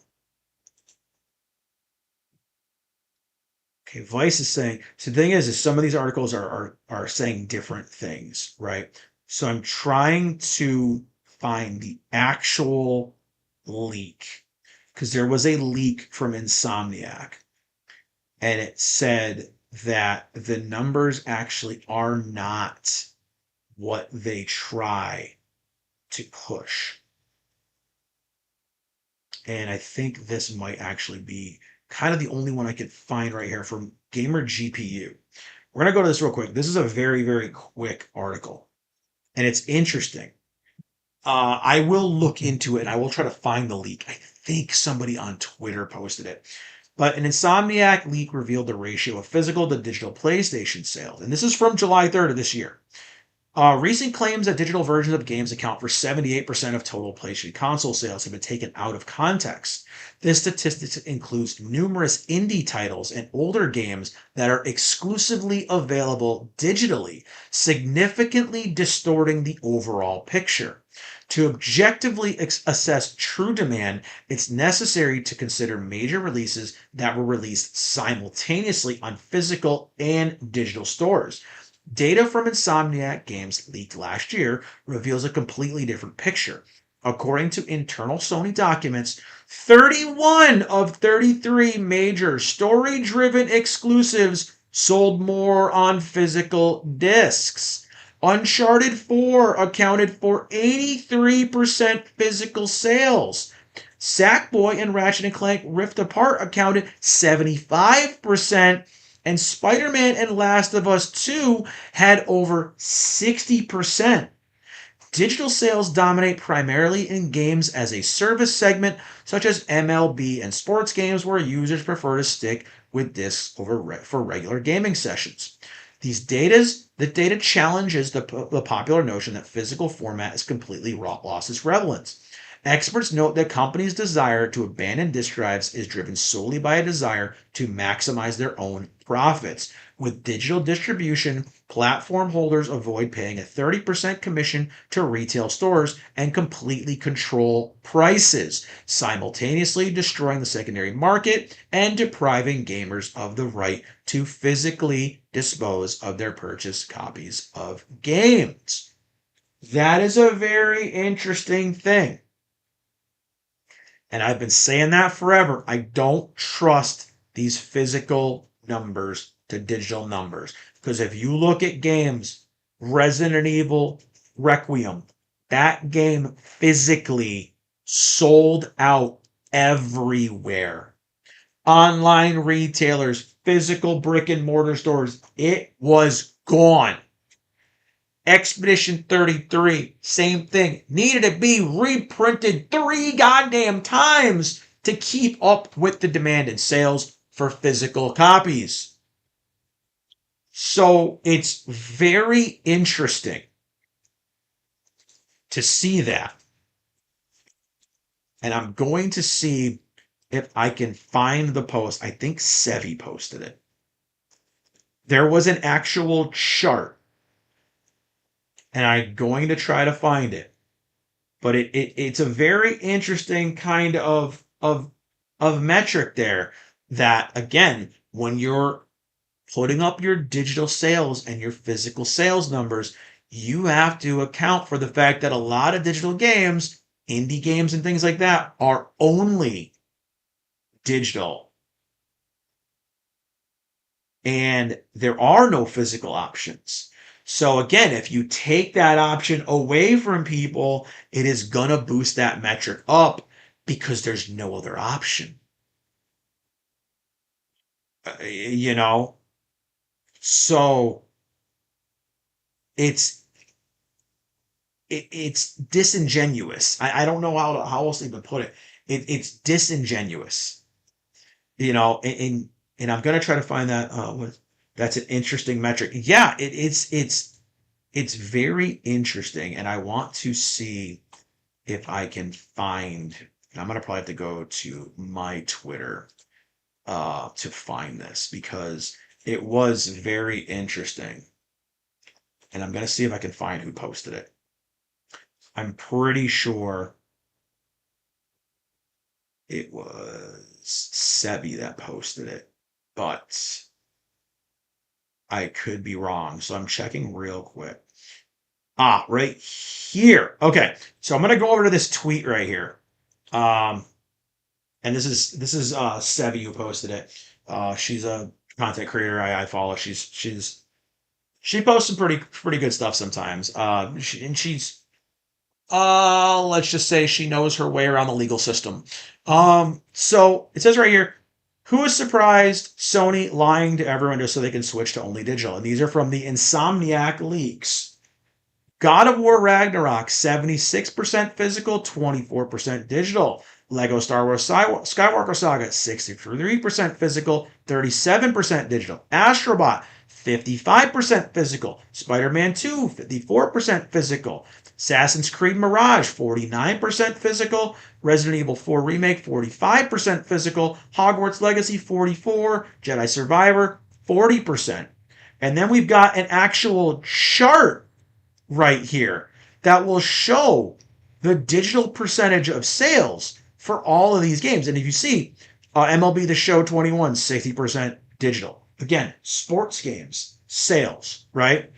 Okay, Vice is saying, so the thing is some of these articles are saying different things, right? So I'm trying to find the actual leak. because there was a leak from Insomniac, and it said that the numbers actually are not what they try to push. And I think this might actually be kind of the only one I could find right here from Gamer GPU. We're going to go to this real quick. This is a very, very quick article, and it's interesting. I will look into it and I will try to find the leak. I think somebody on Twitter posted it. But an Insomniac leak revealed the ratio of physical to digital PlayStation sales. And this is from July 3rd of this year. Recent claims that digital versions of games account for 78% of total PlayStation console sales have been taken out of context. This statistic includes numerous indie titles and older games that are exclusively available digitally, significantly distorting the overall picture. To objectively assess true demand, it's necessary to consider major releases that were released simultaneously on physical and digital stores. Data from Insomniac Games leaked last year reveals a completely different picture. According to internal Sony documents, 31 of 33 major story driven exclusives sold more on physical discs. Uncharted 4 accounted for 83% physical sales. Sackboy and Ratchet and Clank Rift Apart accounted 75%, and Spider-Man and Last of Us 2 had over 60%. Digital sales dominate primarily in games as a service segment, such as MLB and sports games, where users prefer to stick with discs for regular gaming sessions. The data challenges the popular notion that physical format is completely lost its relevance. Experts note that companies' desire to abandon disk drives is driven solely by a desire to maximize their own profits. With digital distribution, platform holders avoid paying a 30% commission to retail stores and completely control prices, simultaneously destroying the secondary market and depriving gamers of the right to physically dispose of their purchased copies of games. That is a very interesting thing. And I've been saying that forever. I don't trust these physical numbers to digital numbers. Because if you look at games, Resident Evil Requiem, that game physically sold out everywhere. Online retailers, physical brick and mortar stores, it was gone. Expedition 33, same thing. Needed to be reprinted 3 goddamn times to keep up with the demand in sales for physical copies. So it's very interesting to see that. And I'm going to see if I can find the post. I think Sevi posted it. There was an actual chart, and I'm going to try to find it. But it's a very interesting kind of metric there that, again, when you're putting up your digital sales and your physical sales numbers, you have to account for the fact that a lot of digital games, indie games and things like that, are only digital. And there are no physical options. So again, if you take that option away from people, it is going to boost that metric up because there's no other option. You know? So it's it's disingenuous. I don't know how else to even put it. It's disingenuous. And I'm gonna try to find that. That's an interesting metric. Yeah, it's very interesting, and I want to see if I can find. And I'm gonna probably have to go to my Twitter to find this because it was very interesting, and I'm gonna see if I can find who posted it. I'm pretty sure it was Sebi that posted it, but I could be wrong. So I'm checking real quick. Right here. Okay. So I'm going to go over to this tweet right here. Um, and this is Sevi who posted it. She's a content creator I follow. She posts some pretty good stuff sometimes. And she's let's just say she knows her way around the legal system. So it says right here, who is surprised Sony lying to everyone just so they can switch to only digital? And these are from the Insomniac leaks. God of War Ragnarok, 76% physical, 24% digital. Lego Star Wars Skywalker Saga, 63% physical, 37% digital. Astrobot, 55% physical. Spider-Man 2, 54% physical. Assassin's Creed Mirage, 49% physical. Resident Evil 4 Remake, 45% physical. Hogwarts Legacy, 44%. Jedi Survivor, 40%. And then we've got an actual chart right here that will show the digital percentage of sales for all of these games. And if you see MLB The Show 21, 60% digital. Again, sports games, sales, right?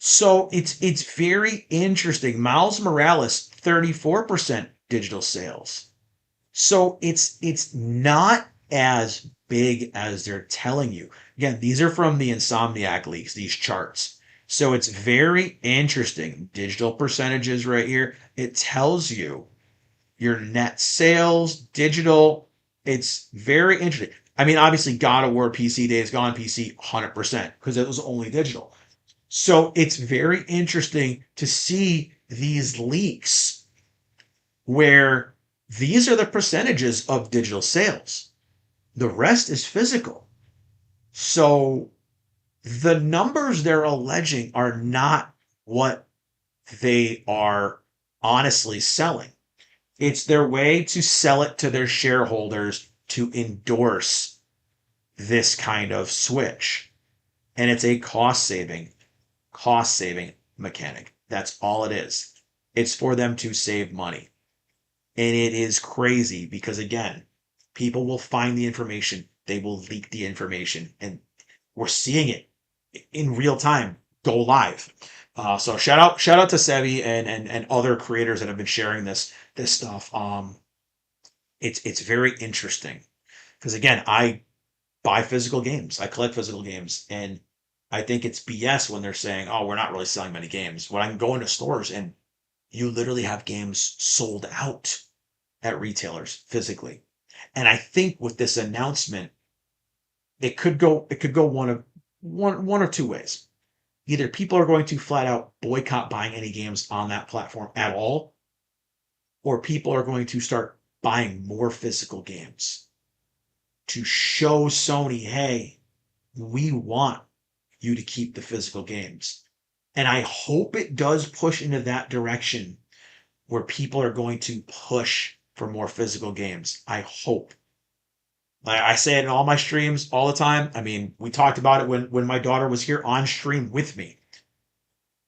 So it's very interesting. Miles Morales, 34% digital sales. So it's not as big as they're telling you. Again, these are from the Insomniac leaks, these charts. So it's very interesting. Digital percentages right here. It tells you your net sales, digital. It's very interesting. I mean, obviously, God of War PC Days Gone PC 100% because it was only digital. So it's very interesting to see these leaks where these are the percentages of digital sales. The rest is physical. So the numbers they're alleging are not what they are honestly selling. It's their way to sell it to their shareholders to endorse this kind of switch. And it's a cost saving mechanic. That's all it is. It's for them to save money. And it is crazy because, again, people will find the information, they will leak the information, and we're seeing it in real time go live. So shout out to Sevi and other creators that have been sharing this stuff. It's very interesting because, again, I buy physical games, I collect physical games, and I think it's BS when they're saying, "Oh, we're not really selling many games." When I can go into stores and you literally have games sold out at retailers physically. And I think with this announcement, it could go one of two ways. Either people are going to flat out boycott buying any games on that platform at all, or people are going to start buying more physical games to show Sony, hey, we want you to keep the physical games. And I hope it does push into that direction where people are going to push for more physical games. I hope. I say it in all my streams all the time. I mean, we talked about it when my daughter was here on stream with me.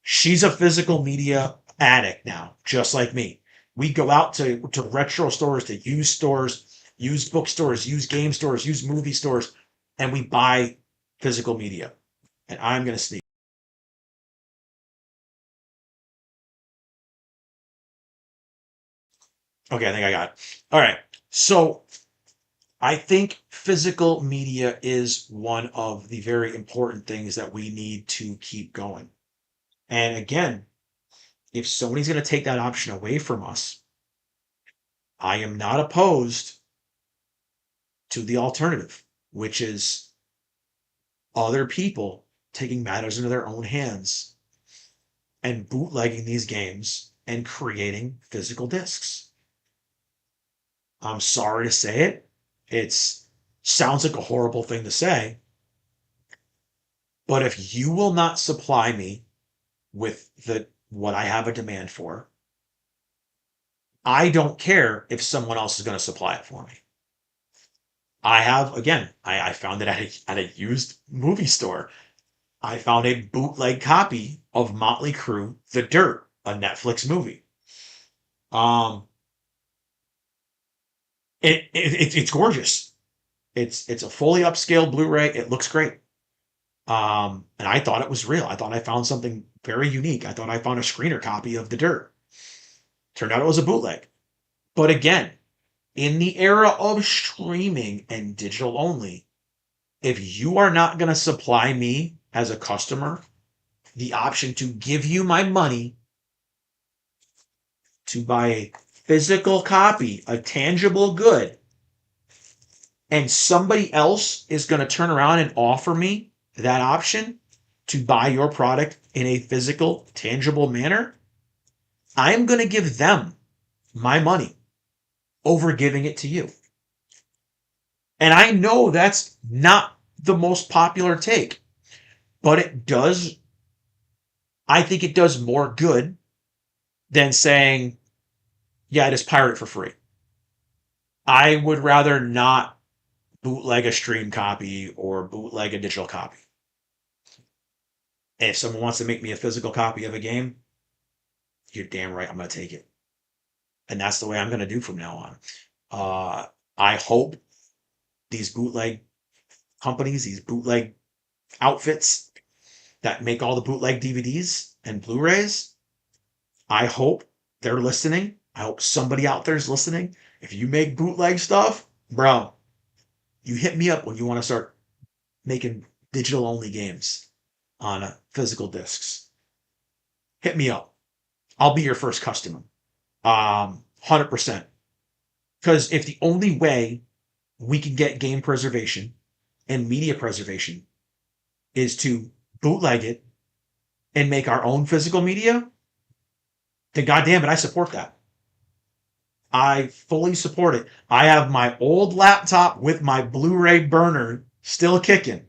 She's a physical media addict now, just like me. We go out to retro stores, to used stores, used bookstores, used game stores, used movie stores, and we buy physical media. And I'm going to sneak. Okay, I think I got it. All right. So I think physical media is one of the very important things that we need to keep going. And again, if Sony's going to take that option away from us, I am not opposed to the alternative, which is other people taking matters into their own hands and bootlegging these games and creating physical discs. I'm sorry to say it. It's sounds like a horrible thing to say, but if you will not supply me with the what I have a demand for, I don't care if someone else is going to supply it for me. I have, again, I found it at a used movie store. I found a bootleg copy of Motley Crue, The Dirt, a Netflix movie. Um, it's gorgeous. It's a fully upscaled Blu-ray. It looks great. And I thought it was real. I thought I found something very unique. I thought I found a screener copy of The Dirt. Turned out it was a bootleg. But again, In the era of streaming and digital only, if you are not going to supply me as a customer the option to give you my money to buy a physical copy, a tangible good, and somebody else is going to turn around and offer me that option to buy your product in a physical, tangible manner, I'm going to give them my money over giving it to you. And I know that's not the most popular take, but I think it does more good than saying, yeah, I just pirate it for free. I would rather not bootleg a stream copy or bootleg a digital copy. If someone wants to make me a physical copy of a game, you're damn right I'm going to take it. And that's the way I'm going to do from now on. I hope these bootleg companies, these bootleg outfits that make all the bootleg DVDs and Blu-rays, I hope they're listening. I hope somebody out there is listening. If you make bootleg stuff, bro, you hit me up when you want to start making digital only games on physical discs. Hit me up. I'll be your first customer. 100%. Because if the only way we can get game preservation and media preservation is to bootleg it and make our own physical media, then goddamn it, I support that. I fully support it. I have my old laptop with my Blu-ray burner still kicking,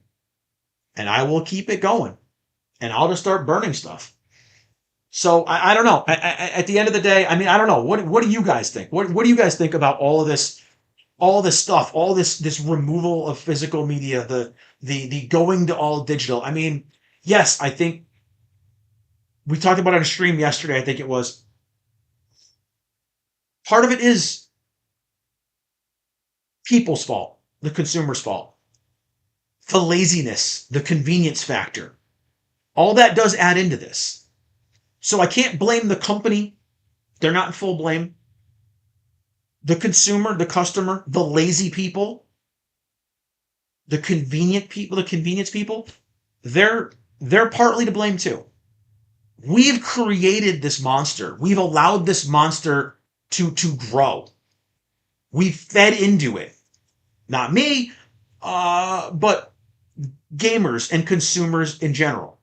and I will keep it going, and I'll just start burning stuff. So I don't know. At the end of the day, I mean, I don't know. What do you guys think? What do you guys think about all of this? All this stuff, all this removal of physical media, the going to all digital. I mean, yes, I think we talked about it on a stream yesterday. I think it was part of it is people's fault, the consumer's fault, the laziness, the convenience factor. All that does add into this. So I can't blame the company. They're not in full blame. The consumer, the customer, the lazy people, the convenient people, the convenience people, they're partly to blame too. We've created this monster. We've allowed this monster to grow. We've fed into it. Not me, but gamers and consumers in general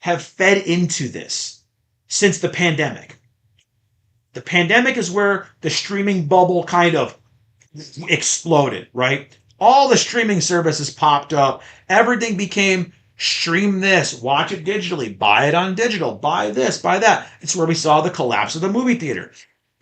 have fed into this since the pandemic. The pandemic is where the streaming bubble kind of exploded, right? All the streaming services popped up. Everything became stream this, watch it digitally, buy it on digital, buy this, buy that. It's where we saw the collapse of the movie theater.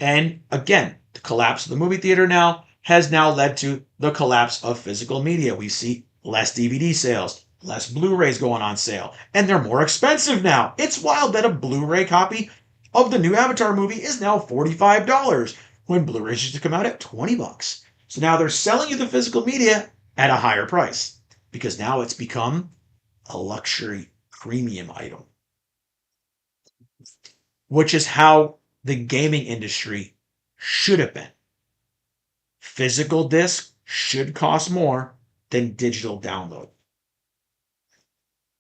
And again, the collapse of the movie theater now has now led to the collapse of physical media. We see less DVD sales, less Blu-rays going on sale, and they're more expensive now. It's wild that a Blu-ray copy of the new Avatar movie is now $45 when Blu-rays used to come out at $20. So now they're selling you the physical media at a higher price because now it's become a luxury premium item, which is how the gaming industry should have been. Physical disc should cost more than digital download.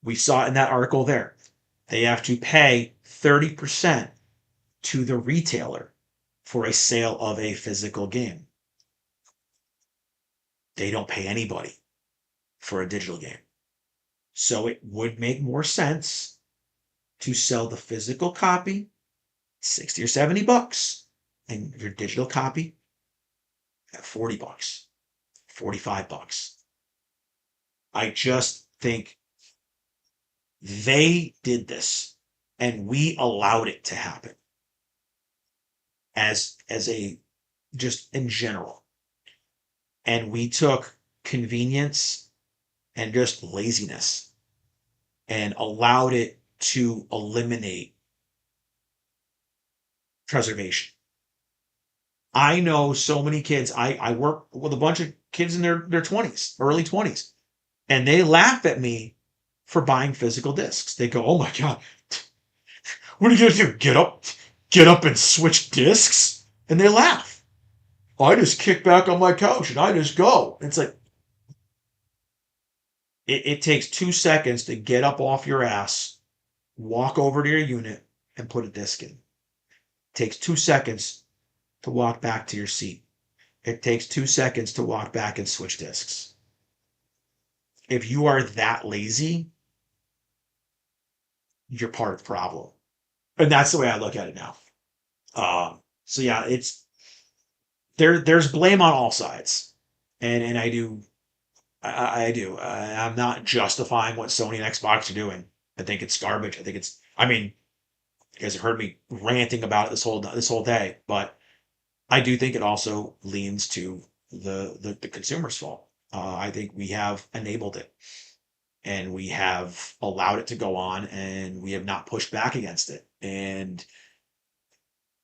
We saw it in that article there. They have to pay 30% to the retailer for a sale of a physical game. They don't pay anybody for a digital game. So it would make more sense to sell the physical copy 60 or 70 bucks and your digital copy at 40 bucks, 45 bucks. I just think they did this and we allowed it to happen as a just in general. And we took convenience and just laziness and allowed it to eliminate preservation. I know so many kids. I work with a bunch of kids in their 20s, early 20s, and they laugh at me for buying physical discs. They go, "Oh my God, what are you going to do? Get up and switch discs?" And they laugh. I just kick back on my couch and I just go. It's like it takes 2 seconds to get up off your ass, walk over to your unit, and put a disc in. It takes 2 seconds to walk back to your seat. It takes 2 seconds to walk back and switch discs. If you are that lazy, you're part of the problem. And that's the way I look at it now. So yeah, it's there's blame on all sides. And I do. I'm not justifying what Sony and Xbox are doing. I think it's garbage. I mean, you guys have heard me ranting about it this whole day, but I do think it also leans to the consumer's fault. I think we have enabled it and we have allowed it to go on and we have not pushed back against it. And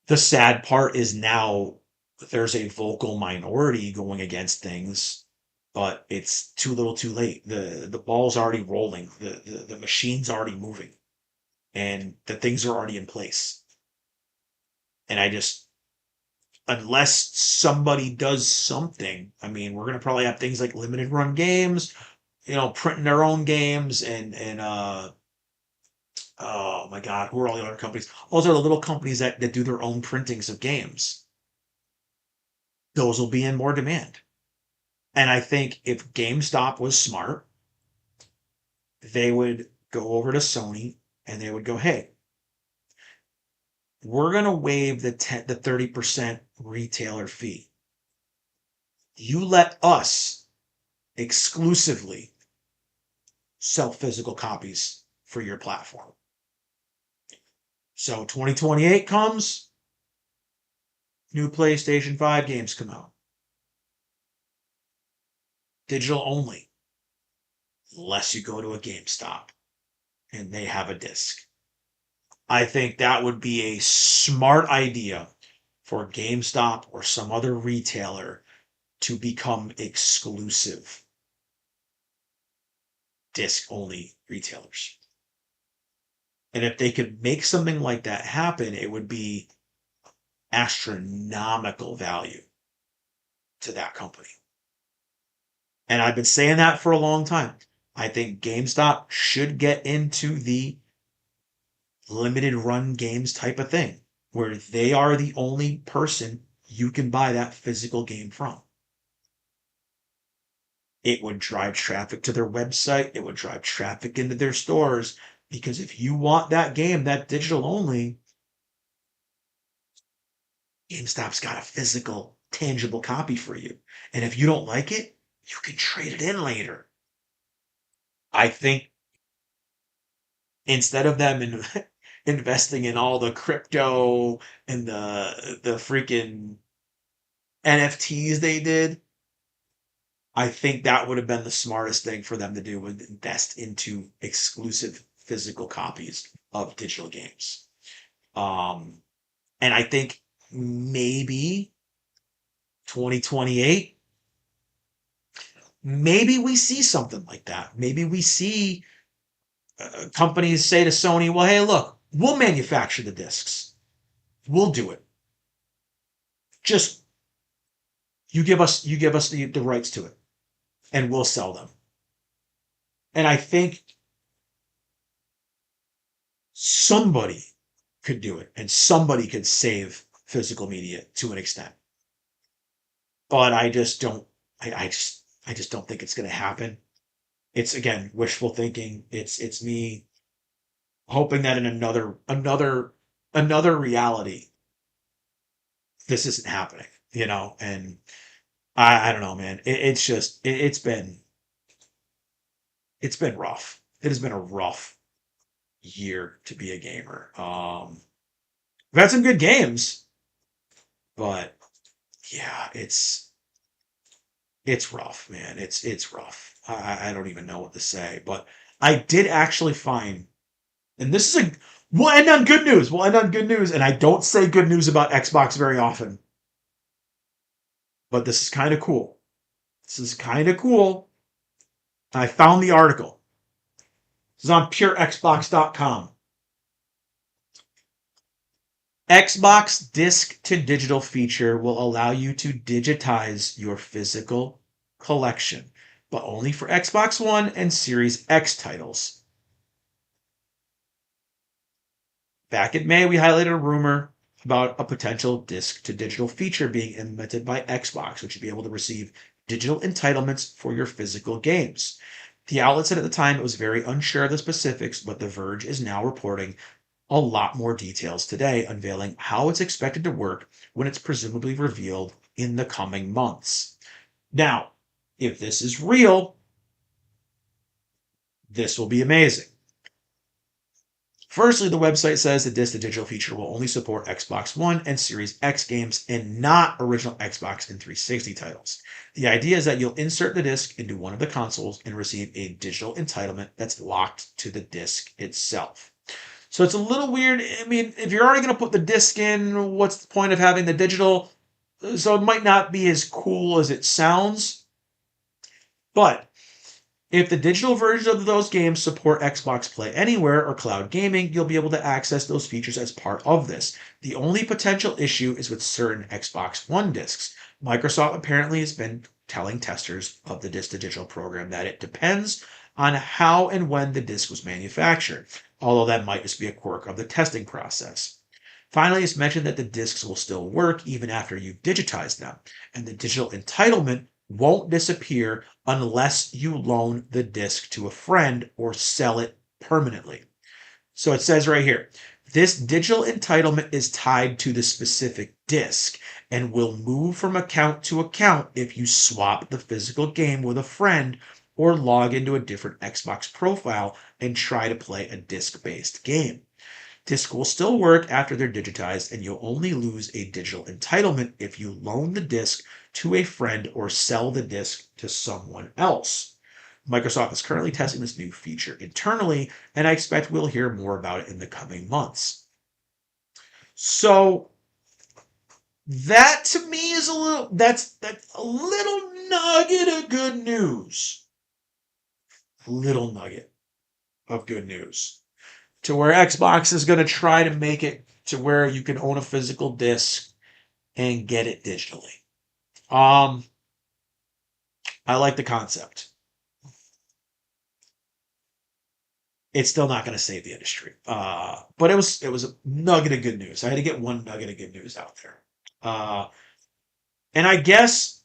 the sad part is now there's a vocal minority going against things, but it's too little too late. The ball's already rolling, the machine's already moving, and the things are already in place. And I just unless somebody does something, I mean, we're gonna probably have things like limited run games, printing their own games and oh my god, who are all the other companies? Those are the little companies that do their own printings of games. Those will be in more demand. And I think if GameStop was smart, they would go over to Sony and they would go, hey, we're going to waive the 30% retailer fee. You let us exclusively sell physical copies for your platform. So 2028 comes, new PlayStation 5 games come out. Digital only, unless you go to a GameStop and they have a disc. I think that would be a smart idea for GameStop or some other retailer to become exclusive disc only retailers. And if they could make something like that happen, it would be astronomical value to that company. And I've been saying that for a long time. I think GameStop should get into the limited run games type of thing where they are the only person you can buy that physical game from. It would drive traffic to their website. It would drive traffic into their stores because if you want that game, that digital only, GameStop's got a physical, tangible copy for you. And if you don't like it, you can trade it in later. I think instead of them investing in all the crypto and the freaking NFTs they did, I think that would have been the smartest thing for them to do would invest into exclusive physical copies of digital games. And I think maybe 2028, maybe we see something like that. Maybe we see companies say to Sony, well, hey, look, we'll manufacture the discs. We'll do it. Just you give us the rights to it and we'll sell them. And I think somebody could do it and somebody could save physical media to an extent. But I just don't I just don't think it's going to happen. It's again wishful thinking. It's me hoping that in another reality this isn't happening, and I don't know, man. It's been rough. It has been a rough year to be a gamer. We've had some good games, but yeah, it's rough, man. It's rough. I don't even know what to say, but I did actually find, and this is we'll end on good news. We'll end on good news, and I don't say good news about Xbox very often, but this is kind of cool. This is kind of cool. I found the article. This is on purexbox.com. Xbox Disc to Digital feature will allow you to digitize your physical collection, but only for Xbox One and Series X titles. Back in May, we highlighted a rumor about a potential disc to digital feature being implemented by Xbox, which would be able to receive digital entitlements for your physical games. The outlet said at the time it was very unsure of the specifics, but The Verge is now reporting a lot more details today, unveiling how it's expected to work when it's presumably revealed in the coming months. Now, if this is real, this will be amazing. Firstly, the website says the disc to digital feature will only support Xbox One and Series X games and not original Xbox and 360 titles. The idea is that you'll insert the disc into one of the consoles and receive a digital entitlement that's locked to the disc itself. So it's a little weird. I mean, if you're already going to put the disc in, what's the point of having the digital? So it might not be as cool as it sounds. But if the digital versions of those games support Xbox Play Anywhere or cloud gaming, you'll be able to access those features as part of this. The only potential issue is with certain Xbox One discs. Microsoft apparently has been telling testers of the disc to digital program that it depends on how and when the disc was manufactured, although that might just be a quirk of the testing process. Finally, it's mentioned that the discs will still work even after you digitize them, and the digital entitlement won't disappear unless you loan the disc to a friend or sell it permanently. So it says right here, this digital entitlement is tied to the specific disc and will move from account to account if you swap the physical game with a friend or log into a different Xbox profile and try to play a disc-based game. Disc will still work after they're digitized, and you'll only lose a digital entitlement if you loan the disc to a friend or sell the disc to someone else. Microsoft is currently testing this new feature internally, and I expect we'll hear more about it in the coming months. So that to me is that's a little nugget of good news. A little nugget of good news. To where Xbox is going to try to make it to where you can own a physical disc and get it digitally. I like the concept. It's still not going to save the industry, but it was a nugget of good news. I had to get one nugget of good news out there, and I guess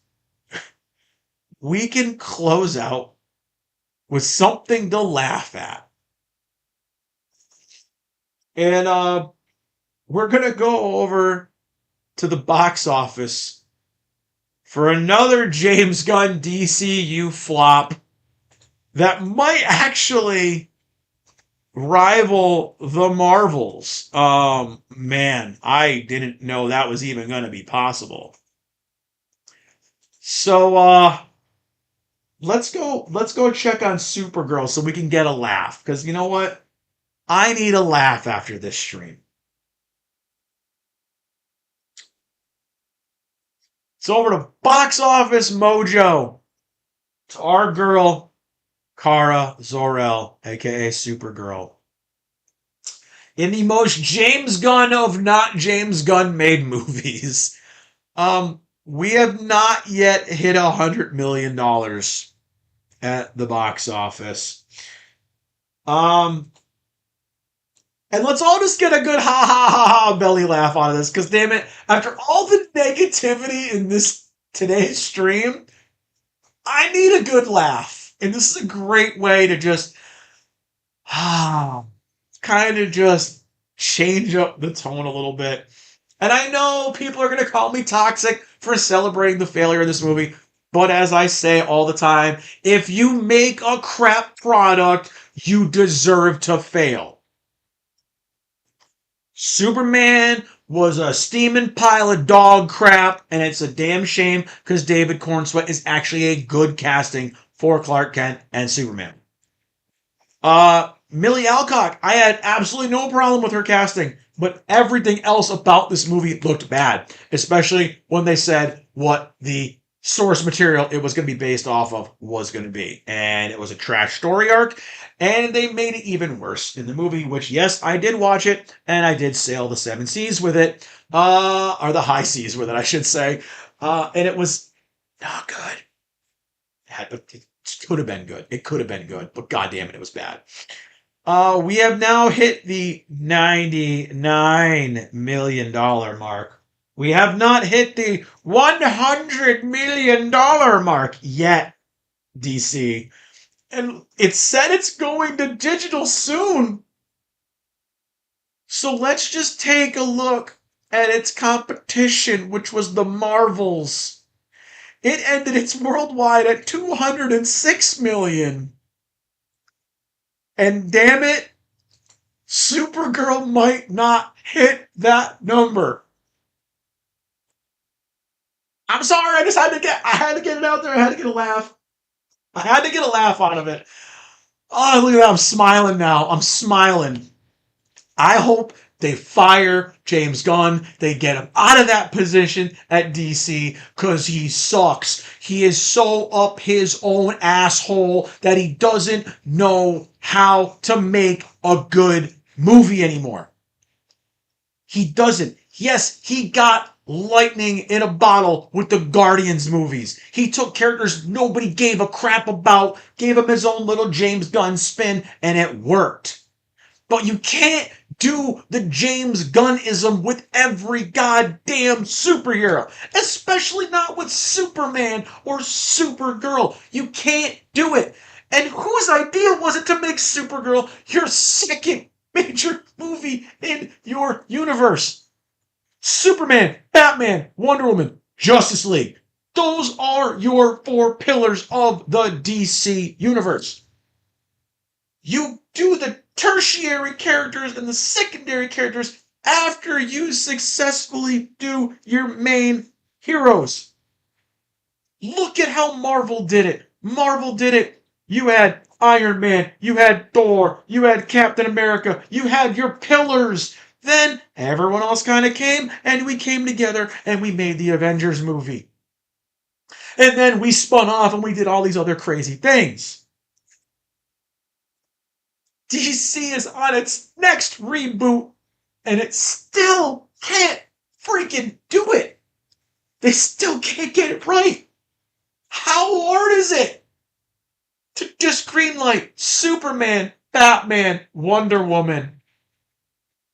we can close out with something to laugh at. And we're going to go over to the box office for another James Gunn DCU flop that might actually rival the Marvels. Man, I didn't know that was even going to be possible. So let's go check on Supergirl so we can get a laugh, because you know what? I need a laugh after this stream. It's over to Box Office Mojo. It's our girl, Kara Zor-El, aka Supergirl. In the most James Gunn of not James Gunn made movies. We have not yet hit $100 million at the box office. And let's all just get a good ha ha ha ha belly laugh out of this, because damn it, after all the negativity in this today's stream, I need a good laugh. And this is a great way to just kind of just change up the tone a little bit. And I know people are going to call me toxic for celebrating the failure of this movie, but as I say all the time, if you make a crap product, you deserve to fail. Superman was a steaming pile of dog crap, and it's a damn shame because David Cornsweet is actually a good casting for Clark Kent and Superman. Millie Alcock, I had absolutely no problem with her casting, but everything else about this movie looked bad, especially when they said what the source material it was going to be based off of was going to be. And it was a trash story arc, and they made it even worse in the movie, which, yes, I did watch it, and I did sail the seven seas with it, or the high seas with it, I should say. And it was not good. It could have been good. It could have been good, but goddamn it, it was bad. We have now hit the $99 million mark. We have not hit the $100 million mark yet, DC. And it said it's going to digital soon. So let's just take a look at its competition, which was the Marvels. It ended its worldwide at 206 million. And damn it, Supergirl might not hit that number. I'm sorry, I had to get it out there. I had to get a laugh. I had to get a laugh out of it. Oh, look at that. I'm smiling now. I'm smiling. I hope they fire James Gunn. They get him out of that position at DC because he sucks. He is so up his own asshole that he doesn't know how to make a good movie anymore. He doesn't. Yes, he got lightning in a bottle with the Guardians movies. He took characters nobody gave a crap about, gave him his own little James Gunn spin, and it worked. But you can't do the James Gunnism with every goddamn superhero, especially not with Superman or Supergirl. You can't do it. And whose idea was it to make Supergirl your second major movie in your universe? Superman, Batman, Wonder Woman, Justice League. Those are your four pillars of the DC universe. You do the tertiary characters and the secondary characters after you successfully do your main heroes. Look at how Marvel did it. Marvel did it. You had Iron Man, you had Thor, you had Captain America, you had your pillars. Then everyone else kind of came, and we came together and we made the Avengers movie. And then we spun off and we did all these other crazy things. DC is on its next reboot, and it still can't freaking do it. They still can't get it right. How hard is it to just greenlight Superman, Batman, Wonder Woman?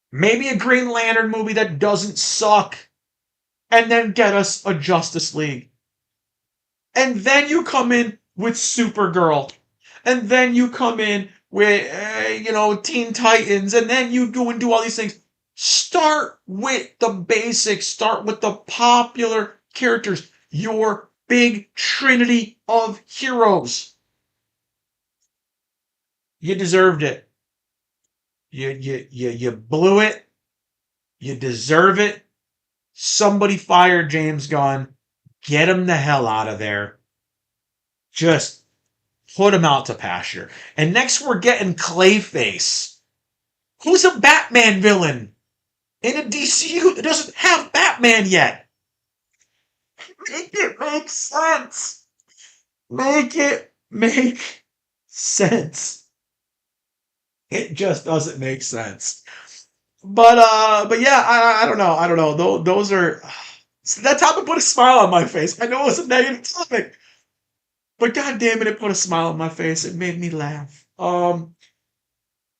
Maybe a Green Lantern movie that doesn't suck, and then get us a Justice League. And then you come in with Supergirl. And then you come in with, Teen Titans. And then you go and do all these things. Start with the basics. Start with the popular characters. Your big trinity of heroes. You deserved it. You blew it. You deserve it. Somebody fire James Gunn. Get him the hell out of there. Just put him out to pasture. And next we're getting Clayface. Who's a Batman villain in a DCU that doesn't have Batman yet? Make it make sense. Make it make sense. It just doesn't make sense. But yeah, I don't know. I don't know. Those are that topic put a smile on my face. I know it was a negative topic, but god damn it put a smile on my face. It made me laugh.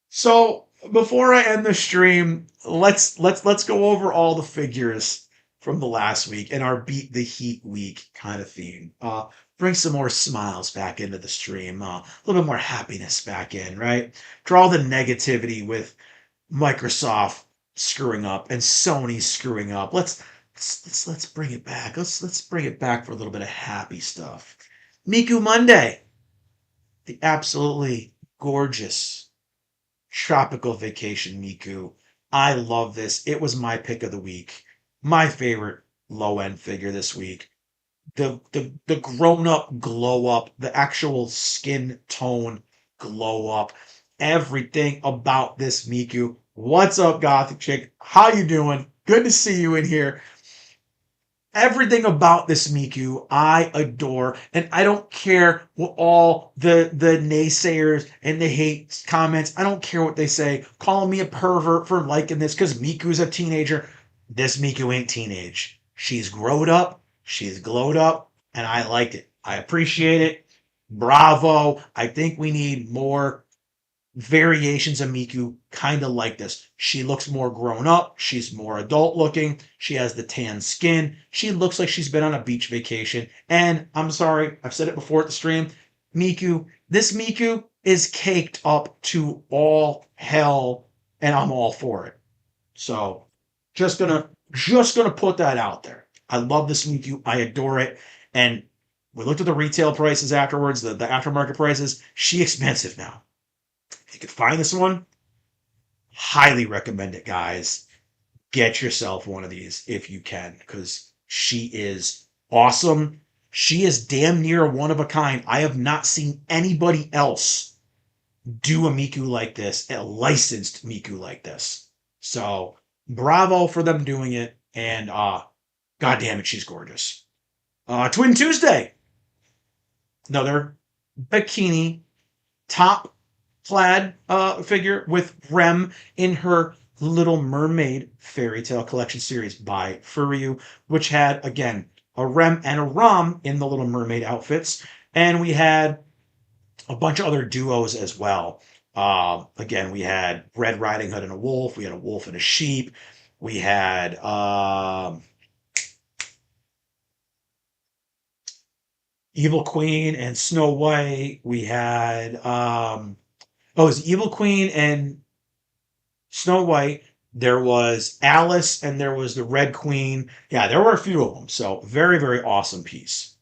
So before I end the stream, let's go over all the figures from the last week and our beat the heat week kind of theme. Bring some more smiles back into the stream. A little bit more happiness back in, right? Draw the negativity with Microsoft screwing up and Sony screwing up. Let's bring it back. Let's bring it back for a little bit of happy stuff. Miku Monday, the absolutely gorgeous tropical vacation Miku. I love this. It was my pick of the week. My favorite low end figure this week. The grown up glow up, the actual skin tone glow up, everything about this Miku. What's up, Gothic Chick? How you doing? Good to see you in here. everything about this Miku I adore, and I don't care what all the naysayers and the hate comments. I don't care what they say, calling me a pervert for liking this because Miku's a teenager. This Miku ain't teenage. She's growed up, she's glowed up, and I liked it. I appreciate it. Bravo. I think we need more variations of Miku kind of like this. She looks more grown up. She's more adult looking. She has the tan skin. She looks like she's been on a beach vacation. And I'm sorry, I've said it before at the stream. This Miku is caked up to all hell, and I'm all for it. So just gonna put that out there. I love this Miku. I adore it. And we looked at the retail prices afterwards, the aftermarket prices. She expensive now. If you could find this one, highly recommend it, guys. Get yourself one of these if you can, because she is awesome. She is damn near one of a kind. I have not seen anybody else do a Miku like this, a licensed Miku like this. So bravo for them doing it, and god damn it, she's gorgeous. Twin Tuesday, another bikini top plaid figure with Rem in her Little Mermaid Fairy Tale Collection series by Furyu, which had, again, a Rem and a Rom in the Little Mermaid outfits. And we had a bunch of other duos as well. Again, we had Red Riding Hood and a wolf. We had a wolf and a sheep. We had Evil Queen and Snow White. We had it was Evil Queen and Snow White. There was Alice and there was the Red Queen. Yeah, there were a few of them. So very, very awesome piece.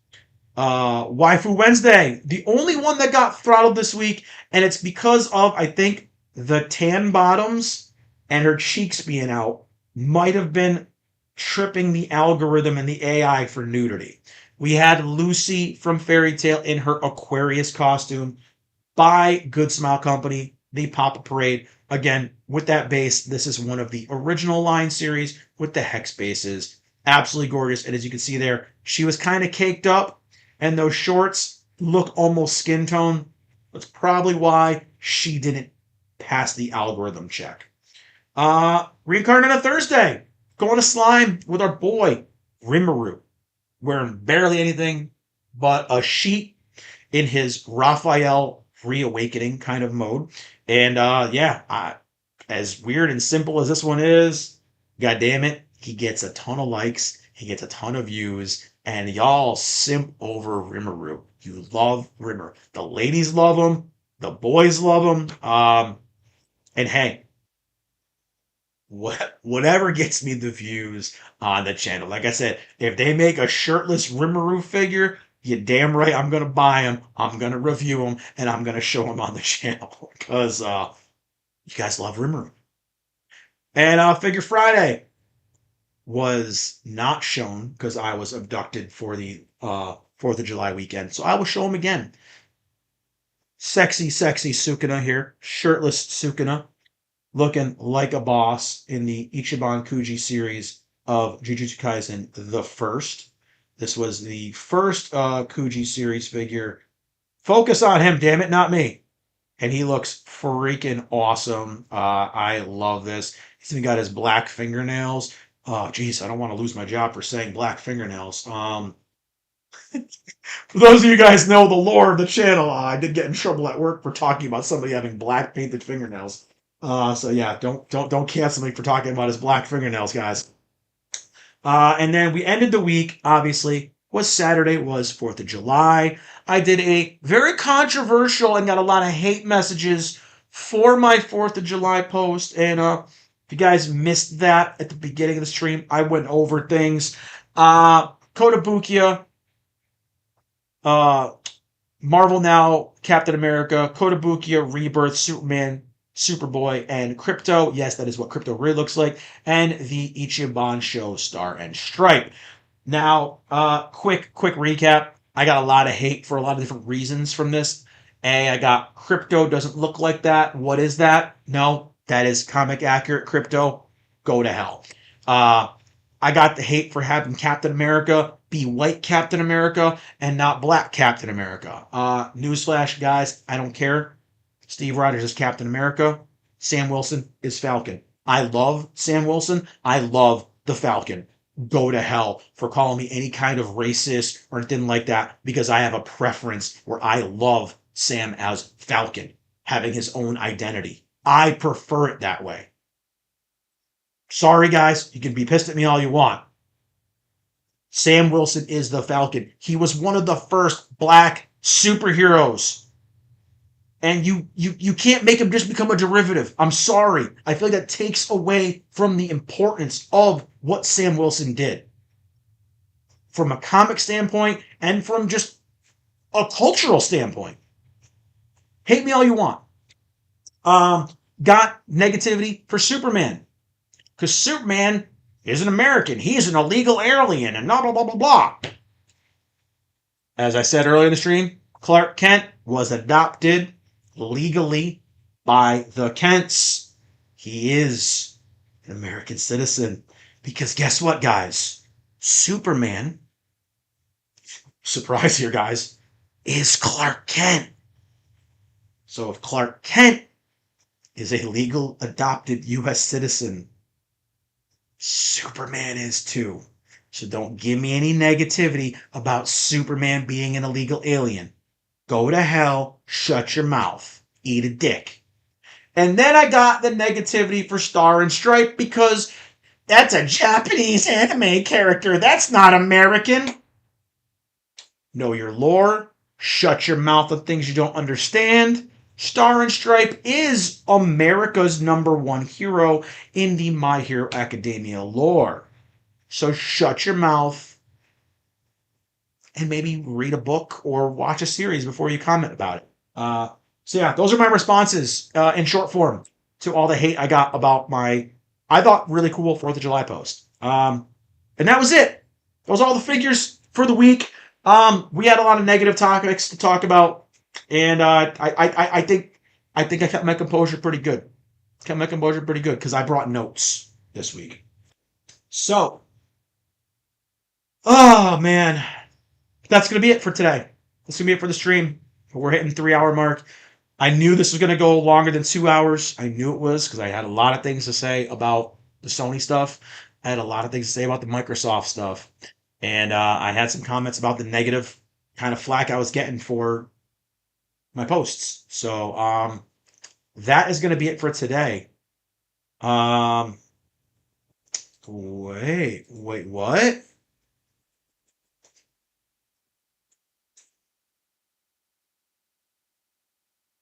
Waifu Wednesday, the only one that got throttled this week, and it's because of, I think, the tan bottoms and her cheeks being out might have been tripping the algorithm and the AI for nudity. We had Lucy from Fairy Tale in her Aquarius costume by Good Smile Company, the Papa Parade. Again, with that base, this is one of the original line series with the hex bases. Absolutely gorgeous. And as you can see there, she was kind of caked up, and those shorts look almost skin tone. That's probably why she didn't pass the algorithm check. Reincarnated Thursday, going to slime with our boy Rimuru, wearing barely anything but a sheet in his Raphael reawakening kind of mode. And as weird and simple as this one is, god damn it, he gets a ton of likes, he gets a ton of views, and y'all simp over Rimuru. You love Rimmer. The ladies love him, the boys love him. And hey, whatever gets me the views on the channel. Like I said, if they make a shirtless Rimuru figure, you damn right I'm gonna buy them. I'm gonna review them, and I'm gonna show them on the channel because you guys love Rimuru. And Figure Friday was not shown because I was abducted for the 4th of July weekend, so I will show them again. Sexy, sexy Sukuna here, shirtless Sukuna, looking like a boss in the Ichiban Kuji series of Jujutsu Kaisen the first. This was the first Kuji series figure. Focus on him, damn it, not me. And he looks freaking awesome. I love this. He's even got his black fingernails. Oh, geez, I don't want to lose my job for saying black fingernails. For those of you guys know the lore of the channel, I did get in trouble at work for talking about somebody having black painted fingernails. So yeah, don't cancel me for talking about his black fingernails, guys. And then we ended the week, obviously, was Saturday, was 4th of July. I did a very controversial and got a lot of hate messages for my 4th of July post. And if you guys missed that at the beginning of the stream, I went over things. Kotobukiya, Marvel Now, Captain America, Kotobukiya, Rebirth, Superman, Superboy, and Crypto. Yes, that is what Crypto really looks like. And the Ichiban show Star and Stripe. Now, quick recap. I got a lot of hate for a lot of different reasons from this. I got Crypto doesn't look like that. What is that? No, that is comic accurate Crypto. Go to hell. I I got the hate for having Captain America be white Captain America and not black Captain America. Newsflash, guys, I don't care. Steve Rogers is Captain America. Sam Wilson is Falcon. I love Sam Wilson. I love the Falcon. Go to hell for calling me any kind of racist or anything like that because I have a preference where I love Sam as Falcon, having his own identity. I prefer it that way. Sorry, guys. You can be pissed at me all you want. Sam Wilson is the Falcon. He was one of the first black superheroes. And you can't make him just become a derivative. I'm sorry. I feel like that takes away from the importance of what Sam Wilson did. From a comic standpoint and from just a cultural standpoint. Hate me all you want. Got negativity for Superman. Because Superman is an American. He's an illegal alien and blah, blah, blah, blah, blah. As I said earlier in the stream, Clark Kent was adopted legally by the Kents. He is an American citizen. Because guess what, guys? Superman, surprise here, guys, is Clark Kent. So if Clark Kent is a legal adopted U.S. citizen, Superman is too. So don't give me any negativity about Superman being an illegal alien. Go to hell, shut your mouth, eat a dick. And then I got the negativity for Star and Stripe because that's a Japanese anime character. That's not American. Know your lore. Shut your mouth on things you don't understand. Star and Stripe is America's #1 hero in the My Hero Academia lore. So shut your mouth and maybe read a book or watch a series before you comment about it. So yeah, those are my responses in short form to all the hate I got about my, I thought, really cool 4th of July post. And that was it. Those are all the figures for the week. We had a lot of negative topics to talk about. And I think I kept my composure pretty good. Kept my composure pretty good because I brought notes this week. So, oh man, that's gonna be it for today. That's gonna be it for the stream. We're hitting the 3-hour mark. I knew this was gonna go longer than 2 hours. I knew it was because I had a lot of things to say about the Sony stuff. I had a lot of things to say about the Microsoft stuff, and I had some comments about the negative kind of flack I was getting for my posts. So that is going to be it for today. Wait, what?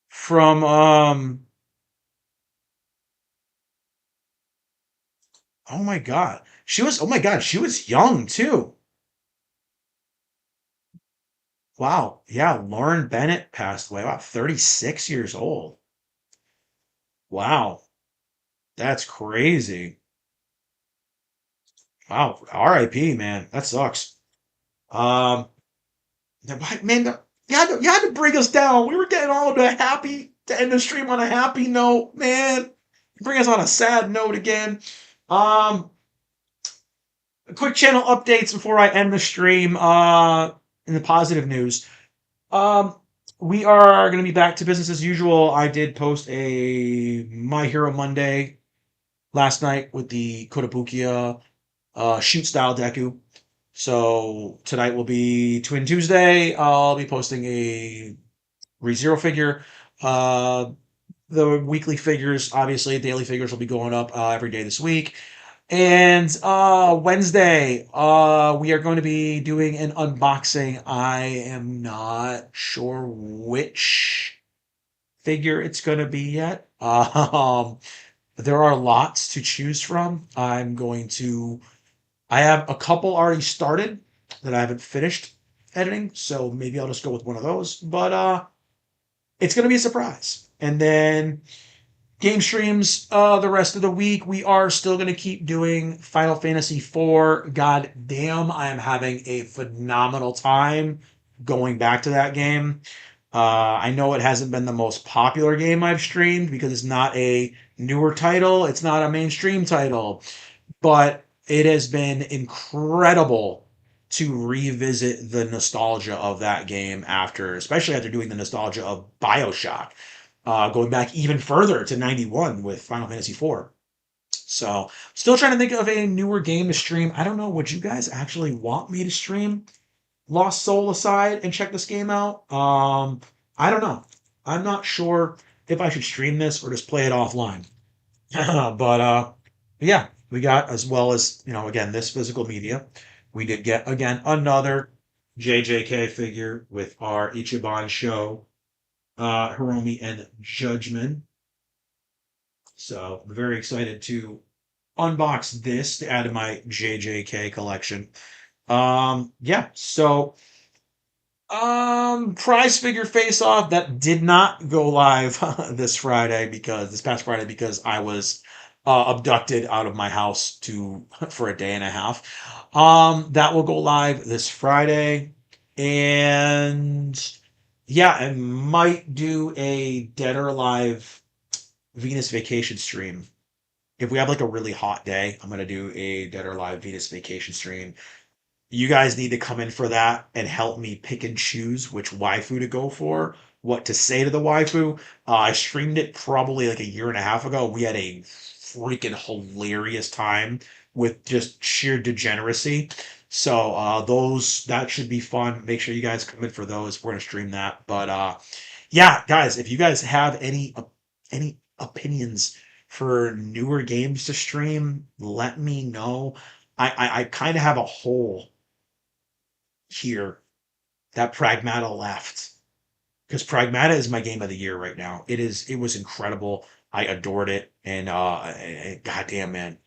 From oh my god. She was young too. Wow. Yeah, Lauren Bennett passed away. Wow, 36 years old. Wow. That's crazy. Wow. RIP, man. That sucks. Um, man, you had to bring us down. We were getting all the happy to end the stream on a happy note, man. Bring us on a sad note again. Um, quick channel updates before I end the stream. In the positive news, um, we are going to be back to business as usual. I did post a My Hero Monday last night with the Kotobukiya shoot style Deku. So tonight will be Twin Tuesday. I'll be posting a ReZero figure. The weekly figures, obviously, daily figures will be going up every day this week. And Wednesday, we are going to be doing an unboxing. I am not sure which figure it's going to be yet. There are lots to choose from. I have a couple already started that I haven't finished editing, so maybe I'll just go with one of those. But it's going to be a surprise. And then game streams the rest of the week. We are still going to keep doing Final Fantasy IV. God damn, I am having a phenomenal time going back to that game. I know it hasn't been the most popular game I've streamed because it's not a newer title. It's not a mainstream title. But it has been incredible to revisit the nostalgia of that game after, especially after doing the nostalgia of Bioshock, going back even further to 91 with Final Fantasy IV. So, still trying to think of a newer game to stream. I don't know. Would you guys actually want me to stream Lost Soul aside and check this game out? I don't know. I'm not sure if I should stream this or just play it offline. But yeah, we got as well as again this physical media. We did get again another JJK figure with our Ichiban show, Hiromi and Judgment. So I'm very excited to unbox this to add to my JJK collection. Yeah, so prize figure face off that did not go live this past Friday because I was abducted out of my house to for a day and a half. That will go live this Friday, and yeah, I might do a Dead or Alive Venus Vacation stream. If we have like a really hot day, I'm gonna do a Dead or Alive Venus Vacation stream. You guys need to come in for that and help me pick and choose which waifu to go for, what to say to the waifu. I streamed it probably like a year and a half ago. We had a freaking hilarious time with just sheer degeneracy. So those that should be fun. Make sure you guys come in for those. We're gonna stream that. But yeah, guys, if you guys have any opinions for newer games to stream, let me know. I kind of have a hole here that Pragmata left because Pragmata is my game of the year right now. It was incredible. I adored it, and goddamn man,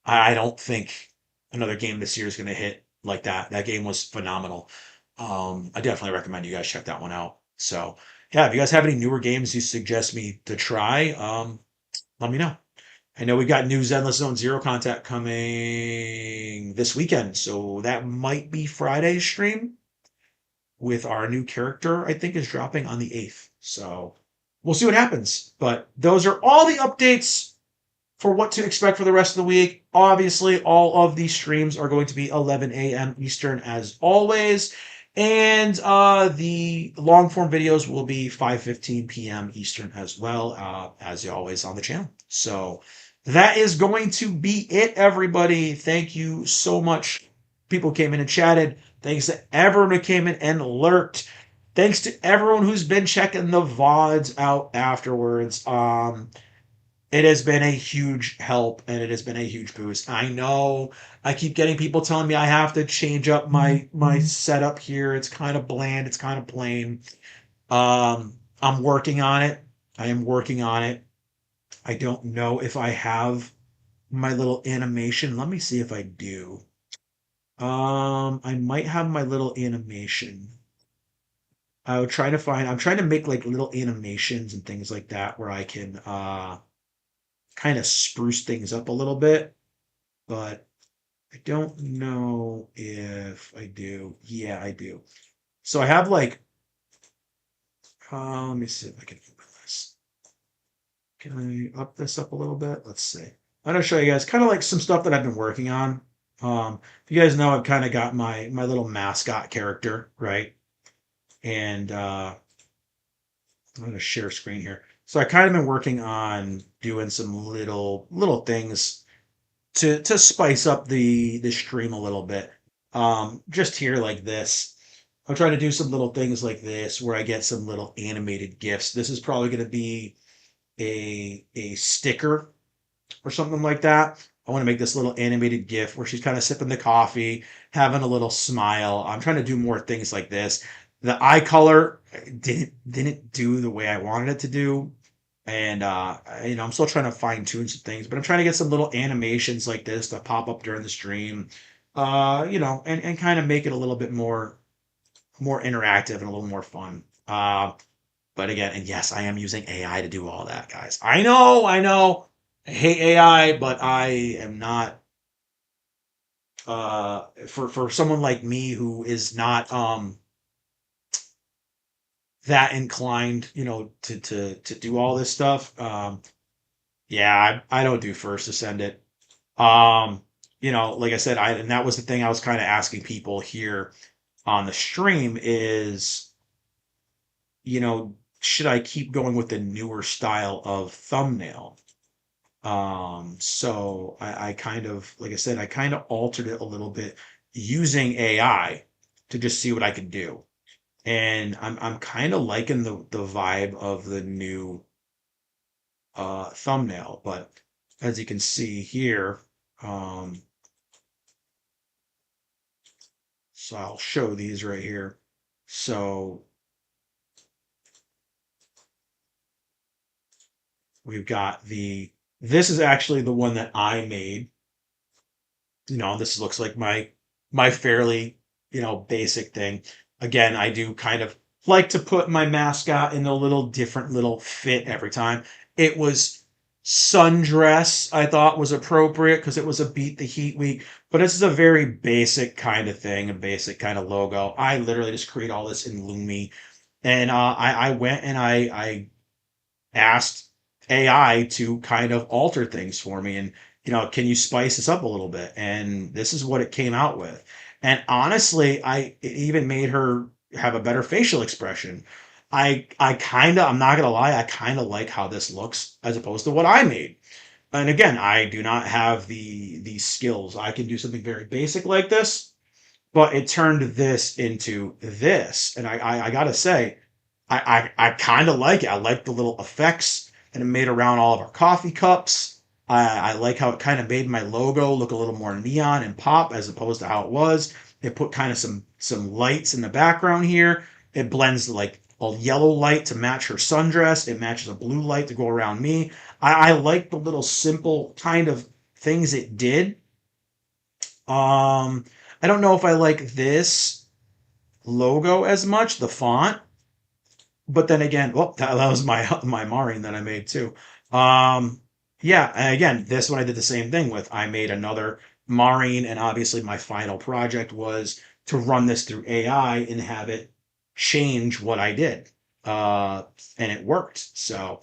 I don't think another game this year is going to hit like that. That game was phenomenal. I definitely recommend you guys check that one out. So yeah, if you guys have any newer games you suggest me to try, let me know. I know we got new Zenless Zone Zero content coming this weekend, so that might be Friday's stream with our new character, I think is dropping on the 8th. So we'll see what happens. But those are all the updates for what to expect for the rest of the week. Obviously, all of these streams are going to be 11 a.m. Eastern as always. And the long form videos will be 5:15 p.m. Eastern as well, as always on the channel. So that is going to be it, everybody. Thank you so much. People came in and chatted. Thanks to everyone who came in and lurked. Thanks to everyone who's been checking the VODs out afterwards. It has been a huge help and it has been a huge boost. I know I keep getting people telling me I have to change up my setup here. It's kind of bland, it's kind of plain. I'm working on it. I am working on it. I don't know if I have my little animation. Let me see if I do. I might have my little animation. I would try to find I'm trying to make like little animations and things like that where I can kind of spruce things up a little bit, but I don't know if I do. Yeah, I do. So I have like, let me see if I can open this. Can I up this up a little bit? Let's see. I'm gonna show you guys kind of like some stuff that I've been working on. If you guys know, I've kind of got my little mascot character, right? And I'm gonna share screen here. So I kind of been working on doing some little things to spice up the stream a little bit. Just here like this. I'm trying to do some little things like this where I get some little animated GIFs. This is probably going to be a sticker or something like that. I want to make this little animated GIF where she's kind of sipping the coffee, having a little smile. I'm trying to do more things like this. The eye color didn't do the way I wanted it to do, and I'm still trying to fine tune some things, but I'm trying to get some little animations like this to pop up during the stream, and kind of make it a little bit more interactive and a little more fun. But again, and yes, I am using AI to do all that, guys. I know. I hate AI, but I am not for someone like me who is not that inclined, to do all this stuff. Yeah, I don't do first to send it. Um, like I said, and that was the thing I was kind of asking people here on the stream is, should I keep going with the newer style of thumbnail? So I kind of, like I said, I kind of altered it a little bit using AI to just see what I could do. And I'm kind of liking the vibe of the new thumbnail, but as you can see here, um, so I'll show these right here. So we've got this is actually the one that I made. This looks like my fairly, basic thing. Again, I do kind of like to put my mascot in a little different little fit every time. It was sundress, I thought was appropriate because it was a beat the heat week, but this is a very basic kind of thing, a basic kind of logo. I literally just create all this in Lumi, and I went and I asked AI to kind of alter things for me and, can you spice this up a little bit? And this is what it came out with. And honestly, it even made her have a better facial expression. I'm not gonna lie, I kind of like how this looks as opposed to what I made. And again, I do not have the skills. I can do something very basic like this, but it turned this into this. And I gotta say, I kind of like it. I like the little effects that it made around all of our coffee cups. I like how it kind of made my logo look a little more neon and pop as opposed to how it was. It put kind of some lights in the background here. It blends like a yellow light to match her sundress. It matches a blue light to go around me. I like the little simple kind of things it did. Um, I don't know if I like this logo as much, the font. But then again, well, that was my Marin that I made too. Um, yeah, and again, this one I did the same thing with. I made another Marin, and obviously my final project was to run this through AI and have it change what I did. Uh, and it worked. So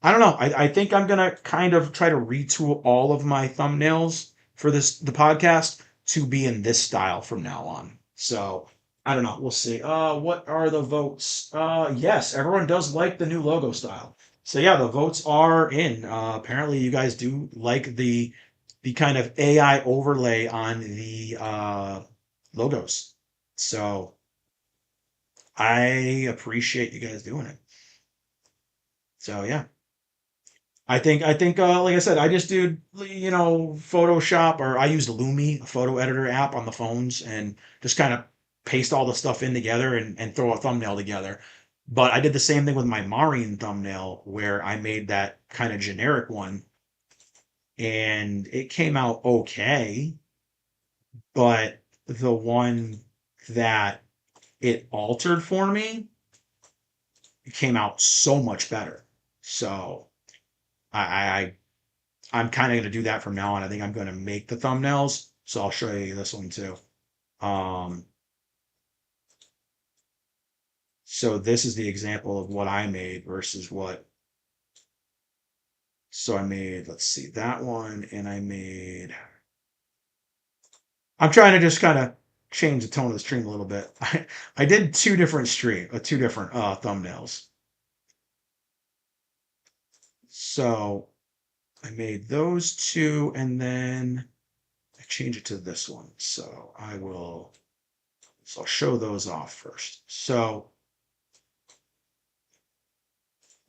I don't know. I think I'm gonna kind of try to retool all of my thumbnails for the podcast to be in this style from now on. So I don't know. We'll see. What are the votes? Yes, everyone does like the new logo style. So yeah, the votes are in. Apparently, you guys do like the kind of AI overlay on the logos. So I appreciate you guys doing it. So yeah. I think like I said, I just do Photoshop, or I use Lumi, a photo editor app on the phones, and just kind of paste all the stuff in together and throw a thumbnail together. But I did the same thing with my Maureen thumbnail where I made that kind of generic one and it came out okay, but the one that it altered for me, it came out so much better. So I I'm kind of going to do that from now on. I think I'm going to make the thumbnails. So I'll show you this one too. Um, so this is the example of what I made versus what. So I made, let's see, that one, and I'm trying to just kind of change the tone of the stream a little bit. I did two different thumbnails. So I made those two, and then I change it to this one. So I'll show those off first. So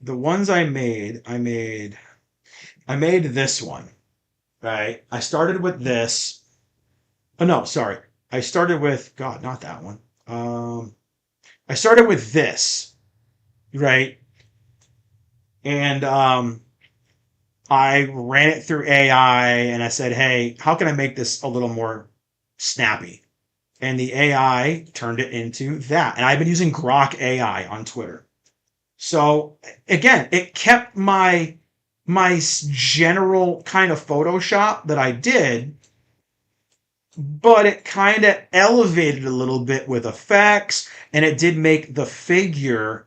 the ones I made this one, right? I started with this. Oh no, sorry. I started with God, not that one. I started with this, right? And I ran it through AI and I said, "Hey, how can I make this a little more snappy?" And the AI turned it into that. And I've been using Grok AI on Twitter. So again, it kept my general kind of Photoshop that I did, but it kind of elevated a little bit with effects, and it did make the figure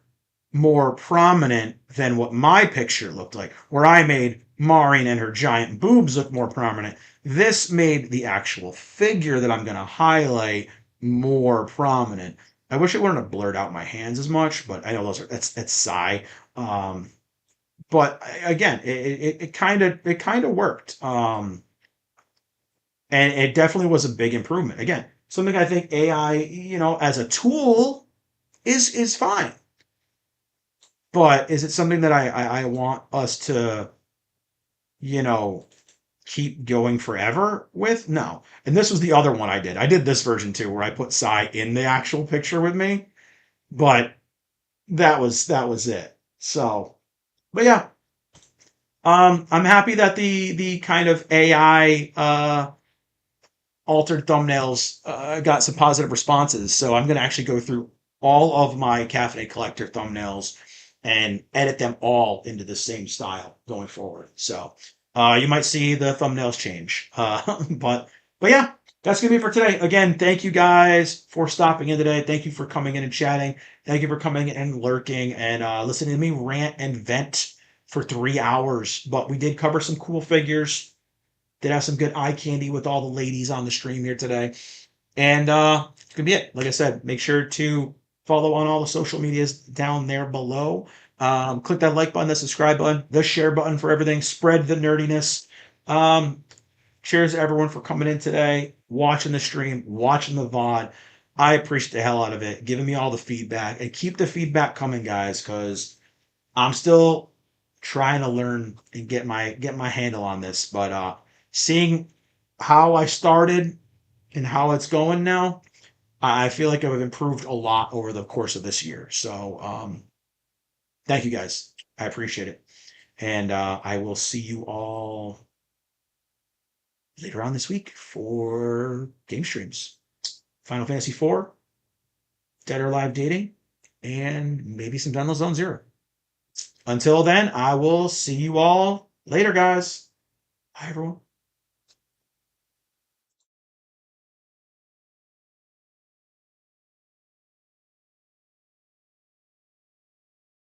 more prominent than what my picture looked like, where I made Maureen and her giant boobs look more prominent. This made the actual figure that I'm going to highlight more prominent. I wish it wouldn't have blurred out my hands as much, but I know that's Psy. Um, but again, it kind of worked, and it definitely was a big improvement. Again, something I think AI, as a tool is fine, but is it something that I want us to you know keep going forever with? No. And this was the other one I did. I did this version too, where I put Psy in the actual picture with me, but that was it. So, but yeah, I'm happy that the kind of AI altered thumbnails got some positive responses. So I'm gonna actually go through all of my Caffeinated Collector thumbnails and edit them all into the same style going forward. So you might see the thumbnails change. But yeah, that's gonna be it for today. Again, thank you guys for stopping in today. Thank you for coming in and chatting. Thank you for coming in and lurking and listening to me rant and vent for 3 hours. But we did cover some cool figures. Did have some good eye candy with all the ladies on the stream here today. And it's gonna be it. Like I said, make sure to follow on all the social medias down there below. Click that like button, the subscribe button, the share button for everything. Spread the nerdiness. Um, Cheers to everyone for coming in today, watching the stream, watching the VOD. I appreciate the hell out of it, giving me all the feedback, and keep the feedback coming, guys, because I'm still trying to learn and get my handle on this. But seeing how I started and how it's going now, I feel like I've improved a lot over the course of this year. So thank you guys. I appreciate it. And I will see you all later on this week for game streams. Final Fantasy IV, Dead or Alive Dating, and maybe some Download Zone Zero. Until then, I will see you all later, guys. Bye, everyone.